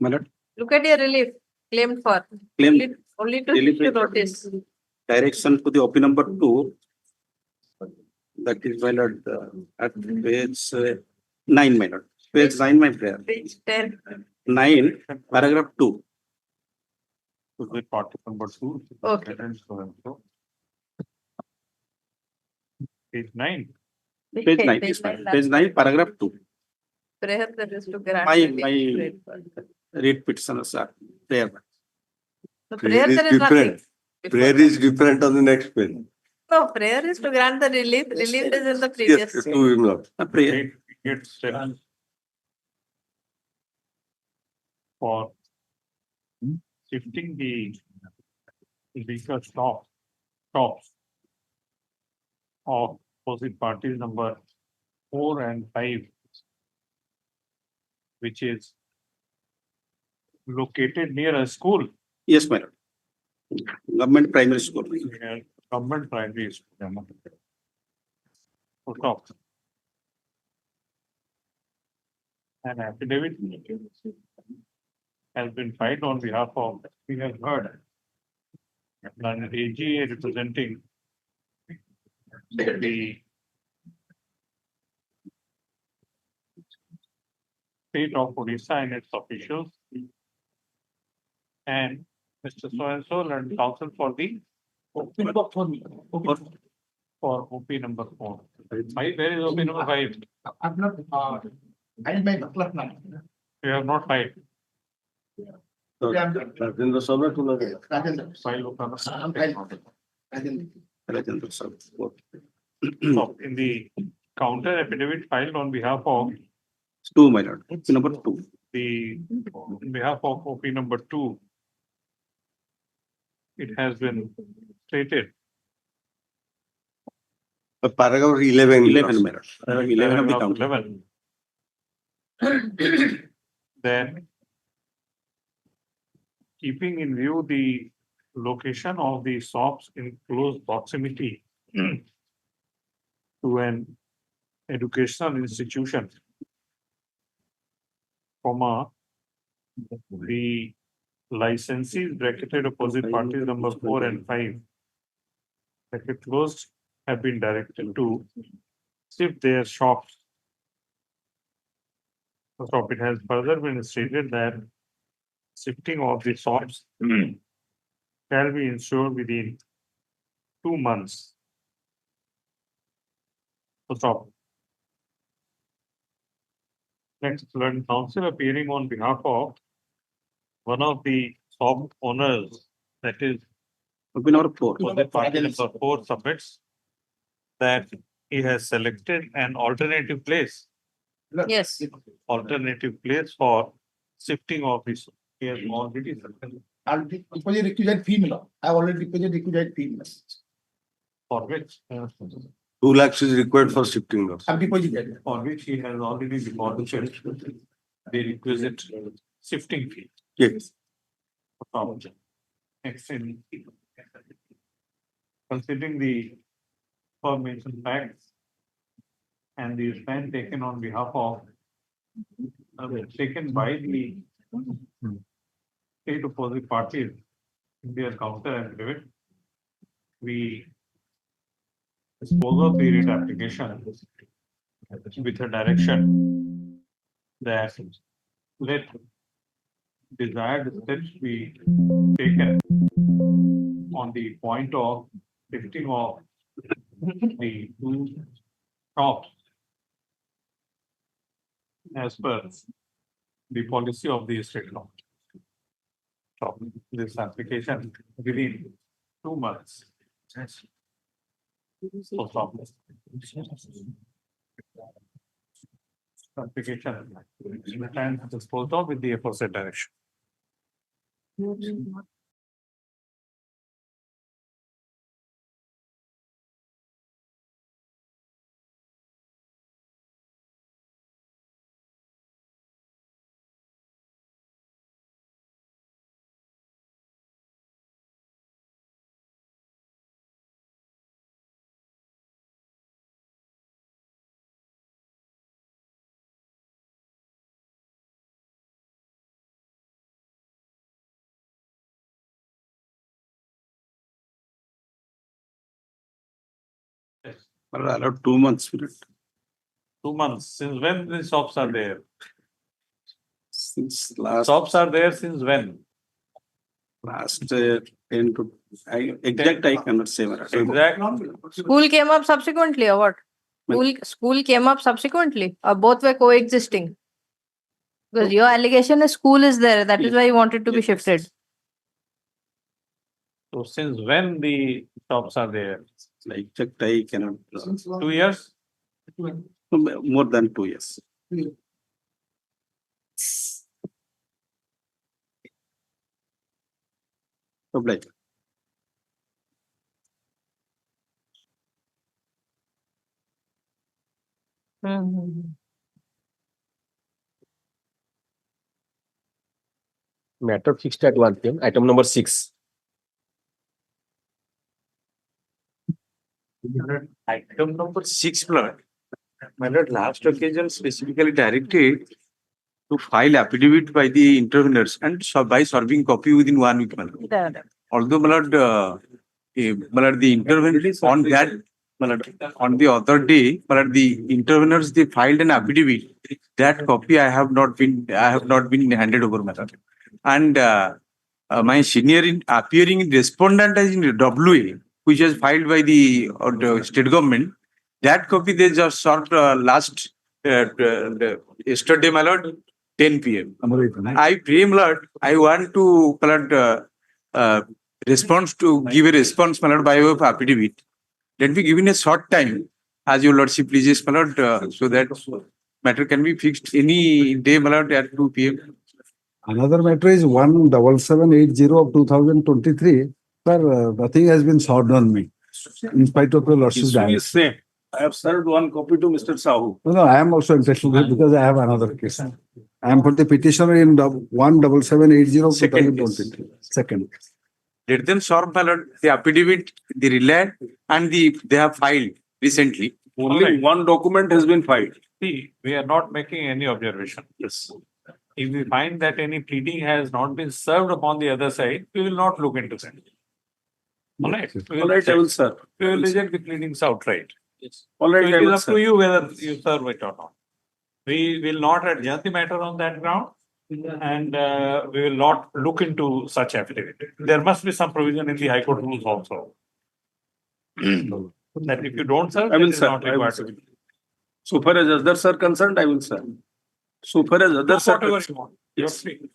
My lord, Look at your relief claimed for. Claim- Only to relief issue is- notice. direction to the OP number 2. That is, my lord, at page 9, my lord. Page 9, my prayer. Page 10. 9, paragraph 2. To the party number 2. Okay. And so and so. Page 9. Page 9, yes, ma'am. Page 9, paragraph 2. Prayer that is to grant. My relief. read petitioner, sir. Prayer. So prayer there is nothing. Prayer is different on the next page. No, prayer is to grant the relief. Relief is in the Yes, previous. to him, Lord. Prayer. Gets for shifting the legal stops of opposite parties number 4 and 5, which is located near a school. Yes, my lord. Government primary school. Government primary school. Stop. An affidavit has been filed on behalf of, we have heard, an AGA representing the state of Odisha and its officials, and Mr. So-and-so and counsel for the OP number 4. For OP number 4. Where is OP number 5? I've not, I may not now. You have not filed. Rajendra Sabha to the File Rajendra sir. So in the counter affidavit filed on behalf of 2, my lord. OP number 2. on behalf of OP number 2, it has been stated. Paragraph 11. 11, my lord. Paragraph 11 of the Paragraph counter. 11. Then keeping in view the location of the shops in close proximity to an educational institution, the licensees bracketed opposite parties number 4 and 5 bracket closed have been directed to shift their shops. So it has further been stated that shifting of the shops shall be ensured within 2 months. Stop. Next, learned counsel appearing on behalf of one of the shop owners, that is Copy number 4. So the party number 4 submits that he has selected an alternative place. Yes. Alternative place for shifting of his. He has already selected. I'll deposit requisite fee mill. I have already deposited requisite fee mill. For which? 2 lakhs is required for shifting loss. I've deposited. For which he has already deposited the requisite shifting fee. Yes. Next, considering the aforementioned facts and the stand taken on behalf of taken by the state opposite parties in their counter affidavit, we dispose of the writ application with a direction that let desired steps be taken on the point of shifting of the two shops as per the policy of the state law. So this application within 2 months. So stop this. Application and disposed of with the aforesaid direction. Allowed 2 months period. 2 months. Since when the shops are there? Since last Shops are there since when? 10 to exact I cannot say. Exact. School came up subsequently or what? School came up subsequently or both were coexisting? Because your allegation is school is there. That is why you wanted to be shifted. So since when the shops are there? Exact I cannot. 2 years? More than 2 years. Obliged. Matter fixed at 1 p.m. Item number 6. Item number 6, blood. My lord, last occasion specifically directed to file affidavit by the interveners and by serving copy within 1 week. Although, my lord, the interveners on that, my lord, on the other day, my lord, the interveners they filed an affidavit. That copy I have not been handed over, my lord. And my senior in appearing in respondent as in WA, which was filed by the state government. That copy they just served last yesterday, my lord, 10 p.m. I pray, my lord, I want to, my lord, give a response, my lord, by way of affidavit. Let me give in a short time, as your lordship pleases, my lord, so that matter can be fixed any day, my lord, at 2 p.m. Another matter is 17780 of 2023. Sir, nothing has been served on me, in spite of your lordship's direction. I have served one copy to Mr. Sahu. No, I am also interested because I have another case. I am for the petitioner in 17780 of 2023. Second. Let them serve, my lord, the affidavit, the relay, and they have filed recently. Only one document has been filed. See, we are not making any observation. Yes. If we find that any pleading has not been served upon the other side, we will not look into that. All right. All right, I will serve. We will reject the pleadings outright. Yes. All right, So I it will is up to serve. you whether you serve it or not. We will not adjourn the matter on that ground, and we will not look into such affidavit. There must be some provision in the High Court rules also. That if you don't serve, I it will is serve. not I will required to serve. be. So far as others are concerned, I will serve. So far as others are Whatever you concerned. want. You're free.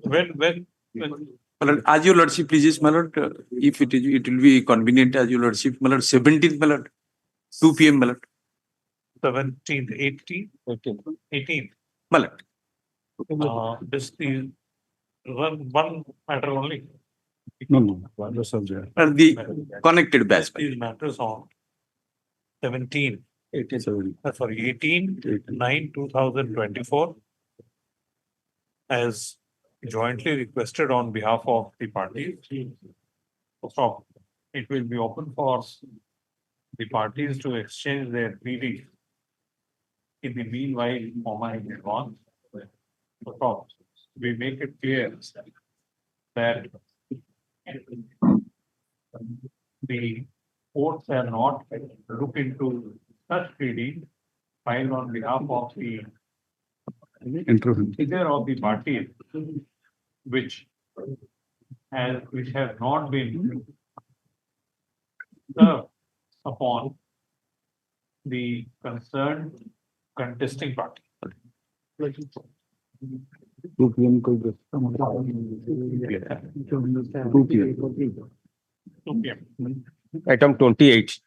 When My lord, as your lordship pleases, my lord, if it is, it will be convenient as your lordship, my lord, 17th, my lord, 2 p.m., my lord. 17th, 18th, 18th. My lord. This is one matter only. No, the subject. The connected batch. These matters on 17, 18, 9, 2024 as jointly requested on behalf of the parties. So it will be open for the parties to exchange their pleadings. In the meanwhile, Moma is gone. So we make it clear that the courts are not look into such pleading filed on behalf of the either of the parties which have not been served upon the concerned contesting party. 2 p.m. कोई 2 p.m. 2 p.m. Item 28.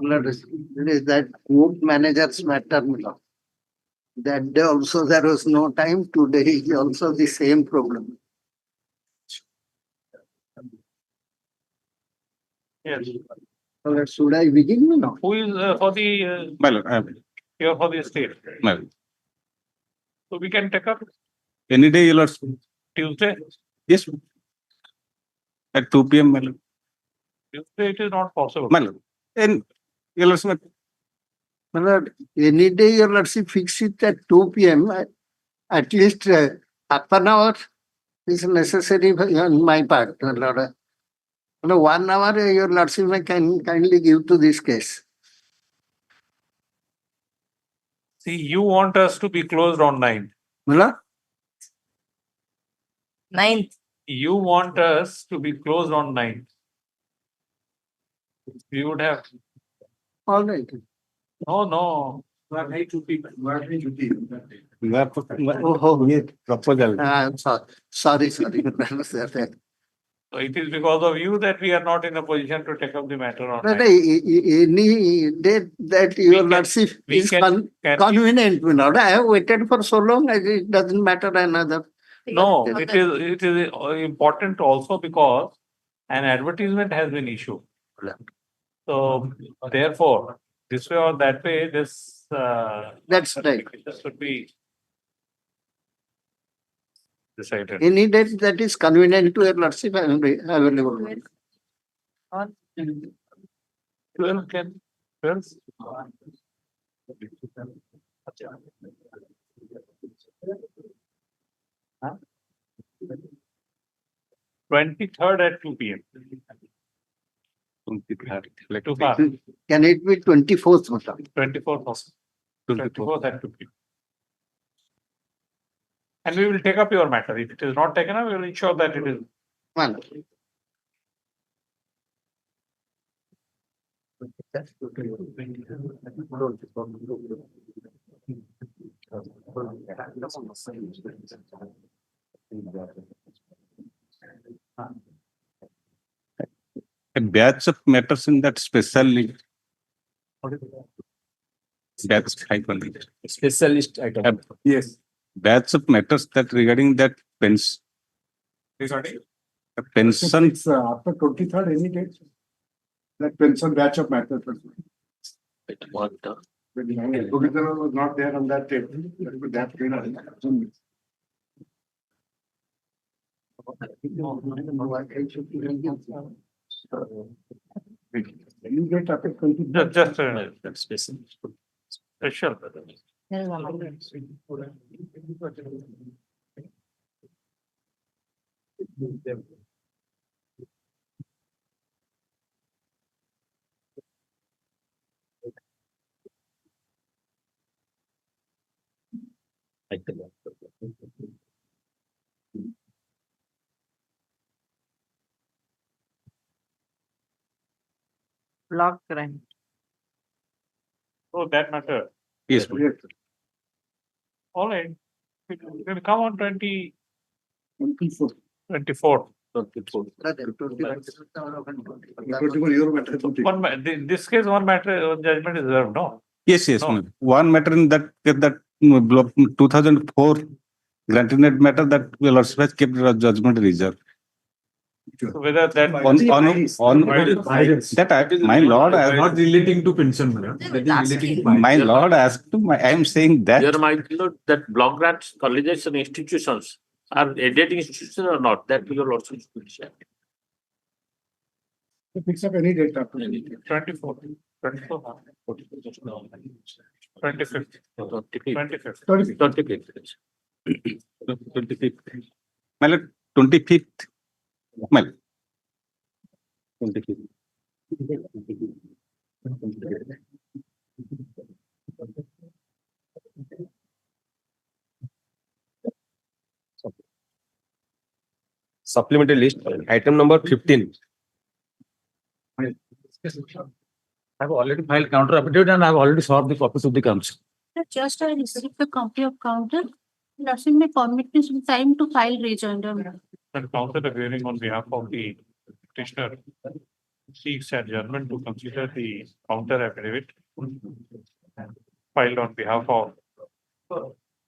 It is that court manager's matter. That day also there was no time. Today is also the same problem. Yes. Should I begin now? Who is for the My lord, here for the state? my lord. So we can take up Any day, your lord. Tuesday. Yes. At 2 p.m., my lord. Tuesday it is not possible. My lord. And your lordship. My lord, any day your lordship fix it at 2 p.m. At least half an hour is necessary on my part, my lord. 1 hour your lordship may kindly give to this case. See, you want us to be closed on 9th. My lord? 9th. You want us to be closed on 9th. We would have. All right. No. Oh, yes. Proposal. I'm sorry. So it is because of you that we are not in a position to take up the matter on 9th. Any day that your lordship is convenient, my lord. I have waited for so long, it doesn't matter another. No, it is important also because an advertisement has been issued. So therefore, this way or that way, this That's right. this should be decided. Any date that is convenient to your lordship, I will be available. 12 can 12. 23rd at 2 p.m. 23rd. Too far. Can it be 24th? 24th also. 24th at 2 p.m. And we will take up your matter. If it is not taken up, we will ensure that it is. A batch of matters in that special league. Batch 500. Specialist item. Yes. Batch of matters that regarding that pension. Pension. It's after 23rd, any date? That pension batch of matters. Provisional was not there on that date. That you get after 20. Just special. Block grant. Oh, that matter. Yes. All right. It will come on 24th. In this case, one matter, one judgment is reserved, no? Yes, yes. No. One matter in that block 2004 granted matter that your lordship has kept the judgment reserved. So whether that. On that my lord has Not relating to pension, madam. That is relating to. my lord asked I am saying that Your mind, that block grants, colleges and institutions are aided institutions or not, that your lordship should share. Picks up any date after 24. 25th. 25th. my lord 25th. My lord. 25th. Supplementary list, item number 15. I've already filed counter affidavit and I've already sought the copies of the council. Just I received the copy of counter. Lordship may permit me some time to file rejoinder. And counsel appearing on behalf of the petitioner seeks adjournment to consider the counter affidavit filed on behalf of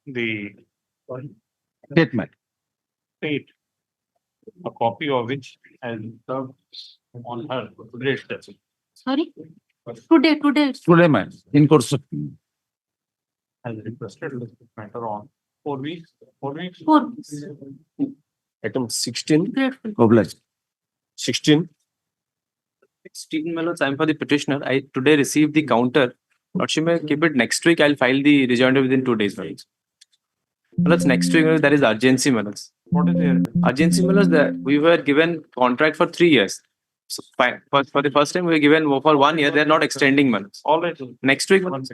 the Statement. state, a copy of which has served on her today's session. Sorry? Today. Today, man, in course of Has requested this matter on 4 weeks. 4 weeks. 4 weeks. Item 16. Grateful. obliged. 16. 16, my lords, I'm for the petitioner. I today received the counter. Lordship may keep it next week. I'll file the rejoinder within 2 days. My lords, next week there is urgency, my lords. What is the Urgency, my lords, that we were given contract for 3 years. So fine. For the first time we were given for 1 year. They're not extending, my lords. all right? Next week, my lords,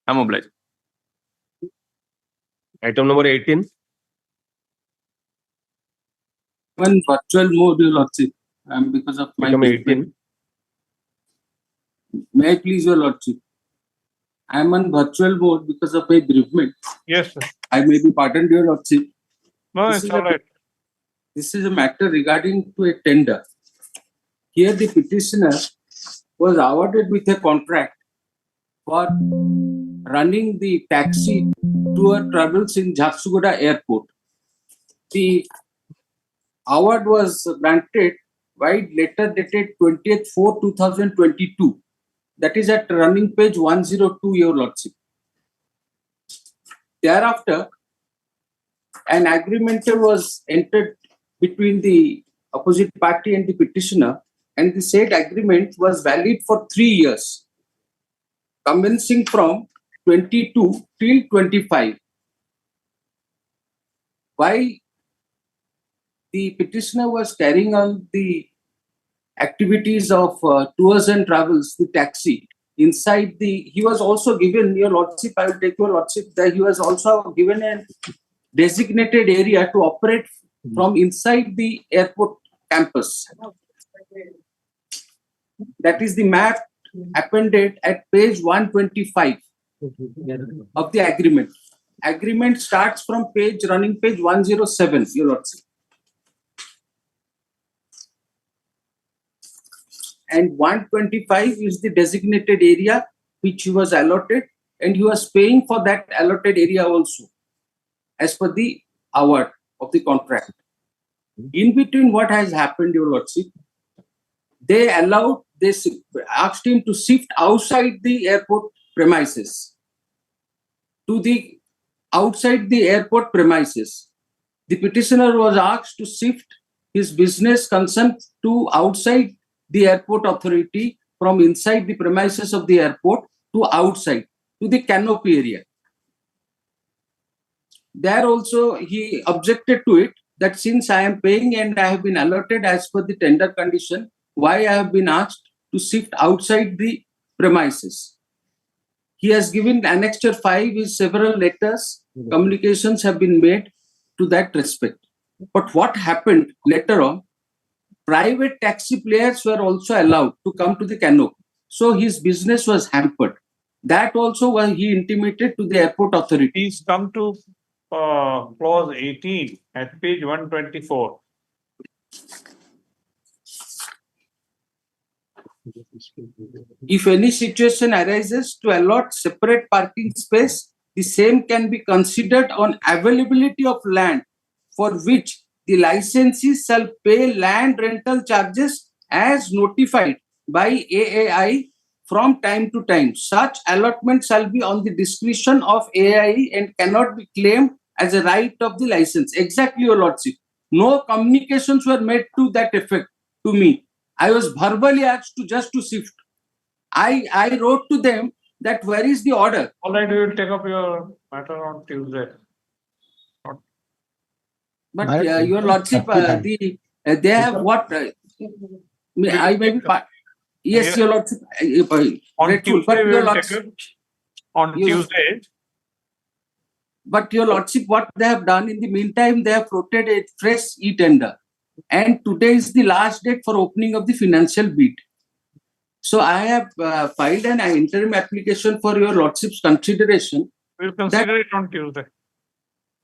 I'm obliged. Item number 18. One virtual mode, your lordship, because of my. Item 18. May I please, your lordship? I am on virtual mode because of my bereavement. Yes, sir. I may be pardoned, your lordship. No, This it's is all right. This is a matter regarding to a tender. Here the petitioner was awarded with a contract for running the taxi tour travels in Jharsuguda Airport. The award was granted by letter dated 20th/4/2022. That is at running page 102, your lordship. Thereafter, an agreement was entered between the opposite party and the petitioner, and the said agreement was valid for 3 years, commencing from 22 till 25. While the petitioner was carrying out the activities of tours and travels, the taxi, inside he was also given, your lordship, I will take your lordship, that he was also given a designated area to operate from inside the airport campus. That is the map appended at page 125 of the agreement. Agreement starts from running page 107, your lordship. And 125 is the designated area which he was allotted, and he was paying for that allotted area also, as per the award of the contract. In between, what has happened, your lordship, they asked him to shift outside the airport premises. To the outside the airport premises, the petitioner was asked to shift his business concern to outside the airport authority, from inside the premises of the airport to outside, to the canopy area. There also he objected to it, that since I am paying and I have been allotted as per the tender condition, why I have been asked to shift outside the premises. He has given annexure 5 with several letters, communications have been made to that respect. But what happened later on, private taxi players were also allowed to come to the canopy. So his business was hampered. That also he intimated to the airport authority. Please come to clause 18 at page 124. If any situation arises to allot separate parking space, the same can be considered on availability of land for which the licensee shall pay land rental charges as notified by AAI from time to time. Such allotment shall be on the discretion of AAI and cannot be claimed as a right of the license. Exactly, Your Lordship. No communications were made to that effect to me. I was verbally asked to just to shift. I wrote to them that where is the order? All right, we will take up your matter on Tuesday. But Your Lordship, they have what? I may be part. Yes, Your Lordship. On Grateful, Tuesday, but we Your will take Lordship, it. On Tuesday, but Your Lordship, what they have done in the meantime, they have floated a fresh e-tender, and today is the last date for opening of the financial bid. So I have filed an interim application for Your Lordship's consideration. we will consider it on Tuesday.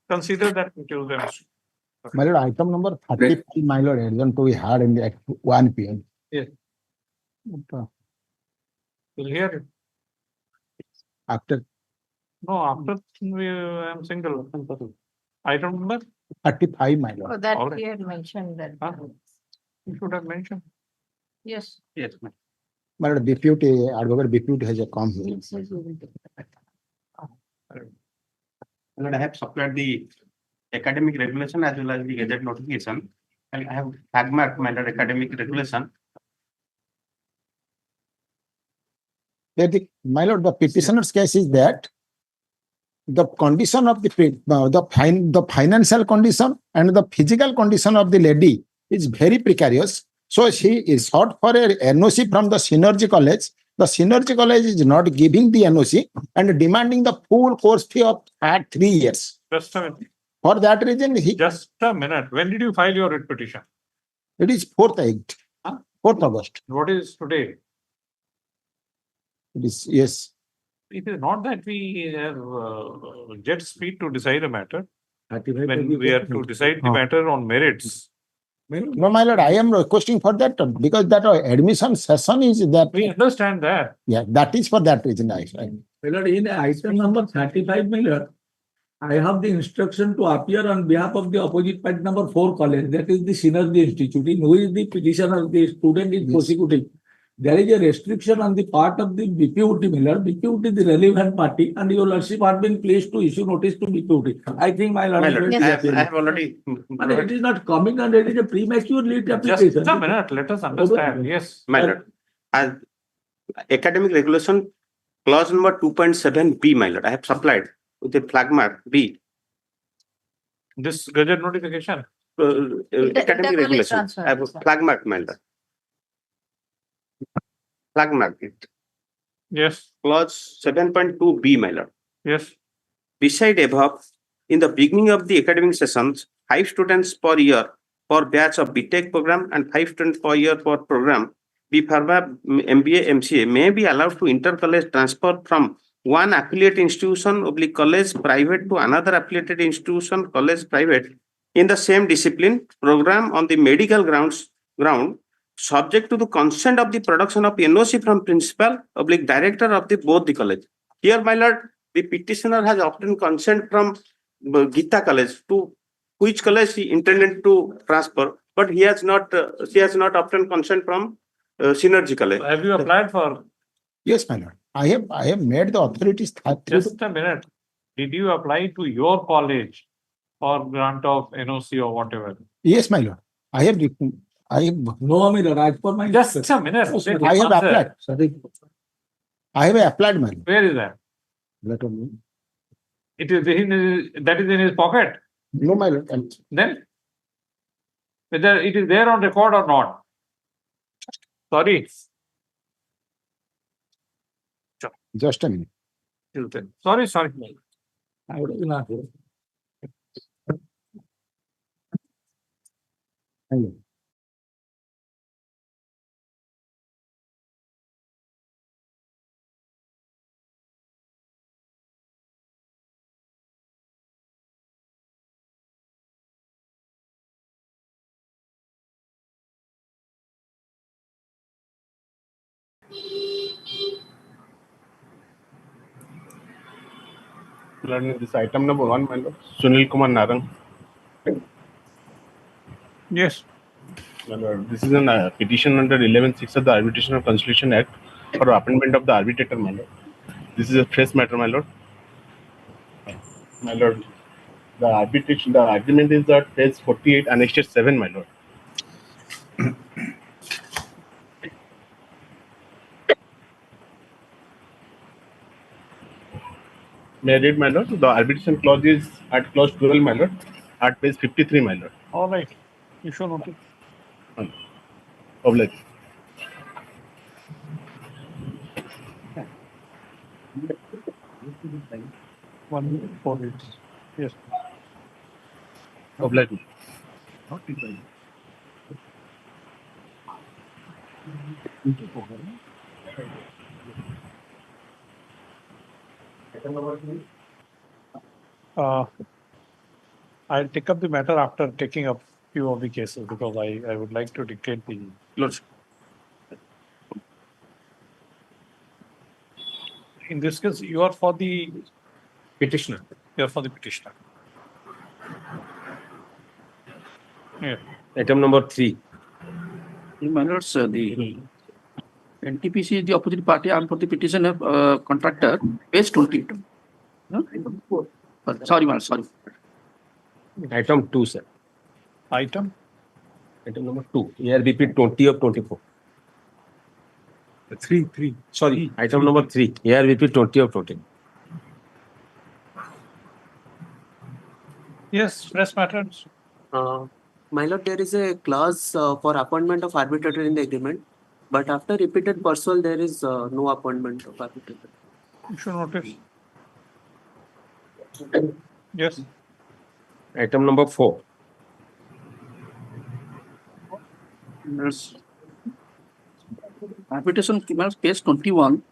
Consider that on Tuesday. My lord, item number 35, my lord, adjourned to be had in the at 1 p.m. Yes. We'll hear it. After No, after I am single. Item number? 35, my lord. Oh, that All right. he had mentioned that. You should have mentioned. Yes. Yes, ma'am. My lord, deputy, advocate deputy has come here. Lord, I have supplied the academic regulation as well as the gazette notification. And I have tag marked my lord academic regulation. My lord, the petitioner's case is that the condition of the financial condition and the physical condition of the lady is very precarious. So she is sought for a NOC from the Synergy College. The Synergy College is not giving the NOC and demanding the full course fee of 3 years. Just a minute. For that reason, Just a minute. When did you file your writ petition? it is 4th August. What is today? It is, yes. It is not that we have jet speed to decide a matter. 35 When we are to decide the matter on merits. No, my lord, I am requesting for that because that admission session is that. We understand that. Yeah, that is for that reason. My lord, in item number 35, my lord, I have the instruction to appear on behalf of the opposite party number 4 college, that is the Synergy Institute, in who is the petitioner, the student is prosecuting. There is a restriction on the part of the BPUT, my lord. BPUT is the relevant party, and your lordship has been pleased to issue notice to BPUT. I think, my lord, My lord, Yes. I have already. and it is not coming and it is a premature late application. Just a minute. Let us understand. Yes. My lord, as academic regulation clause number 2.7b, my lord, I have supplied with a flag mark B. This gazette notification. Academic Interpol is regulation. transferred. I have a flag mark, my lord. Flag mark it. Yes. Clause 7.2b, my lord. Yes. Beside above, in the beginning of the academic sessions, 5 students per year for batch of BTech program and 5 students per year for program B Pharma, MBA, MCA may be allowed to inter-college transfer from one affiliate institution of the college private to another affiliated institution college private in the same discipline program on the medical ground subject to the consent of the production of NOC from principal oblique director of the both the college. Here, my lord, the petitioner has obtained consent from Gita College to which college he intended to transfer, but he has not obtained consent from Synergy College. Have you applied for? Yes, my lord. I have made the authorities. Just a minute. Did you apply to your college for grant of NOC or whatever? Yes, my lord. I have. No, my lord, as per my. Just a minute. Let I him have answer. applied. I have applied, my lord. Where is that? Let me. It is that is in his pocket. No, my lord. Then whether it is there on record or not. Sorry. Just a minute. Sorry. I would not. Thank you. This item number 1, my lord, Sunil Kumar Narang. Yes. My lord, this is a petition under 11(6) of the Arbitration and Conciliation Act for appointment of the arbitrator, my lord. This is a fresh matter, my lord. My lord, the agreement is at page 48, annexure 7, my lord. May I read, my lord? The arbitration clause is at clause 12, my lord, at page 53, my lord. All right. You should notice. Oblige. One for it. Yes. Oblige. I'll take up the matter after taking up few of the cases because I would like to dictate the Lordship. In this case, you are for the Petitioner. you are for the petitioner. Yeah. Item number 3. My lords, the NTPC is the opposite party. I'm for the petition of contractor, page 20. No? Sorry, man, sorry. Item 2, sir. Item number 2. ARBP 20 of 24. 3. Sorry, item number 3. ARBP 20 of 14. Yes, fresh matters. My lord, there is a clause for appointment of arbitrator in the agreement, but after repeated pursual, there is no appointment of arbitrator. You should notice. Yes. Item number 4. Yes. Arbitration, page 21,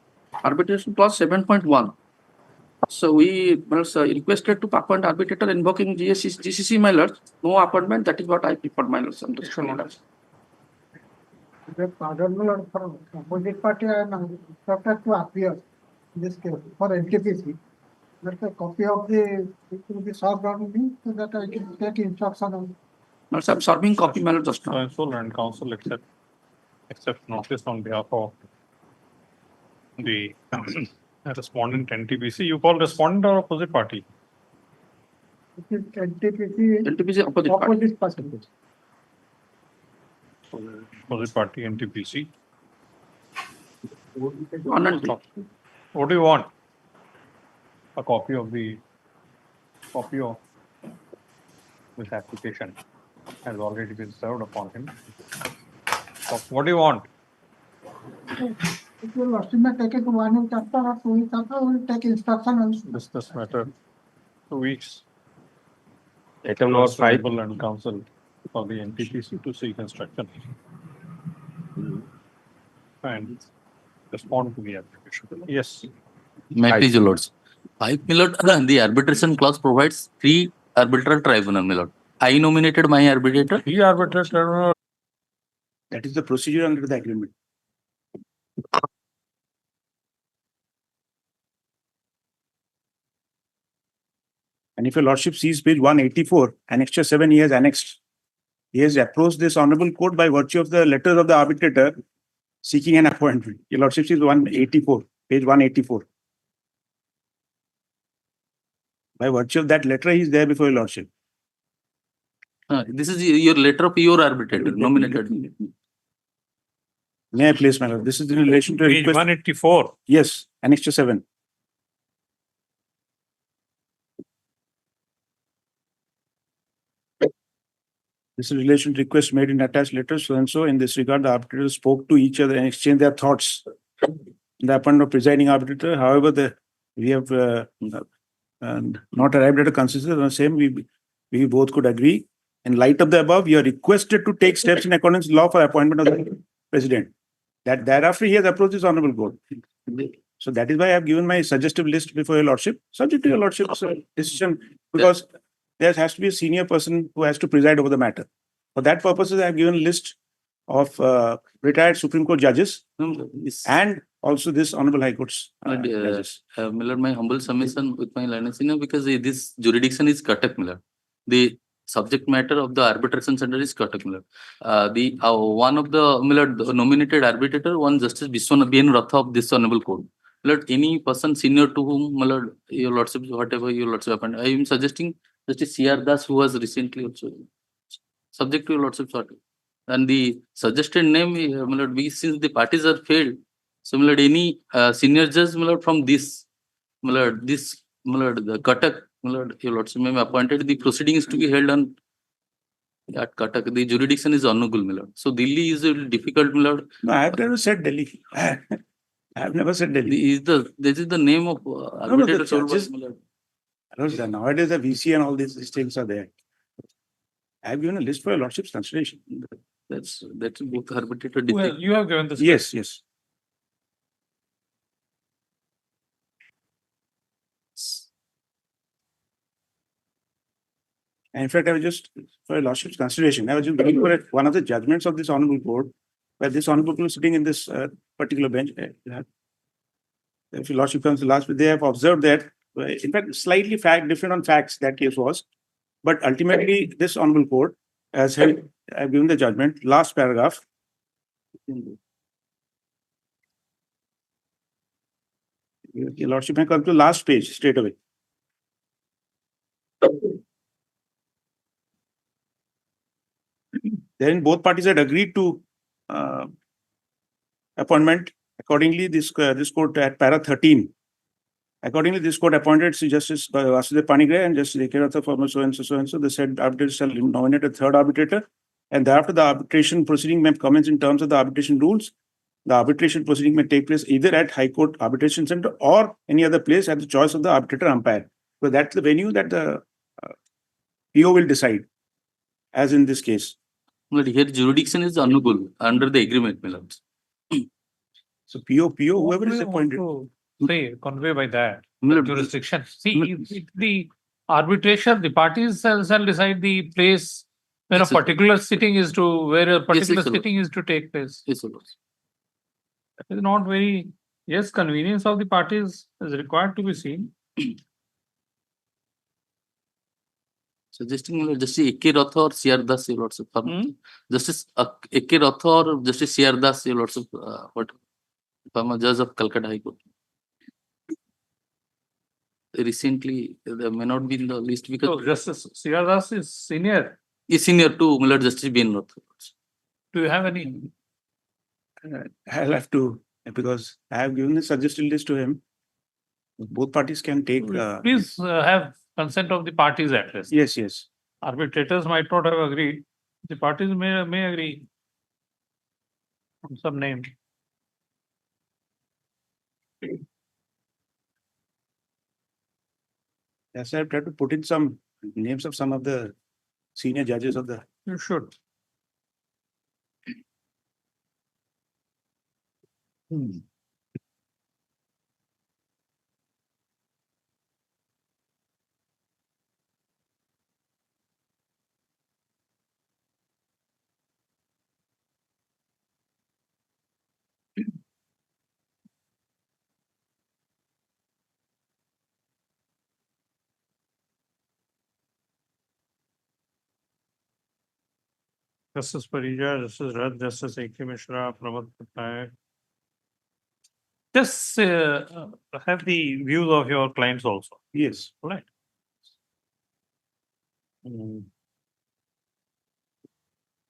arbitration clause 7.1. So we requested to appoint arbitrator invoking GCC, my lords. No appointment, that is what I prefer, my lords. Pardon, my lord, for opposite party, I am instructed to appear in this case for NTPC. Let a copy of it will be served on me so that I can take instruction on. I'm serving copy, my lord, just now. Counsel and counsel accept notice on behalf of the respondent NTPC. You call respondent or opposite party? It is NTPC. NTPC opposite party. Opposite party NTPC. What do you want? A copy of this application has already been served upon him. So what do you want? If you estimate take it to 1 week after or 2 weeks after, we will take instruction also. This matter 2 weeks. Item number 5. And counsel for the NTPC to seek instruction and respond to the application. Yes. May I please, your lords? 5, my lord, the arbitration clause provides 3 arbitral tribunal, my lord. I nominated my arbitrator. 3 arbitral tribunal. That is the procedure under the agreement. And if your lordship sees page 184, annexure 7, he has annexed. He has approached this honorable court by virtue of the letters of the arbitrator seeking an appointment. Your lordship sees 184, page 184. By virtue of that letter, he is there before your lordship. This is your letter of your arbitrator, nominated. May I place, my lord? This is in relation to Page 184. Yes, annexure 7. This is in relation to requests made in attached letters. So and so, in this regard, the arbitrators spoke to each other and exchanged their thoughts. The appointment of presiding arbitrator, however, we have not arrived at a consensus on the same. We both could agree. In light of the above, you are requested to take steps in accordance with law for appointment of the president. That thereafter he has approached this honorable court. So that is why I have given my suggestive list before your lordship, subject to your lordship's decision, because there has to be a senior person who has to preside over the matter. For that purposes, I have given a list of retired Supreme Court judges and also this Honorable High Court's judges. Miller, my humble submission with my learners, because this jurisdiction is Cuttack, Miller. The subject matter of the arbitration center is Cuttack, Miller. The one of the Miller nominated arbitrator, one Justice Biswanath B.N. Ratha of this Honorable Court. Miller, any person senior to whom, Miller, your lordship, whatever your lordship happened, I am suggesting Justice C.R. Das, who was recently also subject to your lordship's order. And the suggested name, Miller, since the parties are failed, so Miller, any senior judge, Miller, from this, Miller, the Cuttack, Miller, your lordship may be appointed. The proceedings to be held on at Cuttack. The jurisdiction is Anugul, Miller. So Delhi is a little difficult, Miller. No, I have never said Delhi. I have never said Delhi. This is the name of arbitrator told by judges, Miller. nowadays the VC and all these things are there. I have given a list for your lordship's consideration. That's both arbitrator. Well, you have given this. Yes, yes. And in fact, I was just, for your lordship's consideration, I was just looking for one of the judgments of this Honorable Court, where this Honorable Court is sitting in this particular bench. If your lordship comes to last, they have observed that, in fact, slightly different on facts that case was, but ultimately this Honorable Court has held, I've given the judgment, last paragraph. Your lordship may come to last page straight away. Then both parties had agreed to appointment. Accordingly, this court at para 13. Accordingly, this court appointed Justice Vasudev Panigre and Justice Ekeratha for so and so. The said arbitrator shall nominate a third arbitrator, and thereafter the arbitration proceeding may commence in terms of the arbitration rules. The arbitration proceeding may take place either at High Court Arbitration Center or any other place at the choice of the arbitrator umpire. So that's the venue that the PO will decide, as in this case. But here jurisdiction is Anugul under the agreement, Miller. So PO, whoever is appointed. Say, convey by that jurisdiction. See, the arbitration, the parties shall decide the place where a particular sitting is to, where a particular sitting is to take place. Yes, sir. That is not very, yes, convenience of the parties is required to be seen. Suggesting Justice A.K. Ratha or C.R. Das, your lordship. Justice A.K. Ratha or Justice C.R. Das, your lordship. What? If I'm a judge of Calcutta High Court. Recently, there may not be in the list because. So Justice C.R. Das is senior. Is senior to Miller Justice B.N. Ratha. Do you have any? I'll have to, because I have given the suggested list to him. Both parties can take. Please have consent of the parties at least. Yes, yes. Arbitrators might not have agreed. The parties may agree on some name. Yes, I've tried to put in some names of some of the senior judges of the. You should. Justice Parija, Justice Rath, Justice A.K. Mishra, Pramod Patnaik. Just have the views of your clients also. Yes. Right.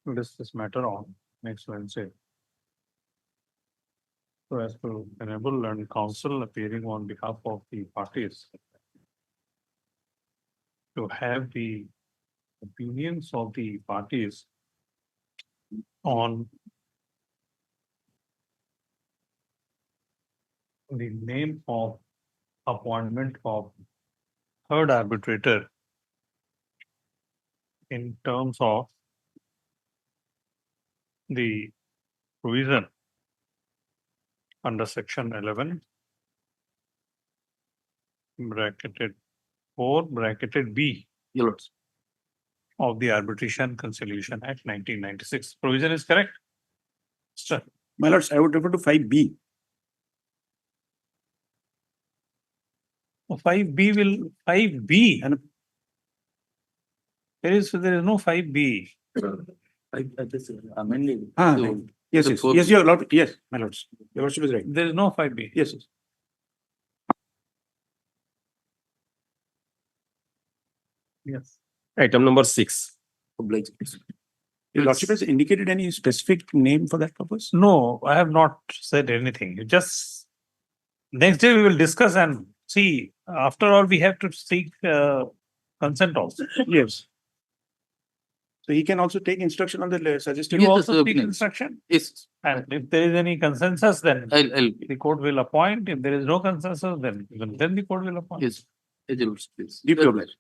List this matter on next Wednesday. So as to enable and counsel appearing on behalf of the parties to have the opinions of the parties on the name of appointment of third arbitrator in terms of the provision under section 11 bracketed 4 bracketed B of the Arbitration Conciliation Act 1996. Provision is correct? Sir. My lords, I would refer to 5B. 5B will, 5B. There is no 5B. Mainly. Yes, yes, yes, your lord, yes, my lords. Your lordship is right. There is no 5B. Yes, yes. Yes. Item number 6. Your lordship has indicated any specific name for that purpose? No, I have not said anything. You just, next day we will discuss and see. After all, we have to seek consent also. Yes. So he can also take instruction on the suggested. You also seek instruction? Yes. And if there is any consensus, then I'll the court will appoint. If there is no consensus, then the court will appoint. yes. Please. Deep obliged.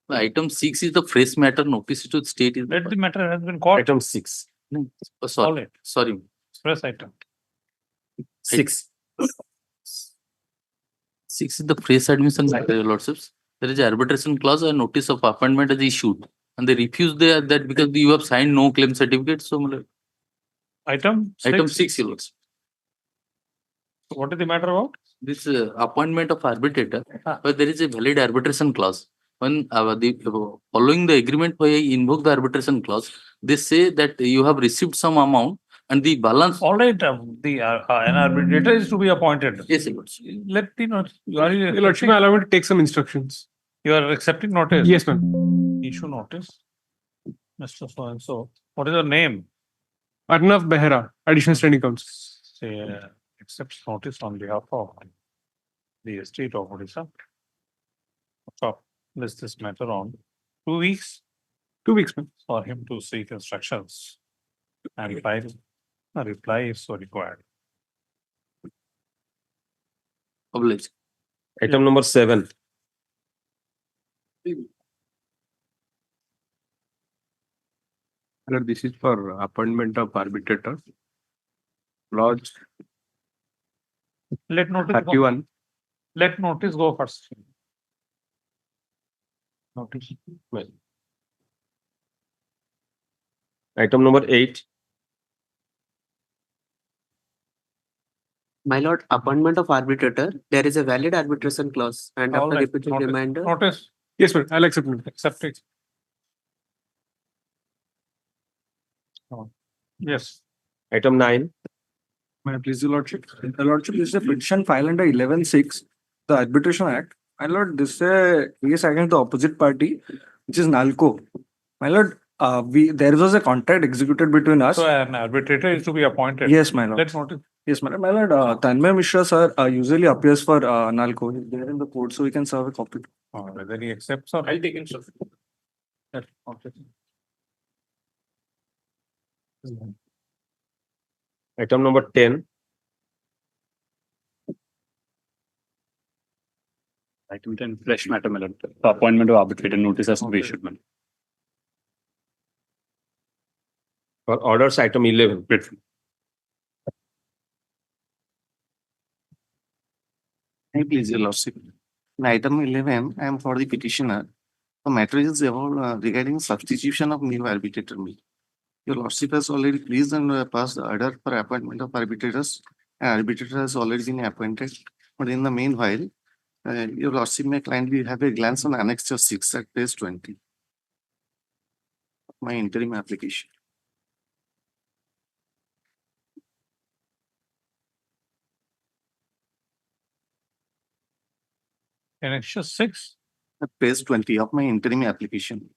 Item 6 is the fresh matter notice to state is. Let the matter has been called. Item 6. No, Call sorry. it. Sorry. Express item. 6. 6 is the fresh admission matter, your lordships. There is an arbitration clause, a notice of appointment is issued. And they refuse that because you have signed no claim certificate. So Item 6, your lords. What is the matter about? This appointment of arbitrator, but there is a valid arbitration clause. When following the agreement where you invoke the arbitration clause, they say that you have received some amount and the balance. All right, an arbitrator is to be appointed. Yes, your lords. Let the notice. Your lordship, allow me to take some instructions. You are accepting notice? Yes, ma'am. Issue notice. Mr. So and so. What is your name? Arnav Behra, Additional Standing Counsel. Say, accepts notice on behalf of the state of Odisha. So, list this matter on 2 weeks 2 weeks, ma'am. for him to seek instructions and reply if so required. Obliged. Item number 7. This is for appointment of arbitrator. Lodge Let notice go. 31. Let notice go first. Notice. Item number 8. My lord, appointment of arbitrator, there is a valid arbitration clause and All after right, repeated notice. reminder. Notice. Yes, ma'am. I'll accept it. Accept it. Yes. Item 9. May I please, your lordship? The lordship, this is a petition filed under 11(6), the Arbitration Act. My lord, this is a case against the opposite party, which is NALCO. My lord, there was a contract executed between us. So an arbitrator is to be appointed. Yes, my lord. Let's notice. Yes, my lord. My lord, Tanmay Mishra, sir, usually appears for NALCO. He's there in the court, so we can serve a copy. Whether he accepts or I'll take instruction. Item number 10. Item 10, fresh matter, my lord. The appointment of arbitrator notice has to be issued, ma'am. For orders, item 11. Grateful. Please, your lordship. In item 11, I am for the petitioner. The matter is about regarding substitution of new arbitrator. Your lordship has already pleased and passed the order for appointment of arbitrators. An arbitrator has already been appointed. But in the meanwhile, your lordship may kindly have a glance on annexure 6 at page 20. My interim application. Annexure 6. At page 20 of my interim application.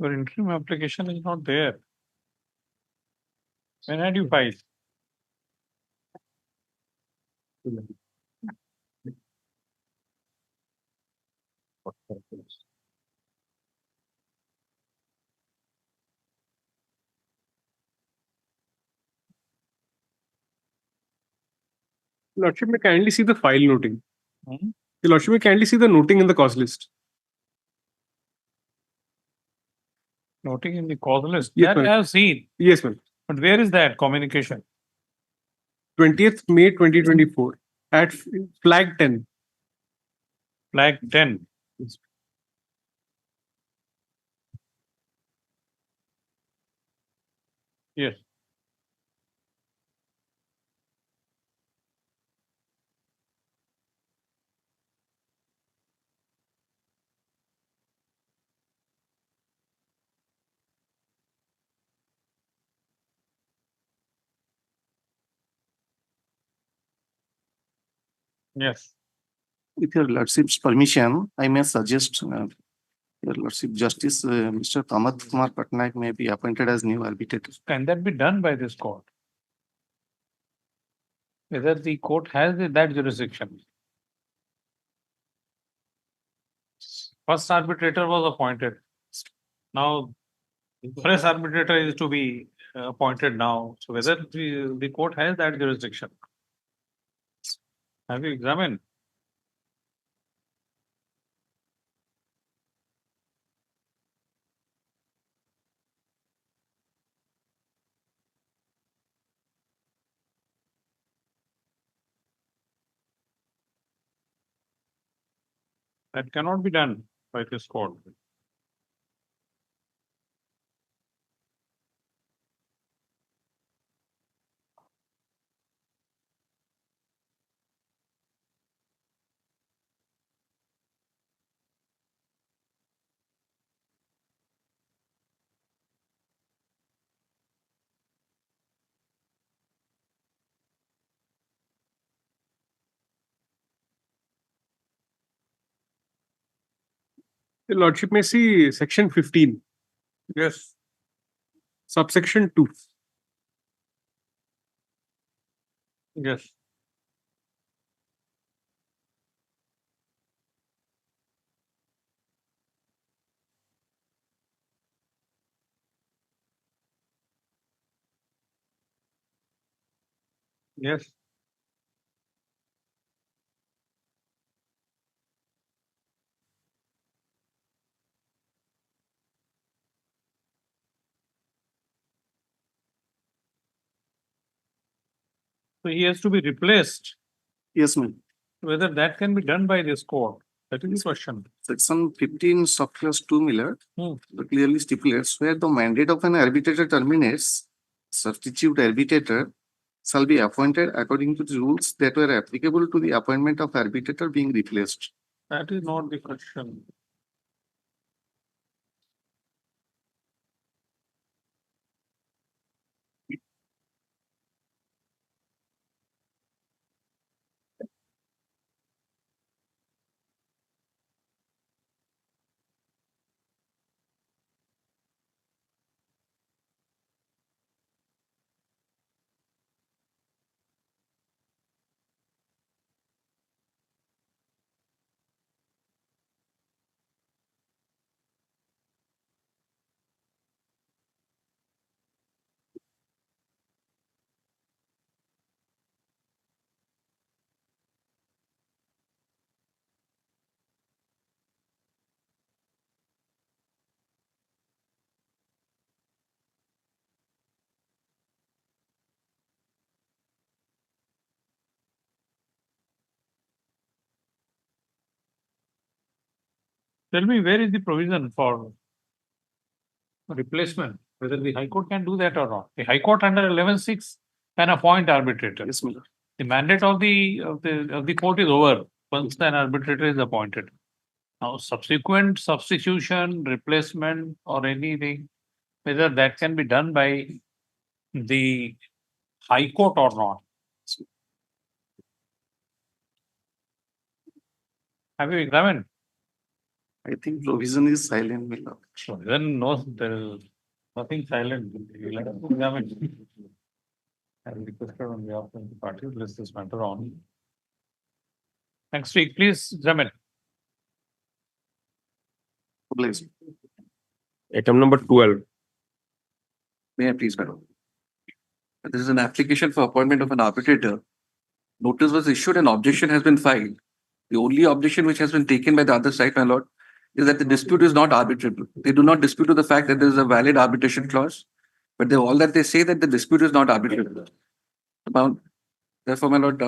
Your interim application is not there. When had you filed? Lordship may kindly see the file noting. Hmm? Your lordship may kindly see the noting in the cause list. Noting in the cause list. Yes, That ma'am. I have seen. Yes, ma'am. But where is that communication? 20th May 2024 at flag 10. Flag 10. Yes. Yes. With your Lordship's permission, I may suggest your Lordship Justice Mr. Tamat Kumar Patnaik may be appointed as new arbitrator. Can that be done by this court? Whether the court has that jurisdiction? First arbitrator was appointed. Now, fresh arbitrator is to be appointed now. So whether the court has that jurisdiction? Have you examined? That cannot be done by this court. Your Lordship may see section 15, Yes. subsection 2. Yes. Yes. So he has to be replaced. Yes, ma'am. Whether that can be done by this court, that is the question. Section 15, subclause 2, Miller, Hmm. clearly stipulates where the mandate of an arbitrator terminates, substitute arbitrator shall be appointed according to the rules that were applicable to the appointment of arbitrator being replaced. That is not the question. Tell me, where is the provision for replacement? Whether the High Court can do that or not. The High Court under 11.6 can appoint arbitrator. Yes, Miller. The mandate of the court is over once an arbitrator is appointed. Now, subsequent substitution, replacement, or anything, whether that can be done by the High Court or not. Have you examined? I think provision is silent, Miller. So then no, there is nothing silent. You'll have to examine. I requested on behalf of the party, list this matter on. Next week, please examine. Please. Item number 12. May I please, madam? This is an application for appointment of an arbitrator. Notice was issued and objection has been filed. The only objection which has been taken by the other side, my lord, is that the dispute is not arbitrable. They do not dispute to the fact that there is a valid arbitration clause, but all that they say that the dispute is not arbitrable. Therefore, my lord,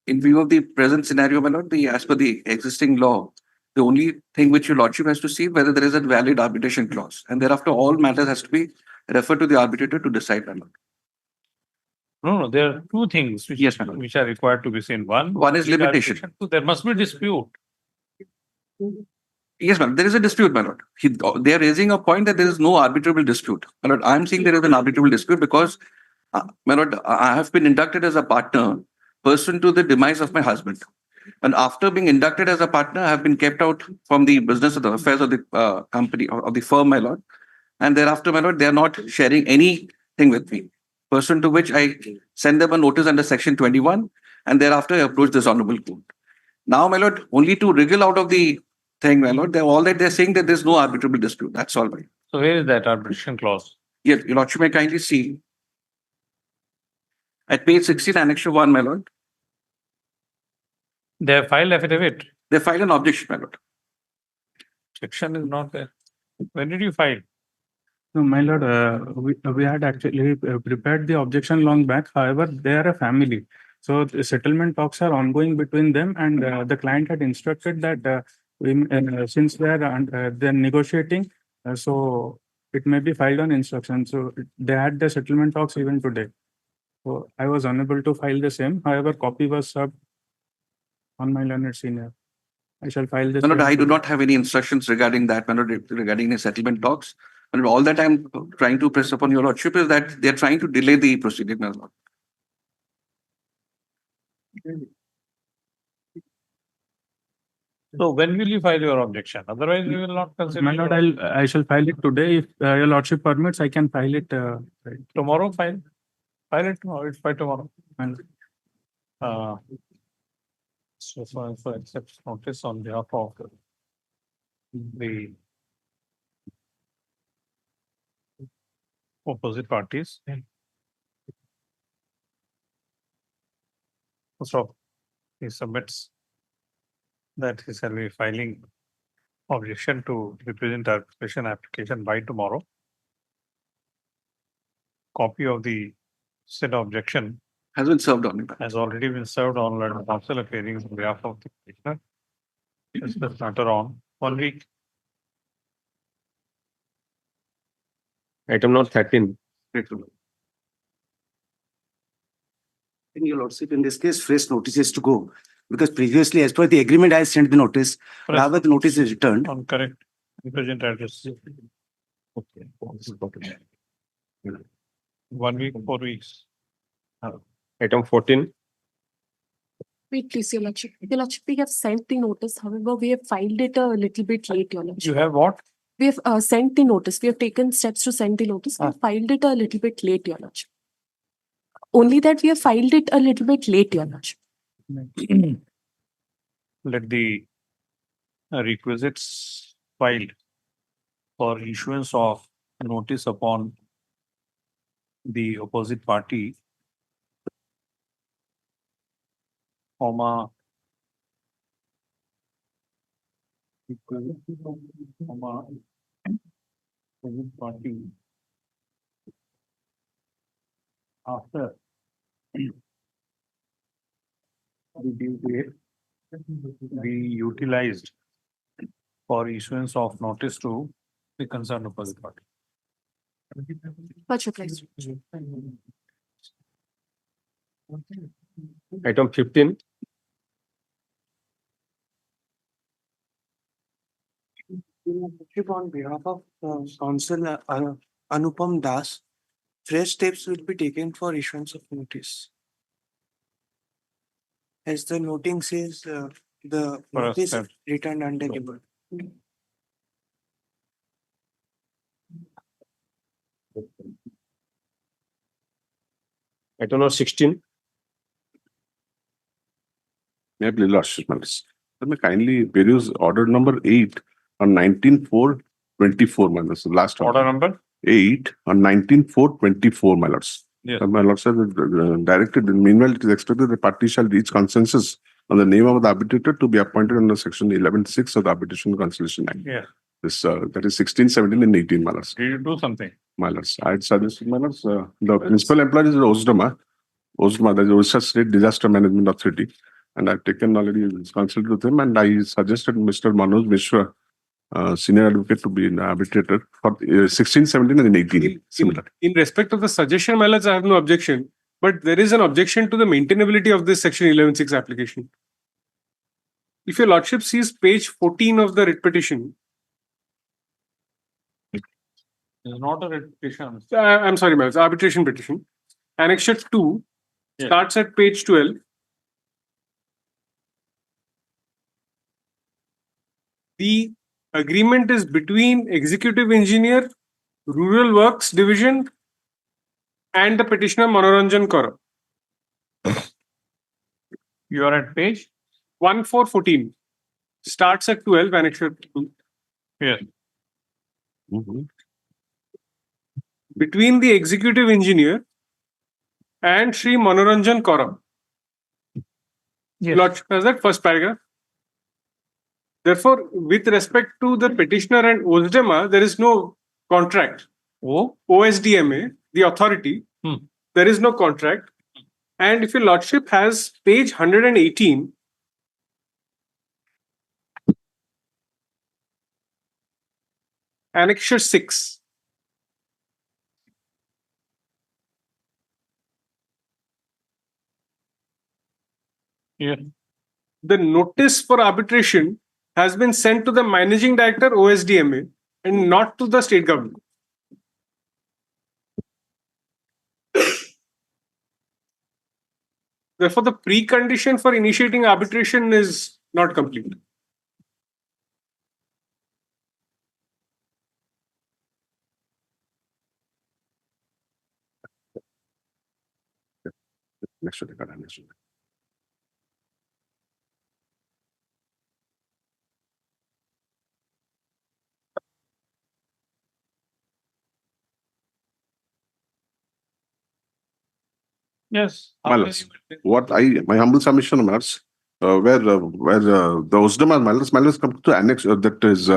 in view of the present scenario, my lord, as per the existing law, the only thing which your lordship has to see whether there is a valid arbitration clause, and thereafter all matters has to be referred to the arbitrator to decide, my lord. No, there are two things which, Yes, madam. which are required to be seen. One is limitation. arbitration. Two, there must be dispute. Yes, ma'am. There is a dispute, my lord. They are raising a point that there is no arbitrable dispute. My lord, I am saying there is an arbitrable dispute because, my lord, I have been inducted as a partner pursuant to the demise of my husband. And after being inducted as a partner, I have been kept out from the business of the affairs of the company or of the firm, my lord. And thereafter, my lord, they are not sharing anything with me. Pursuant to which I send them a notice under section 21, and thereafter I approach this honorable court. Now, my lord, only to wriggle out of the thing, my lord, they're saying that there's no arbitrable dispute. That's all, my lord. So where is that arbitration clause? Yes, your lordship may kindly see at page 16, annex 1, my lord. They have filed affidavit. They filed an objection, my lord. Section is not there. When did you file? No, my lord, we had actually prepared the objection long back. However, they are a family. So the settlement talks are ongoing between them, and the client had instructed that since they're negotiating, so it may be filed on instruction. So they had the settlement talks even today. So I was unable to file the same. However, copy was served on my learned senior. I shall file this. My lord, I do not have any instructions regarding that, my lord, regarding the settlement talks. And all that I'm trying to press upon your lordship is that they're trying to delay the proceeding, my lord. So when will you file your objection? Otherwise, we will not consider. My lord, I shall file it today. If your lordship permits, I can file it tomorrow. File it tomorrow. It's by tomorrow. So accepts notice on behalf of the opposite parties. So he submits that he shall be filing objection to represent arbitration application by tomorrow. Copy of the said objection has been served on him. Has already been served on learned counsel appearing on behalf of the petitioner. Is this matter on 1 week? Item number 13. In your lordship, in this case, fresh notice is to go, because previously, as per the agreement, I sent the notice. However, the notice is returned. On correct present address. Okay. 1 week, 4 weeks. Item 14. Wait, please, Your Lordship. Your Lordship, we have sent the notice. However, we have filed it a little bit late, Your Lordship. You have what? We have sent the notice. We have taken steps to send the notice. We have filed it a little bit late, Your Lordship. Only that we have filed it a little bit late, Your Lordship. Let the requisites filed for issuance of notice upon the opposite party, comma, opposite party after the due date be utilized for issuance of notice to the concerned opposite party. Much obliged. Item 15. On behalf of Counsel Anupam Das, fresh steps will be taken for issuance of notice. As the noting says, the notice is returned undeliverable. Item number 16. May I please, lordship, let me kindly peruse order number 8 on 19/4/24, my lords. Last order number 8 on 19/4/24, my lords. Yes. My lord said, directed, meanwhile, it is expected the party shall reach consensus on the name of the arbitrator to be appointed under section 11(6) of the Arbitration Conciliation Act. Yeah. This, that is 16, 17, and 18, my lords. Did you do something? My lords, I had suggested, my lords, the principal employer is OSDMA, that is Orissa State Disaster Management Authority, and I've taken already consulted with him, and I suggested Mr. Manoj Mishra, senior advocate, to be an arbitrator for 16, 17, and 18. Similar. In respect of the suggestion, my lords, I have no objection. But there is an objection to the maintainability of this section 11(6) application. If your lordship sees page 14 of the writ petition. It's not a writ petition. I'm sorry, my lords, arbitration petition. Annexure 2 starts at page 12 the agreement is between executive engineer, rural works division, and the petitioner Manoranjan Kaur. You are at page? 1414. Starts at 12, annexure 2. Yes. Between the executive engineer and Sri Manoranjan Kaur. Yes. Lordship has that first paragraph. Therefore, with respect to the petitioner and OSDMA, there is no contract. OSDMA, the authority, there is no contract. And if your Lordship has page 118, annexure 6. Yeah. The notice for arbitration has been sent to the managing director OSDMA and not to the state government. Therefore, the precondition for initiating arbitration is not complete. Next to the card, next to the- Yes. Malas. My humble submission, Malas, where the Osdama Malas come to annex that is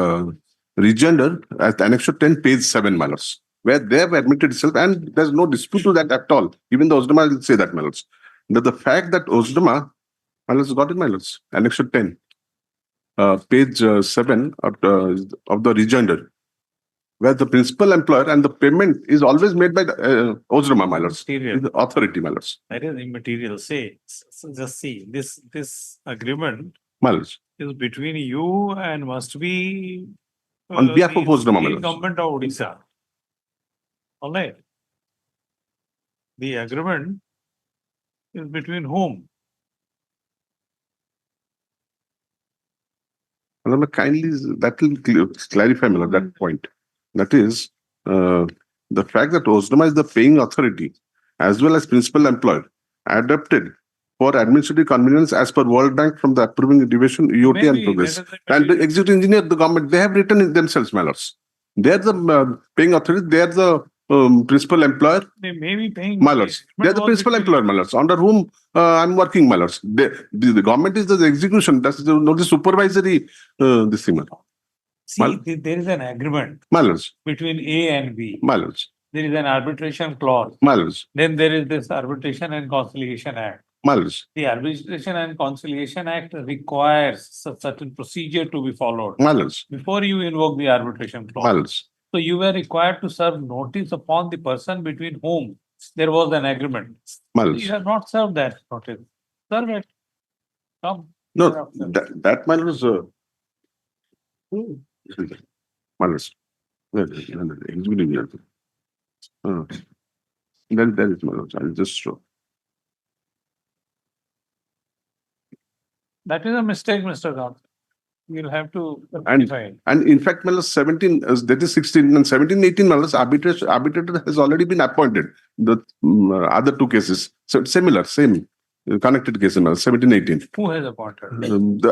regender at annexure 10, page 7, Malas, where they have admitted itself, and there's no dispute to that at all. Even the Osdama will say that, Malas. That the fact that Osdama Malas got it, Malas, annexure 10, page 7 of the regender, where the principal employer and the payment is always made by the Osdama Malas, the authority Malas. That is immaterial. Say, just see, this agreement Malas. is between you and must be On behalf of Osdama the Malas. government of Odisha. All right. The agreement is between whom? Kindly, that will clarify Miller, that point. That is, the fact that Osdama is the paying authority as well as principal employer adapted for administrative convenience as per World Bank from the approving division EOT and progress. And the executive engineer, the government, they have written it themselves, Mallards. They are the paying authority, they are the principal employer. They may be paying. Mallards. They are the principal employer, Mallards, under whom I'm working, Mallards. The government is the execution, that's not the supervisory this thing. See, there is an agreement Mallards. between A and B. Mallards. There is an arbitration clause. Mallards. Then there is this Arbitration and Conciliation Act. Mallards. The Arbitration and Conciliation Act requires a certain procedure to be followed Mallards. before you invoke the arbitration clause. Mallards. So you were required to serve notice upon the person between whom there was an agreement. Mallards. You have not served that notice. Serve it. Come. No, that Mallards. Mallards. Executive. Then there is Mallards. I'll just show. That is a mistake, Mr. Gautam. You'll have to rectify it. And in fact, Mallards 17, that is 16 and 17, 18 Mallards arbitrator has already been appointed. The other two cases. So it's similar, same connected case in Mallards 17, 18. Who has appointed? The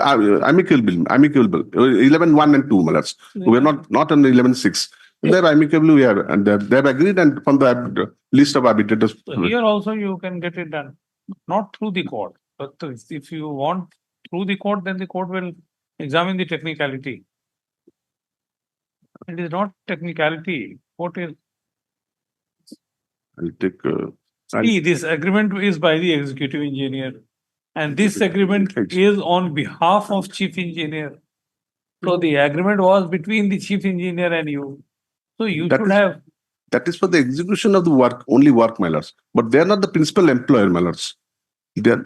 amicable bill, 11, 1 and 2 Mallards. We are not on 11, 6. They're amicably we are, and they've agreed, and from the list of arbitrators. So here also you can get it done, not through the court, but if you want through the court, then the court will examine the technicality. It is not technicality. Court is. I'll take. See, this agreement is by the executive engineer, and this agreement is on behalf of chief engineer. So the agreement was between the chief engineer and you. So you should have. That is for the execution of the work, only work, Mallards. But they are not the principal employer, Mallards. They are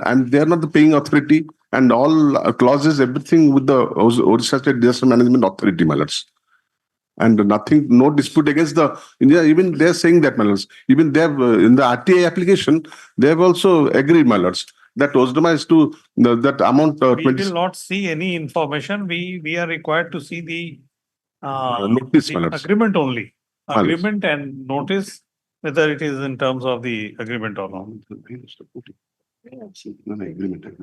not the paying authority, and all clauses, everything with the Odisha State Disaster Management Authority, Mallards. And nothing, no dispute against the India. Even they are saying that, Mallards. Even they have in the RTI application, they have also agreed, Mallards. that Osdama is to, that amount We 20. will not see any information. We are required to see the Notice, the my lords. agreement only. My lords. Agreement and notice whether it is in terms of the agreement or not. No, no, agreement. Yes,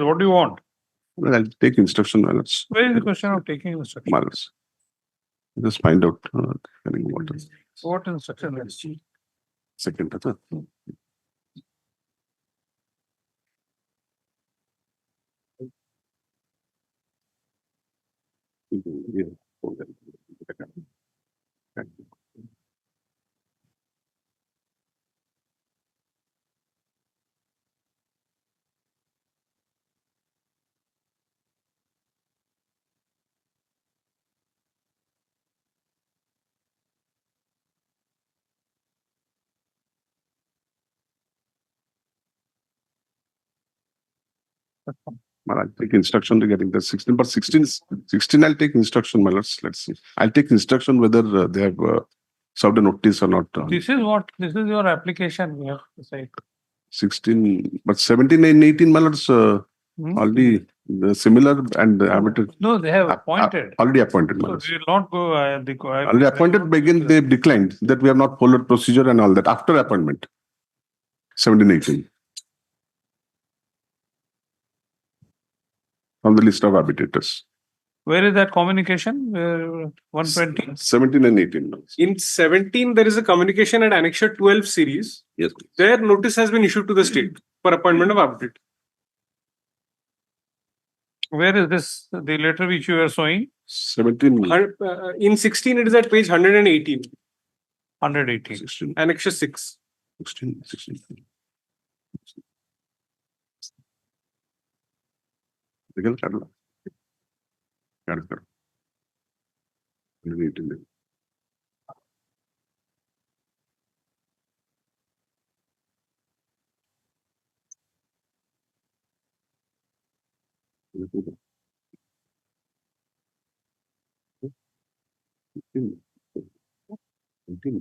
what do you want? Well, I'll take instruction, my lords. Where is the question of taking instruction? My lords. Just find out. What instruction? Second. Well, I'll take instruction regarding the 16, but 16 I'll take instruction, my lords. Let's see. I'll take instruction whether they have served a notice or not. This is your application. We have to say 16, but 17 and 18, my lords, already the similar and no, they have appointed. Already appointed, my So lords. we will not go. Already appointed, begin, they declined that we have not followed procedure and all that after appointment. 17, 18. On the list of arbitrators. Where is that communication? 120. 17 and 18. In 17, there is a communication at Annexure 12 series. Yes. Their notice has been issued to the state for appointment of arbitrator. Where is this? The letter which you are showing? 17. In 16, it is at page 118. 118. 16. Annexure 6. 16. Legal card. Card. 118.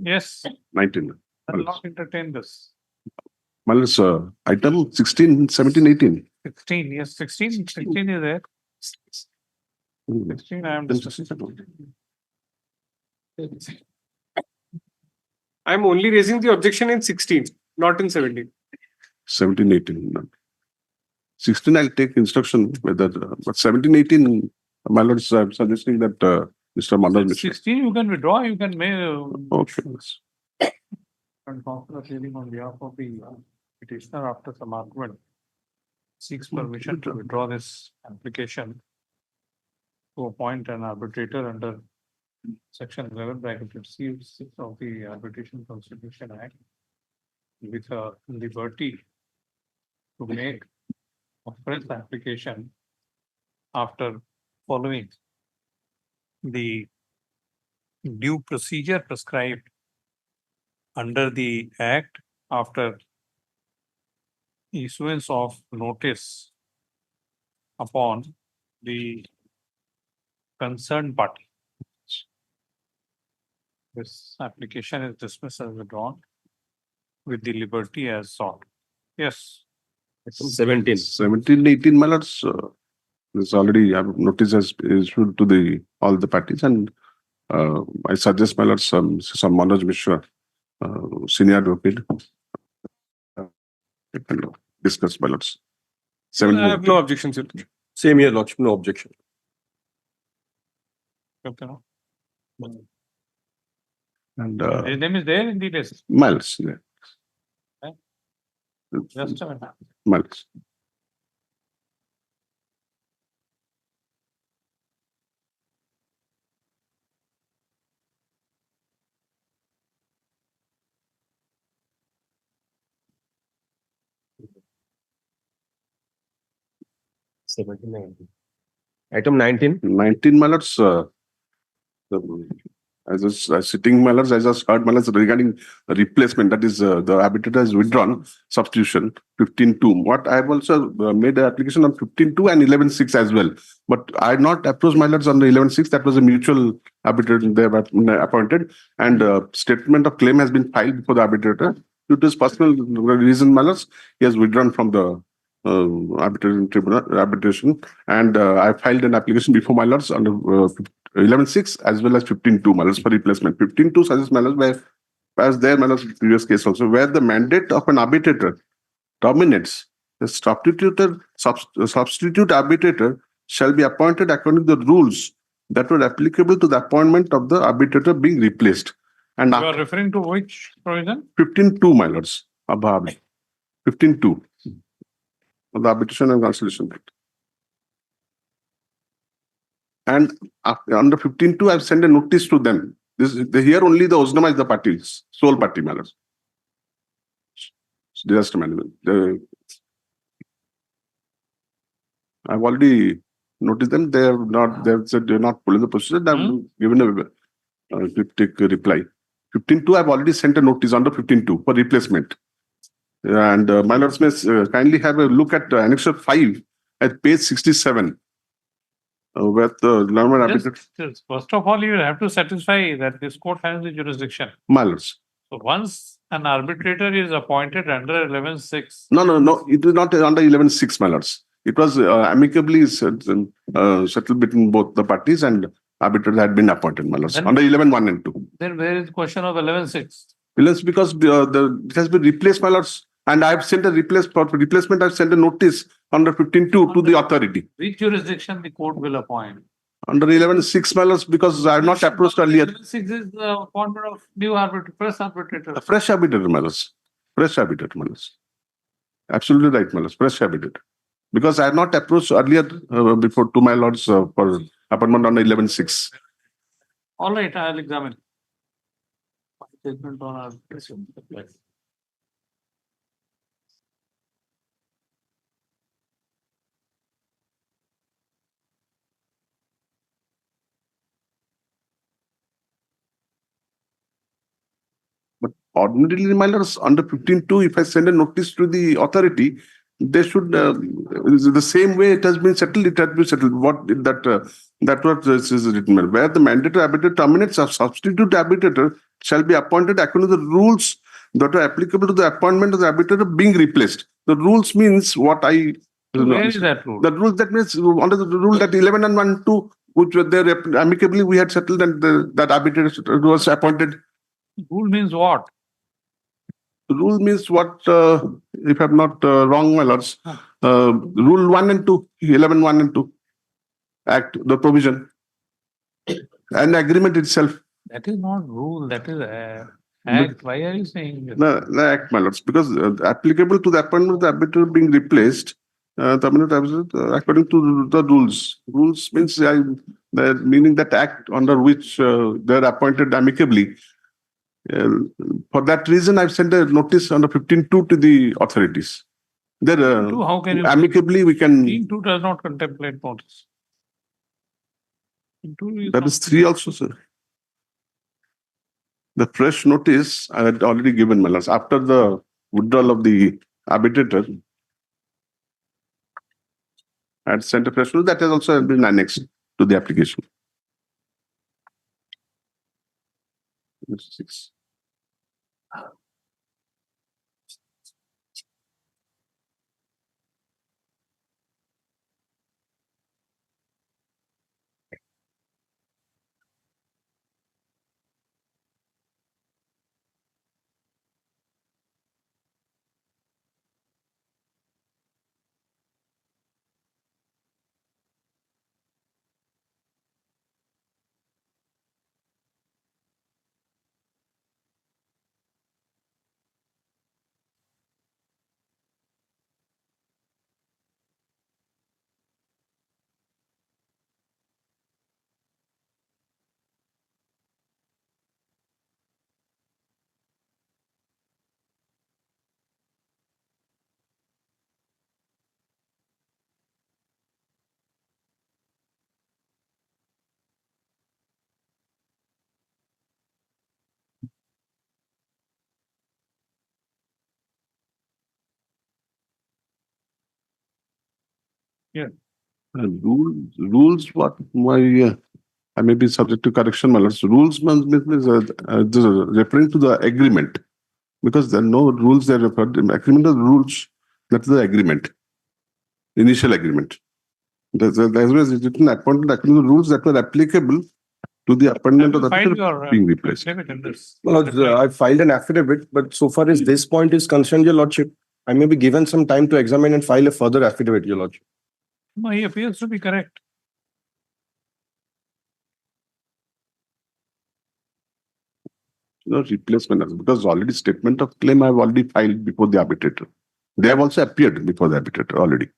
Yes. 19. I will not entertain this. Malus, item 16, 17, 18. 16. Yes, 16. 16 is there. 16 I am discussing. I am only raising the objection in 16, not in 17. 17, 18. 16, I'll take instruction whether, but 17, 18, my lords, I'm suggesting that Mr. Manoj. 16 you can withdraw, you can make. Okay. And consider hearing on behalf of the petitioner after some argument seeks permission to withdraw this application to appoint an arbitrator under section 11 bracket C6 of the Arbitration Constitution Act with a liberty to make a fresh application after following the due procedure prescribed under the Act after issuance of notice upon the concerned party. This application is dismissed as withdrawn with the liberty as sought. Yes. 17, 18, my lords. This already notice has issued to all the parties, and I suggest, my lords, some Manoj Mishra, senior advocate. discussed, my lords. I have no objections. Your Lordship. Same here, Lordship, no objection. Okay, no? And His name is there in the list. Miles, yeah. Okay. Just a minute. Miles. Item 19. 19, my lords. As a sitting, my lords, I just heard, my lords, regarding replacement, that is, the arbitrator has withdrawn substitution 15.2. What I have also made an application on 15.2 and 11.6 as well. But I had not approached my lords on the 11.6. That was a mutual arbitrator they have appointed, and statement of claim has been filed before the arbitrator. Due to his personal reason, my lords, he has withdrawn from the arbitration, and I filed an application before my lords under 11.6 as well as 15.2, my lords, for replacement. 15.2 suggests, my lords, where as there, my lords, previous case also, where the mandate of an arbitrator terminates, the substitute arbitrator shall be appointed according to the rules that were applicable to the appointment of the arbitrator being replaced. And You are referring to which provision? 15.2, my lords, above 15.2 of the Arbitration and Conciliation Act. And under 15.2, I've sent a notice to them. Here only the Osnama is the party, sole party, my lords. Disaster management. I've already noticed them. They have not. They have said they are not following the procedure. I've given a cryptic reply. 15.2, I've already sent a notice under 15.2 for replacement. And my lords may kindly have a look at Annexure 5 at page 67. Where the normal arbitrator. First of all, you will have to satisfy that this court has the jurisdiction. My lords. So once an arbitrator is appointed under 11.6. No. It is not under 11.6, my lords. It was amicably settled between both the parties, and arbitrator had been appointed, my lords, under 11.1 and 2. Then where is the question of 11.6? Because it has been replaced, my lords, and I have sent a replacement. I've sent a notice under 15.2 to the authority. Which jurisdiction the court will appoint? Under 11.6, my lords, because I have not approached earlier. 11.6 is the appointment of new arbitrator, fresh arbitrator. A fresh arbitrator, my lords. Fresh arbitrator, my lords. Absolutely right, my lords. Fresh arbitrator. Because I had not approached earlier before to my lords for appointment on 11.6. All right, I'll examine. Statement on arbitration. But ordinarily, my lords, under 15.2, if I send a notice to the authority, they should the same way it has been settled. It has been settled. What is written, where the mandatory arbitrator terminates, a substitute arbitrator shall be appointed according to the rules that are applicable to the appointment of the arbitrator being replaced. The rules means what I. Where is that rule? The rule that means under the rule that 11 and 1 2, which were there amicably we had settled, and that arbitrator was appointed. Rule means what? Rule means what, if I'm not wrong, my lords, rule 1 and 2, 11.1 and 2, act, the provision, and agreement itself. That is not rule, that is act. Why are you saying this? The act, my lords, because applicable to the appointment of the arbitrator being replaced, according to the rules. Rules means meaning that act under which they're appointed amicably. For that reason, I've sent a notice under 15.2 to the authorities. There, How can you amicably we can. 15.2 does not contemplate notice. That is 3 also, sir. The fresh notice I had already given, my lords, after the withdrawal of the arbitrator. I had sent a fresh notice that has also been annexed to the application. 6. Rules, what my, I may be subject to correction, my lords. Rules means referring to the agreement. Because there are no rules that referred to agreement of rules, that's the agreement. Initial agreement. As well as written appointed according to the rules that were applicable to the appointment of the File officer your being replaced. affidavit in this. My lords, I filed an affidavit, but so far as this point is concerned, your lordship, I may be given some time to examine and file a further affidavit, your lordship. No, he appears to be correct. No replacement, because already statement of claim I've already filed before the arbitrator. They have also appeared before the arbitrator already.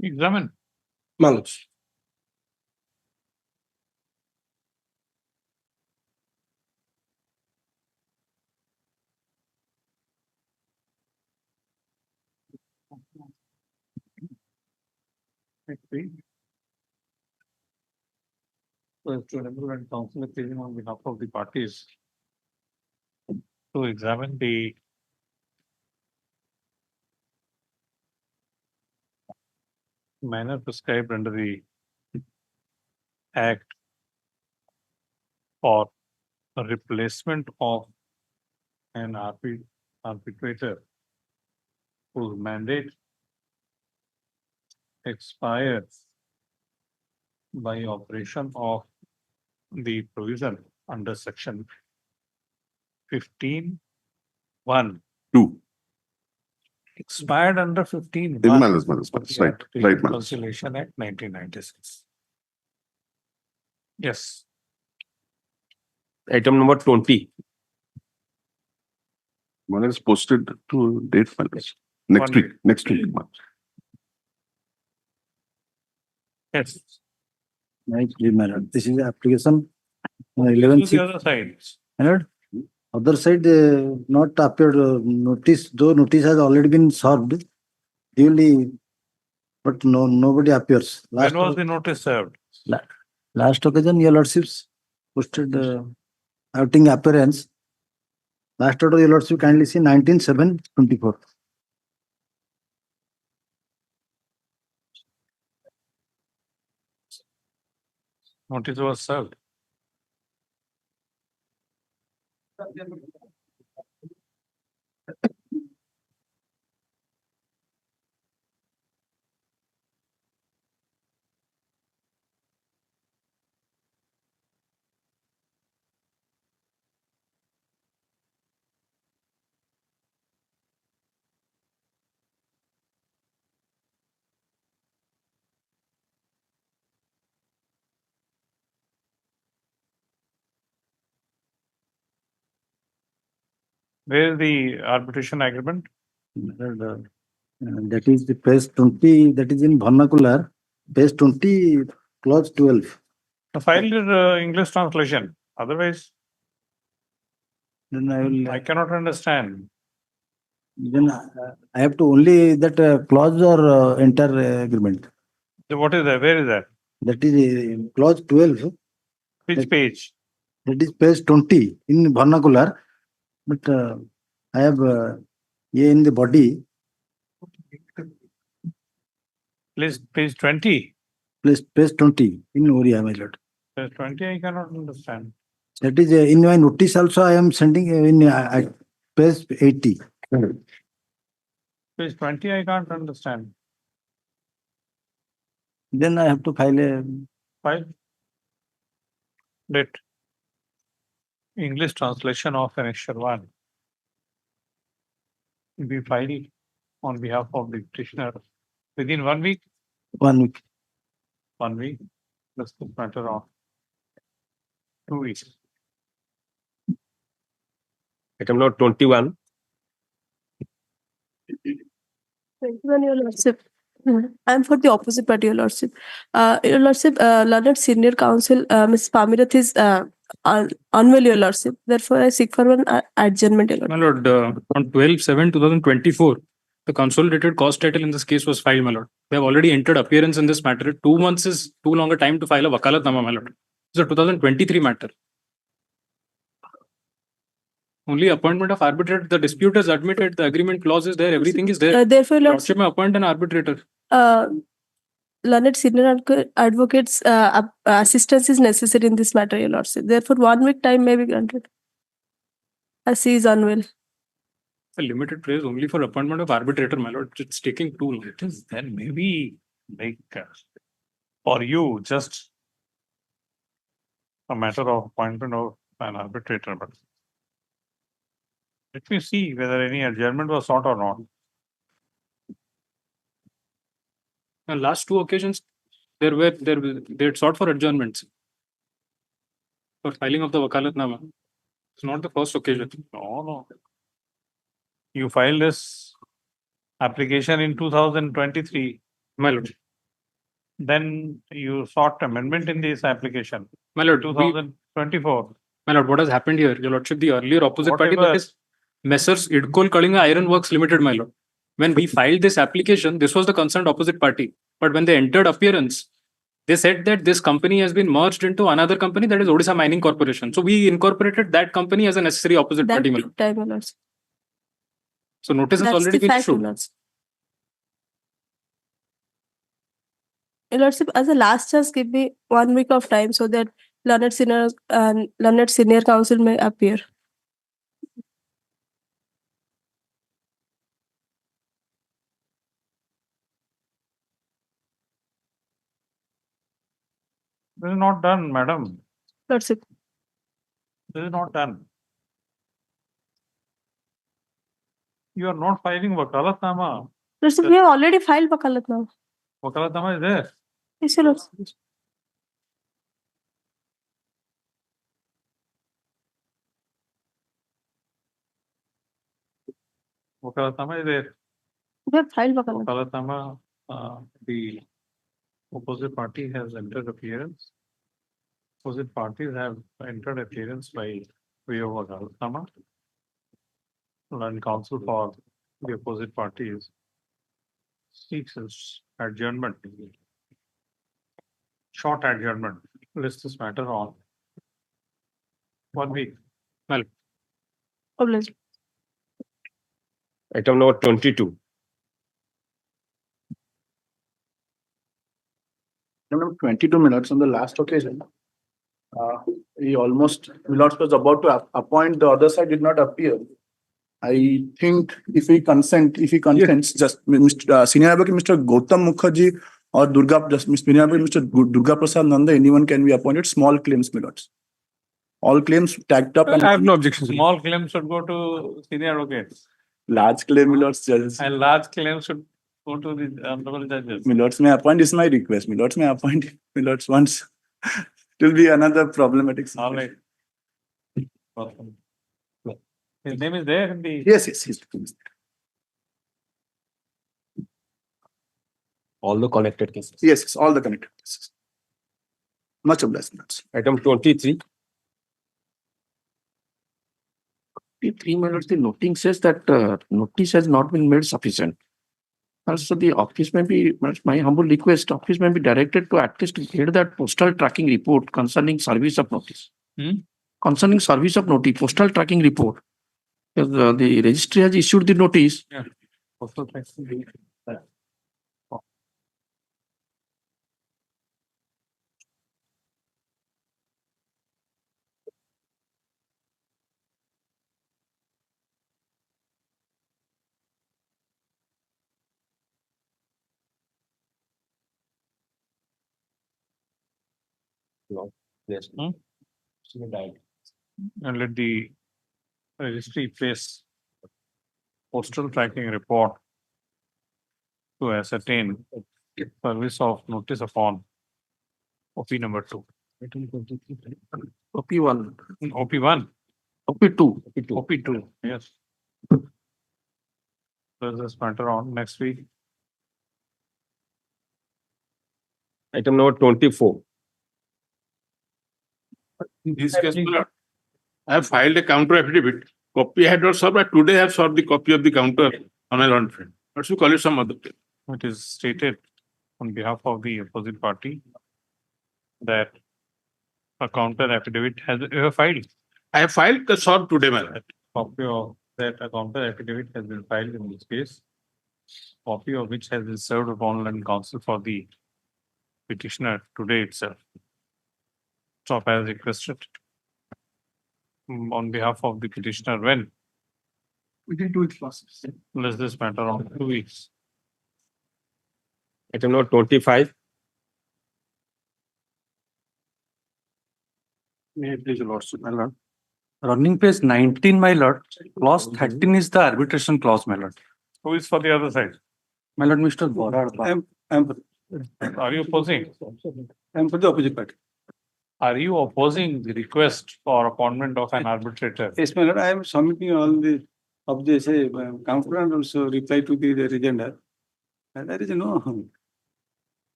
Examine. My lords. Next page. So, to enable and counsel appearing on behalf of the parties to examine the manner prescribed under the Act for a replacement of an arbitrator whose mandate expires by operation of the provision under section 15(1). 2. Expired under 15(1). Right, right, Conciliation Act 1996. Yes. Item number 20. One is posted to date files. Next week. Yes. Right, madam. This is the application 11. To the other side. Other side not appeared notice, though notice has already been served duly, but nobody appears. When was the notice served? Last occasion, your lordships posted outing appearance. Last order, your lordship kindly see 19/7/24. Notice was served. Where is the arbitration agreement? That is the page 20, that is in vernacular, page 20, clause 12. File your English translation. Otherwise, Then I cannot understand. Then I have to only that clause or entire agreement. So what is that? Where is that? That is clause 12. Which page? That is page 20 in vernacular. But I have in the body. Please, page 20. Please, page 20 in Oriya, my lord. Page 20, I cannot understand. That is in my notice also I am sending in page 80. Page 20, I can't understand. Then I have to file a. File. Date. English translation of annexure 1. Be filed on behalf of the petitioner within 1 week. 1 week. 1 week. Let's put matter on 2 weeks. Item number 21. 21, Your Lordship. I'm for the opposite party, Your Lordship. Your Lordship, learned senior counsel, Ms. Pamirath is unwell, Your Lordship. Therefore, I seek for one adjournment, Your My Lordship. lord, on 12/7/2024, the consolidated cost title in this case was filed, my lord. They have already entered appearance in this matter. 2 months is too long a time to file a wakalatnama, my lord. It's a 2023 matter. Only appointment of arbitrator, the dispute is admitted, the agreement clause is there, everything is there. Therefore, Your Lordship may appoint an arbitrator. Learned senior advocates assistance is necessary in this matter, Your Lordship. Therefore, 1 week time may be granted, as he is unwell. A limited praise only for appointment of arbitrator, my lord. It's taking too long. It is then maybe like for you just a matter of appointment of an arbitrator. But let me see whether any adjournment was sought or not. And last 2 occasions, they had sought for adjournments for filing of the wakalatnama. It's not the first occasion. No. You filed this application in 2023. My lord. Then you sought amendment in this application. My lord, 2024. My lord, what has happened here? Your lordship, the earlier opposite party, Whatever. that is Messrs. Idkol Kalinga Iron Works Limited, my lord. When we filed this application, this was the concerned opposite party. But when they entered appearance, they said that this company has been merged into another company, that is Odisha Mining Corporation. So we incorporated that company as a necessary opposite party, my lord. Time, Your Lordship. So notice has That's already the been fact, Your issued. Lordship. Your Lordship, as a last chance, give me 1 week of time so that learned senior counsel may appear. This is not done, madam. Lordship. This is not done. You are not filing wakalatnama. Lordship, we have already filed wakalatnama. Wakalatnama is there. Yes, Your Lordship. Wakalatnama is there. We have filed wakalatnama. Wakalatnama, the opposite party has entered appearance. Opposite parties have entered appearance by way of wakalatnama. And counsel for the opposite parties seeks its adjournment. Short adjournment. List this matter on 1 week. Well, Obliged. Item number 22. Number 22 minutes on the last occasion. He almost, Milord was about to appoint, the other side did not appear. I think if he consents, just Mr. Senior Advocate Mr. Gautam Mukherjee or Senior Advocate Mr. Durga Prasad Nanda, anyone can be appointed. Small claims, Milords. All claims tagged up. I have no objections. Small claims should go to senior advocates. Large claim, Milords, judges. And large claims should go to the honorable judges. Milords may appoint is my request. Milords may appoint. Milords once. It will be another problematic situation. All right. His name is there in the. Yes, his name is there. All the connected cases. Yes, all the connected cases. Much obliged, Milords. Item 23. 3 minutes, the noting says that notice has not been made sufficient. Also, the office may be, my humble request, office may be directed to at least get that postal tracking report concerning service of notice. Concerning service of notice, postal tracking report. Because the registry has issued the notice. Yeah. Postal tracking. Yes. And let the registry place postal tracking report to ascertain service of notice upon OP number 2. OP1. OP1. OP2. OP2. Yes. Does this matter on next week? Item number 24. In this case, my lord, I have filed a counter affidavit. Copy I had not served, but today I have served the copy of the counter on my lord friend. What should we call it some other day? It is stated on behalf of the opposite party that a counter affidavit has filed. I have filed the served today, my lord. Copy of that a counter affidavit has been filed in this case. Copy of which has been served upon and counsel for the petitioner today itself. So as requested on behalf of the petitioner when We did do it last. less this matter on 2 weeks. Item number 25. May I please, Lordship, my lord. Running page 19, my lord. Clause 13 is the arbitration clause, my lord. Who is for the other side? My lord, Mr. Borad. Are you opposing? I am for the opposite party. Are you opposing the request for appointment of an arbitrator? Yes, my lord, I am submitting all the of the say counter and also reply to the regender. And there is no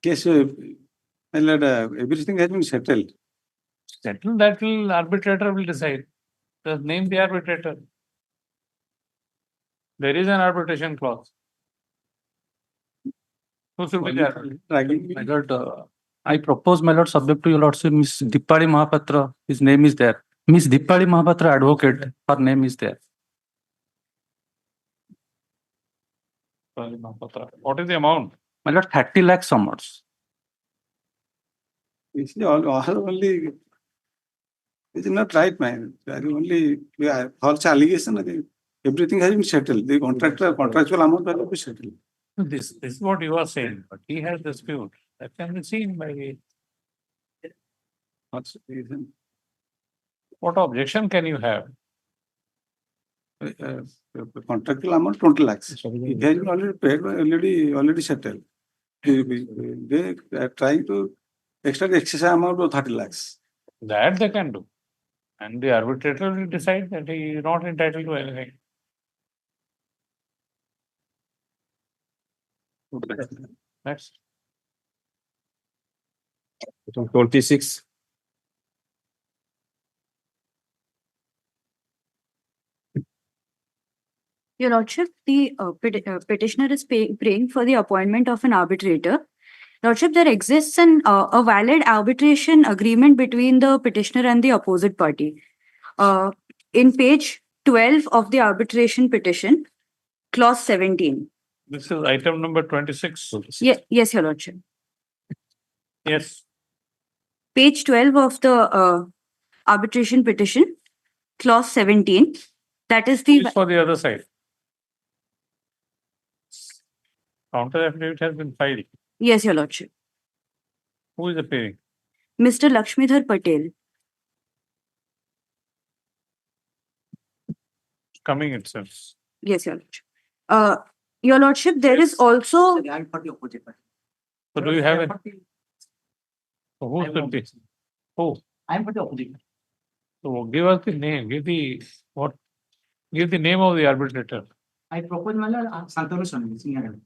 case, my lord, everything has been settled. Settle that will arbitrator will decide. Just name the arbitrator. There is an arbitration clause. Who should be there? My lord, I propose, my lord, subject to your lordship, Miss Dipali Mahapatra. His name is there. Miss Dipali Mahapatra, advocate. Her name is there. What is the amount? My lord, 30 lakh summers. You see, all only. It is not right, man. Only false allegation. I think everything has been settled. The contractual amount will be settled. This is what you are saying, but he has dispute. That can be seen by. What's the reason? What objection can you have? Contractual amount 20 lakhs. It has been already paid, already settled. They are trying to extract excess amount of 30 lakhs. That they can do. And the arbitrator will decide that he is not entitled to anything. Next. Item 26. Your Lordship, the petitioner is praying for the appointment of an arbitrator. Lordship, there exists a valid arbitration agreement between the petitioner and the opposite party. In page 12 of the arbitration petition, clause 17. This is item number 26. Yes, Your Lordship. Yes. Page 12 of the arbitration petition, clause 17. That is the. This is for the other side. Counter affidavit has been filed. Yes, Your Lordship. Who is appearing? Mr. Lakshmidhar Patel. Coming itself. Yes, Your Lordship. Your Lordship, there is also. So do you have it? So who should be? Who? I am for the opposite. So give us the name. Give the name of the arbitrator. I propose my lord Santanu Swanagi, senior.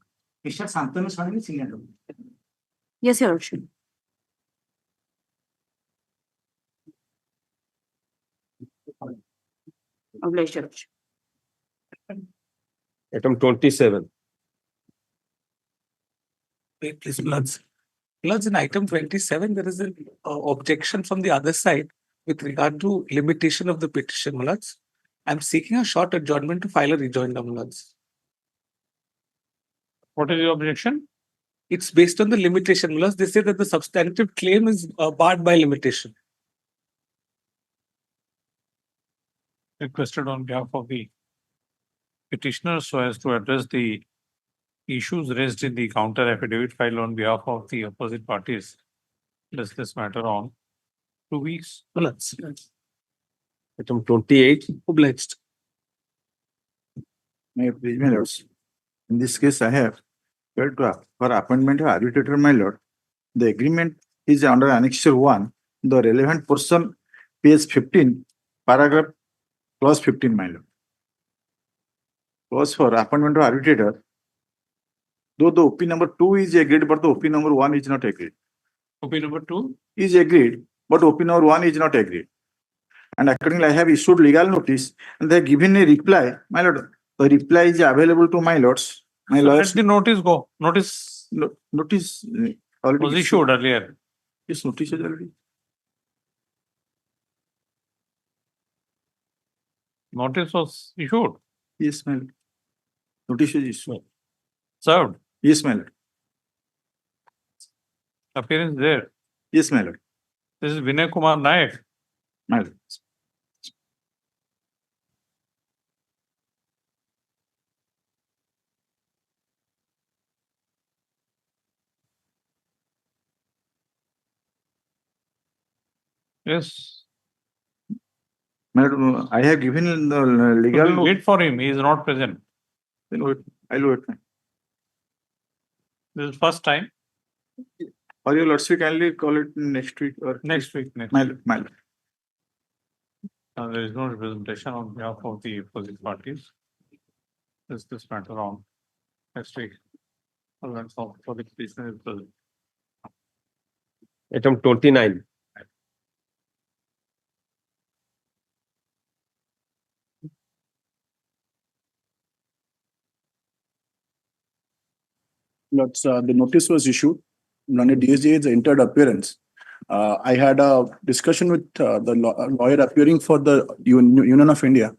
Mr. Santanu Swanagi, senior. Yes, Your Lordship. Obliged, Your Lordship. Item 27. Wait, please, Lords. Lords, in item 27, there is an objection from the other side with regard to limitation of the petition, Lords. I'm seeking a short adjournment to file a rejoinder, Lords. What is your objection? It's based on the limitation, Lords. They say that the substantive claim is barred by limitation. Requested on behalf of the petitioner so as to address the issues raised in the counter affidavit filed on behalf of the opposite parties. Does this matter on 2 weeks. Item 28. Obliged. May I please, my lords. In this case, I have heard for appointment of arbitrator, my lord. The agreement is under annexure 1, the relevant portion, page 15, paragraph clause 15, my lord. Clause for appointment of arbitrator, though the OP number 2 is agreed, but the OP number 1 is not agreed. OP number 2? Is agreed, but OP number 1 is not agreed. And accordingly, I have issued legal notice and they have given a reply, my lord. The reply is available to my lords. My So lawyers. let the notice go. Notice Notice already was issued earlier. Yes, notice is already. Notice was issued. Yes, my lord. Notice is issued. Served. Yes, my lord. Appearance there. Yes, my lord. This is Vinay Kumar Naik. My lord. Yes. My lord, I have given the legal. So wait for him. He is not present. Then wait. I'll wait. This is first time. Or your lordship kindly call it next week or Next week. Next my week. lord, my lord. There is no representation on behalf of the opposite parties. This matter on next week. For the petitioner is present. Item 29. The notice was issued. When a DSJ is entered appearance, I had a discussion with the lawyer appearing for the Union of India.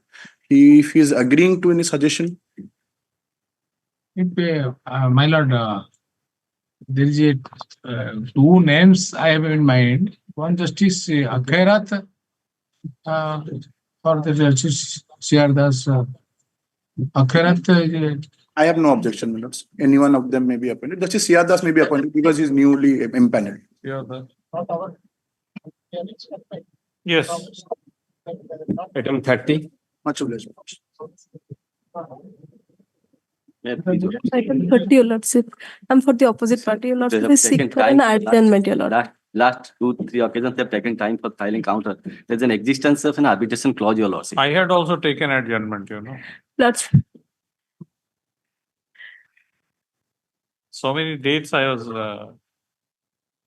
If he is agreeing to any suggestion. My lord, there is a two names I have in mind. One Justice Akherat for the Justice Shardas Akherat. I have no objection, my lords. Any one of them may be appointed. Justice Siyadas may be appointed because he is newly impaneled. Yes. Item 30. Much obliged. Item 30, your lordship. I'm for the opposite party, your lordship. Is seek for an adjournment, your lord. Last 2-3 occasions, they have taken time for filing counter. There's an existence of an arbitration clause, your lordship. I had also taken adjournment, Lords. So many dates I was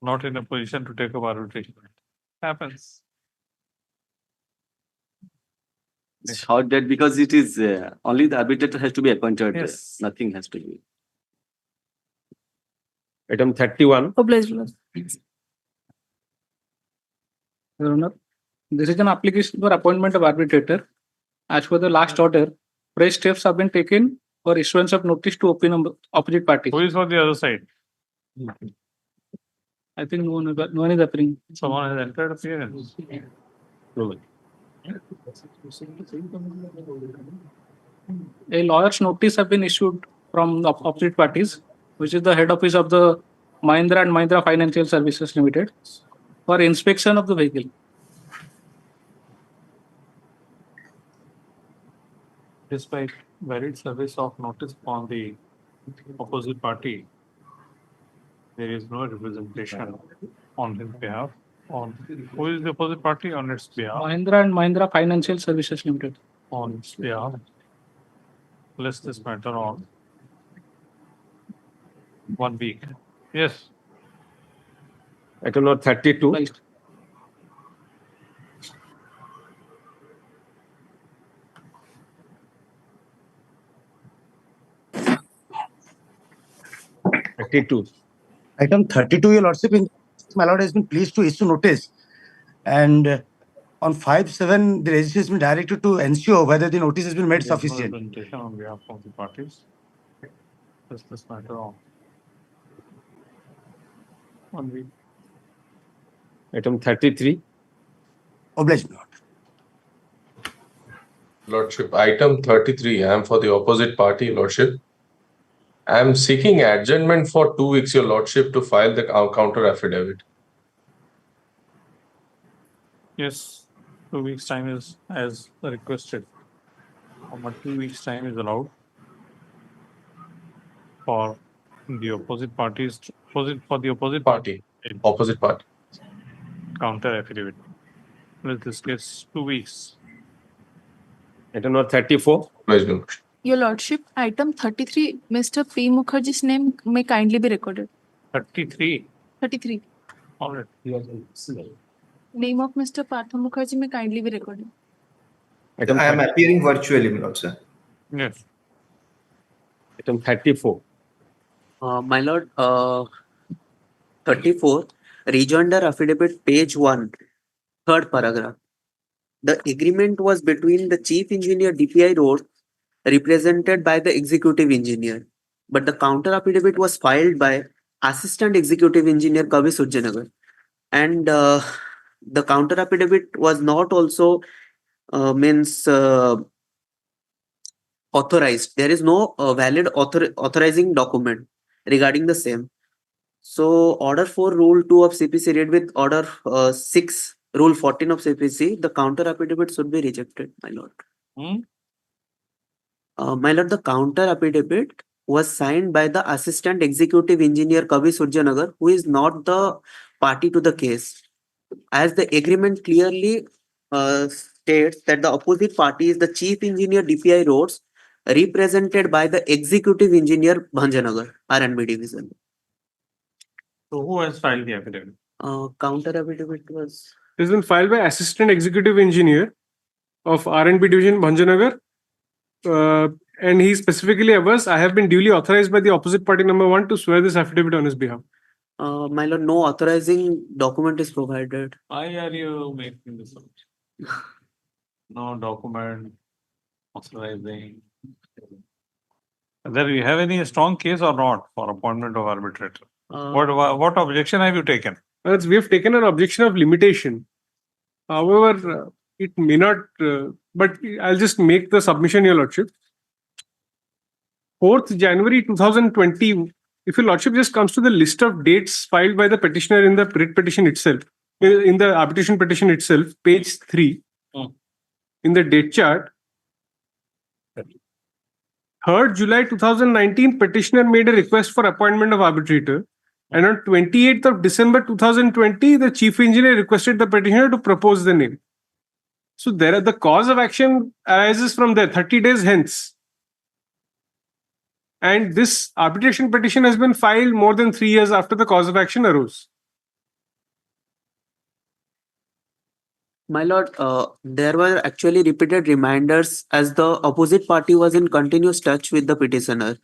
not in a position to take up arbitration. Happens. Short date because it is only the arbitrator has to be appointed. Yes. Nothing has to be. Item 31. Obliged, lord. Your Honor, this is an application for appointment of arbitrator. As per the last order, fresh steps have been taken for issuance of notice to opposite party. Who is on the other side? I think no one is appearing. Someone has entered appearance. A lawyer's notice have been issued from the opposite parties, which is the head office of the Mahindra and Mahindra Financial Services Limited, for inspection of the vehicle. Despite valid service of notice on the opposite party, there is no representation on his behalf. Who is the opposite party on its behalf? Mahindra and Mahindra Financial Services Limited. On its behalf. Place this matter on 1 week. Yes. Item number 32. Right. Item 32, your lordship, my lord has been pleased to issue notice. And on 5/7, the registry has been directed to ensure whether the notice has been made sufficient. Representation on behalf of the parties. Place this matter on 1 week. Item 33. Obliged, lord. Lordship, item 33, I am for the opposite party, Lordship. I am seeking adjournment for 2 weeks, Your Lordship, to file the counter affidavit. Yes, 2 weeks time is as requested. But 2 weeks time is allowed for the opposite parties, for the opposite Party, opposite party. counter affidavit. Let this case 2 weeks. Item number 34. Your Lordship, item 33, Mr. P. Mukherjee's name may kindly be recorded. 33. 33. All right. Name of Mr. Partha Mukherjee may kindly be recorded. Item I am 30. appearing virtually, my lord, sir. Yes. Item 34. My lord, 34, rejoinder affidavit, page 1, third paragraph. The agreement was between the chief engineer DPI road represented by the executive engineer, but the counter affidavit was filed by assistant executive engineer Kavi Surjanagar, and the counter affidavit was not also means authorized. There is no valid authorizing document regarding the same. So order 4 rule 2 of CPC read with order 6 rule 14 of CPC, the counter affidavit should be rejected, my lord. My lord, the counter affidavit was signed by the assistant executive engineer Kavi Surjanagar, who is not the party to the case. As the agreement clearly states that the opposite party is the chief engineer DPI roads represented by the executive engineer Bhanjanagar, R&B division. So who has filed the affidavit? Counter affidavit was It has been filed by Assistant Executive Engineer of R&B Division, Bhanjanagar. And he specifically averse, I have been duly authorized by the opposite party number 1 to swear this affidavit on his behalf. my lord, no authorizing document is provided. Why are you making this up? No document authorizing. Whether you have any strong case or not for appointment of arbitrator? What objection have you taken? We have taken an objection of limitation. However, it may not, but I'll just make the submission, Your Lordship. 4th January 2020, if Your Lordship just comes to the list of dates filed by the petitioner in the writ petition itself, in the arbitration petition itself, page 3, in the date chart, 3rd July 2019, petitioner made a request for appointment of arbitrator. And on 28th of December 2020, the chief engineer requested the petitioner to propose the name. So the cause of action arises from there, 30 days hence. And this arbitration petition has been filed more than 3 years after the cause of action arose. My lord, there were actually repeated reminders as the opposite party was in continuous touch with the petitioner.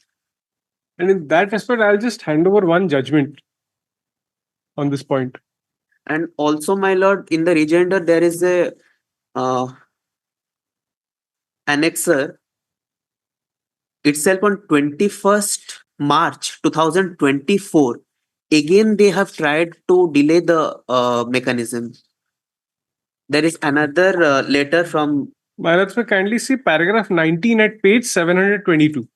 And in that respect, I'll just hand over one judgment on this point. And also, my lord, in the rejoinder, there is a annexer itself on 21st March 2024. Again, they have tried to delay the mechanism. There is another letter from. Let's kindly see paragraph 19 at page 722.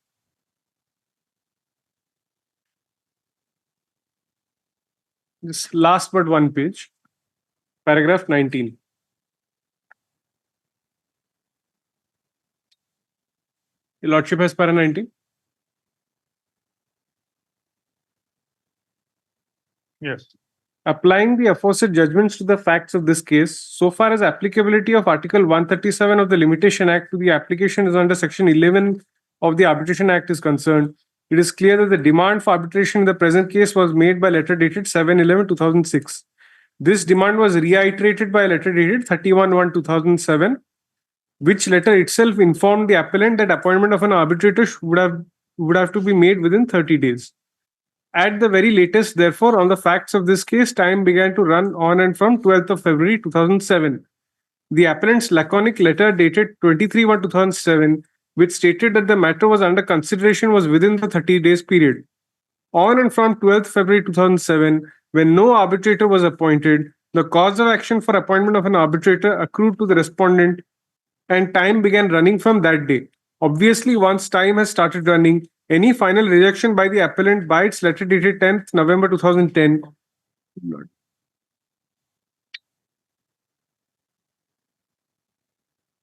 This last but one page, paragraph 19. Your Lordship has para 19? Yes. Applying the aforesaid judgments to the facts of this case, so far as applicability of Article 137 of the Limitation Act to the application is under Section 11 of the Arbitration Act is concerned, it is clear that the demand for arbitration in the present case was made by letter dated 7/11/2006. This demand was reiterated by a letter dated 31/1/2007, which letter itself informed the appellant that appointment of an arbitrator would have to be made within 30 days. At the very latest, therefore, on the facts of this case, time began to run on and from 12th of February 2007. The appellant's laconic letter dated 23/1/2007, which stated that the matter was under consideration, was within the 30 days period. On and from 12th February 2007, when no arbitrator was appointed, the cause of action for appointment of an arbitrator accrued to the respondent, and time began running from that day. Obviously, once time has started running, any final rejection by the appellant by its letter dated 10th November 2010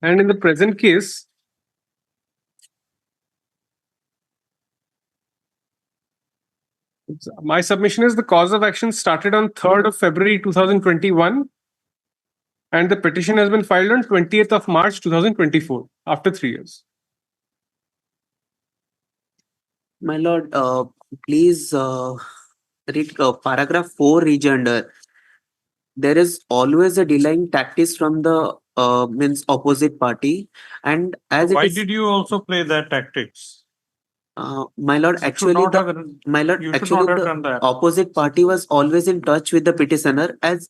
And in the present case, my submission is the cause of action started on 3rd of February 2021 and the petition has been filed on 20th of March 2024 after 3 years. My lord, please read paragraph 4 rejoinder. There is always a delaying tactics from the means opposite party, and as it Why is, did you also play that tactics? my lord, You should actually not the have, my lord, you should actually not have the done that. opposite party was always in touch with the petitioner, as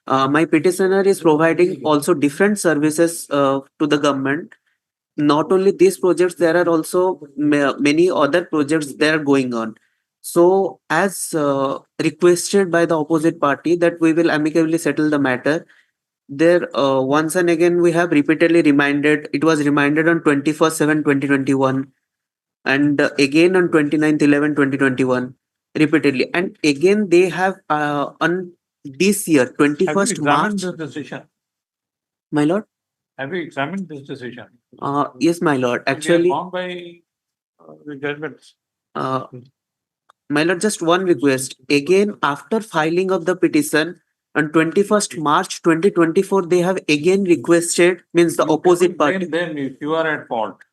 my petitioner is providing also different services to the government. Not only these projects, there are also many other projects that are going on. So, as requested by the opposite party, that we will amicably settle the matter. There, once and again, we have repeatedly reminded. It was reminded on 21st 7 2021, and again on 29th 11 2021, repeatedly, and again they have on this year Have you 21st examined March. this decision? My lord. Have you examined this decision? Yes, my lord. We are Actually, bound by the judgments. my lord, just one request. Again, after filing of the petition on 21st March 2024, they have again requested, means the opposite party. Blame them if you are at fault.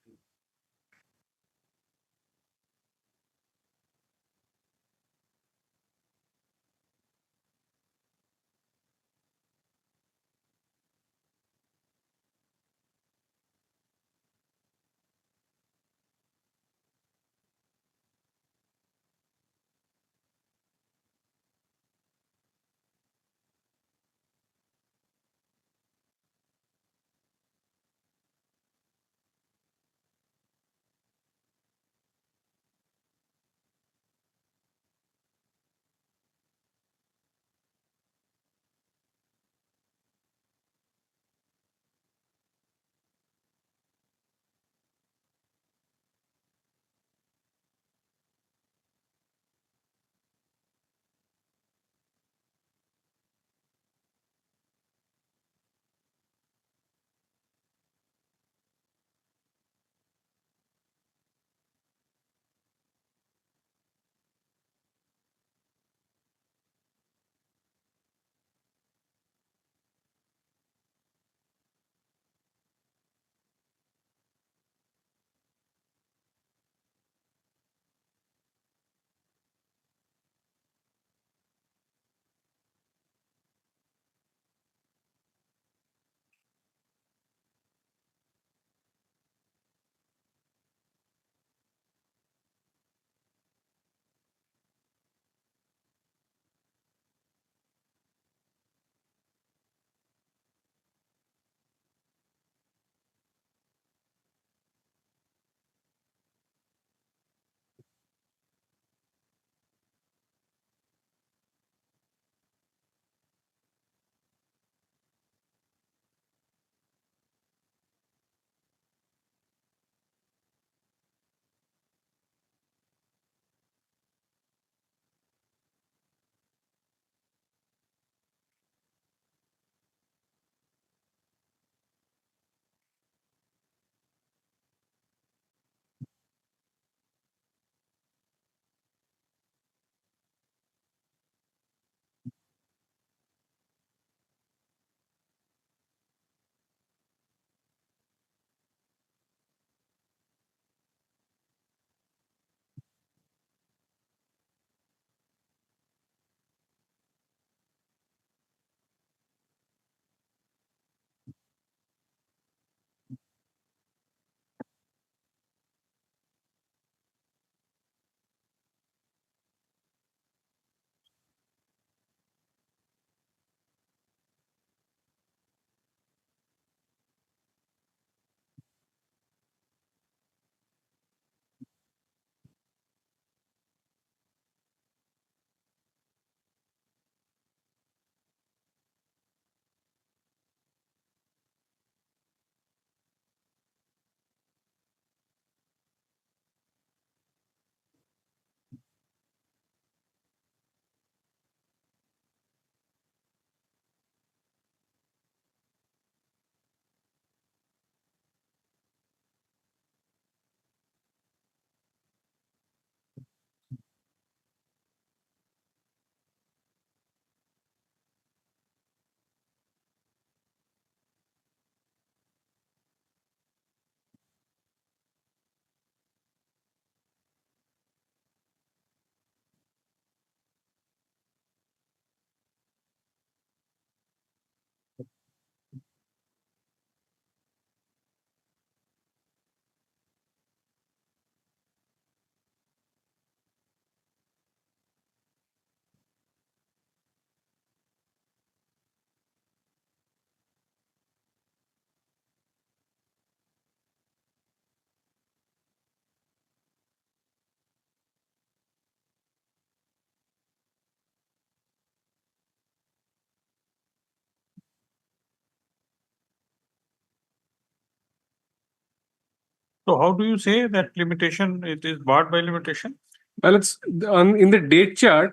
So how do you say that limitation, it is barred by limitation? Well, it's in the date chart.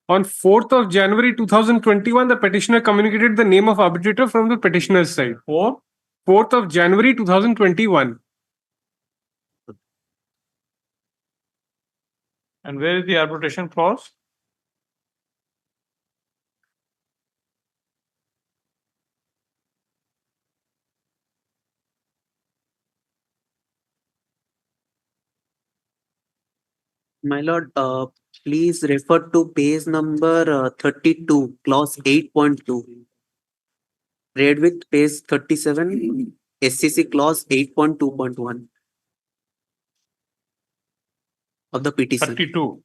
On 4th of January 2021, the petitioner communicated the name of arbitrator from the petitioner's side. 4th of January 2021. And where is the arbitration clause? My lord, please refer to page number 32, clause 8.2. Read with page 37, SCC clause 8.2.1 of the petition. 32.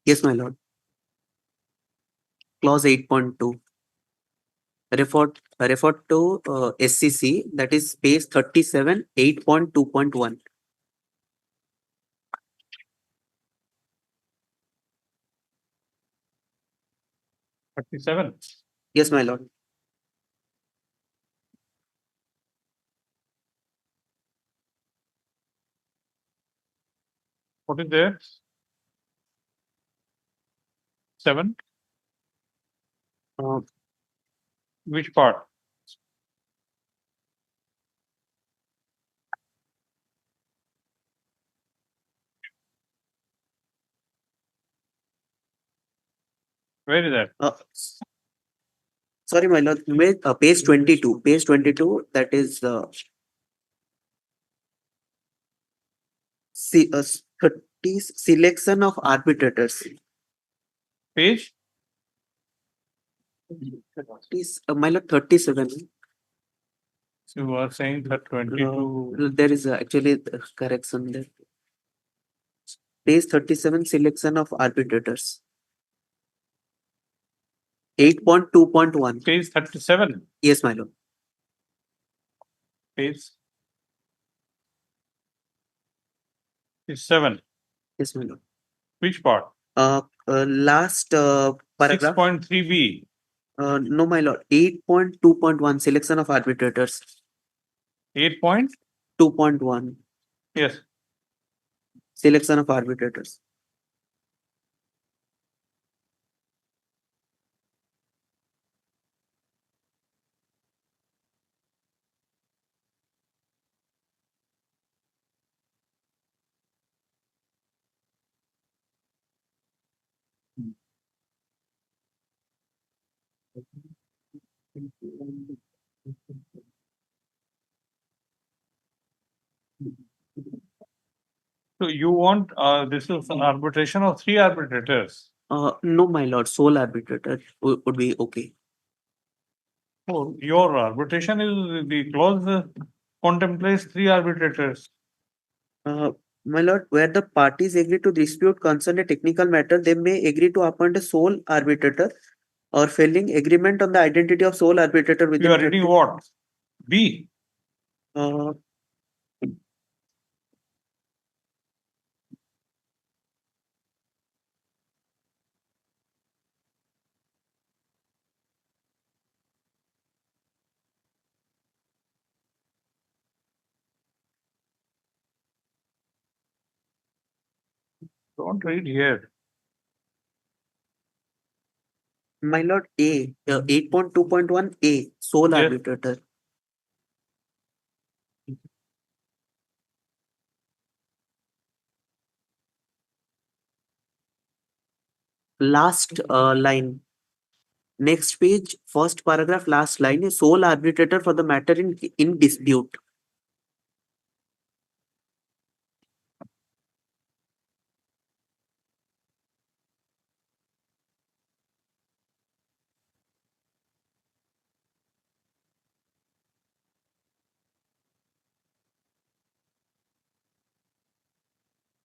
Yes, my lord. Clause 8.2. Refer to SCC, that is page 37, 8.2.1. Yes, my lord. What is there? 7? Which part? Where is that? Sorry, my lord. Page 22. Page 22, that is 30 selection of arbitrators. Page? My lord, 37. So you are saying that 22. There is actually a correction there. Page 37, selection of arbitrators. 8.2.1. Page 37. Yes, my lord. Page 7. Yes, my lord. Which part? Last paragraph. 6.3b. No, my lord. 8.2.1, selection of arbitrators. 8.2.1. Yes. Selection of arbitrators. So you want this is an arbitration of 3 arbitrators. No, my lord. Sole arbitrator would be okay. So your arbitration is the clause contemplates 3 arbitrators. My lord, where the parties agree to dispute concern a technical matter, they may agree to appoint a sole arbitrator, or failing agreement on the identity of sole arbitrator within. You are reading what? B. Don't read here. My lord, A, 8.2.1 A, sole arbitrator. Last line. Next page, first paragraph, last line is sole arbitrator for the matter in dispute.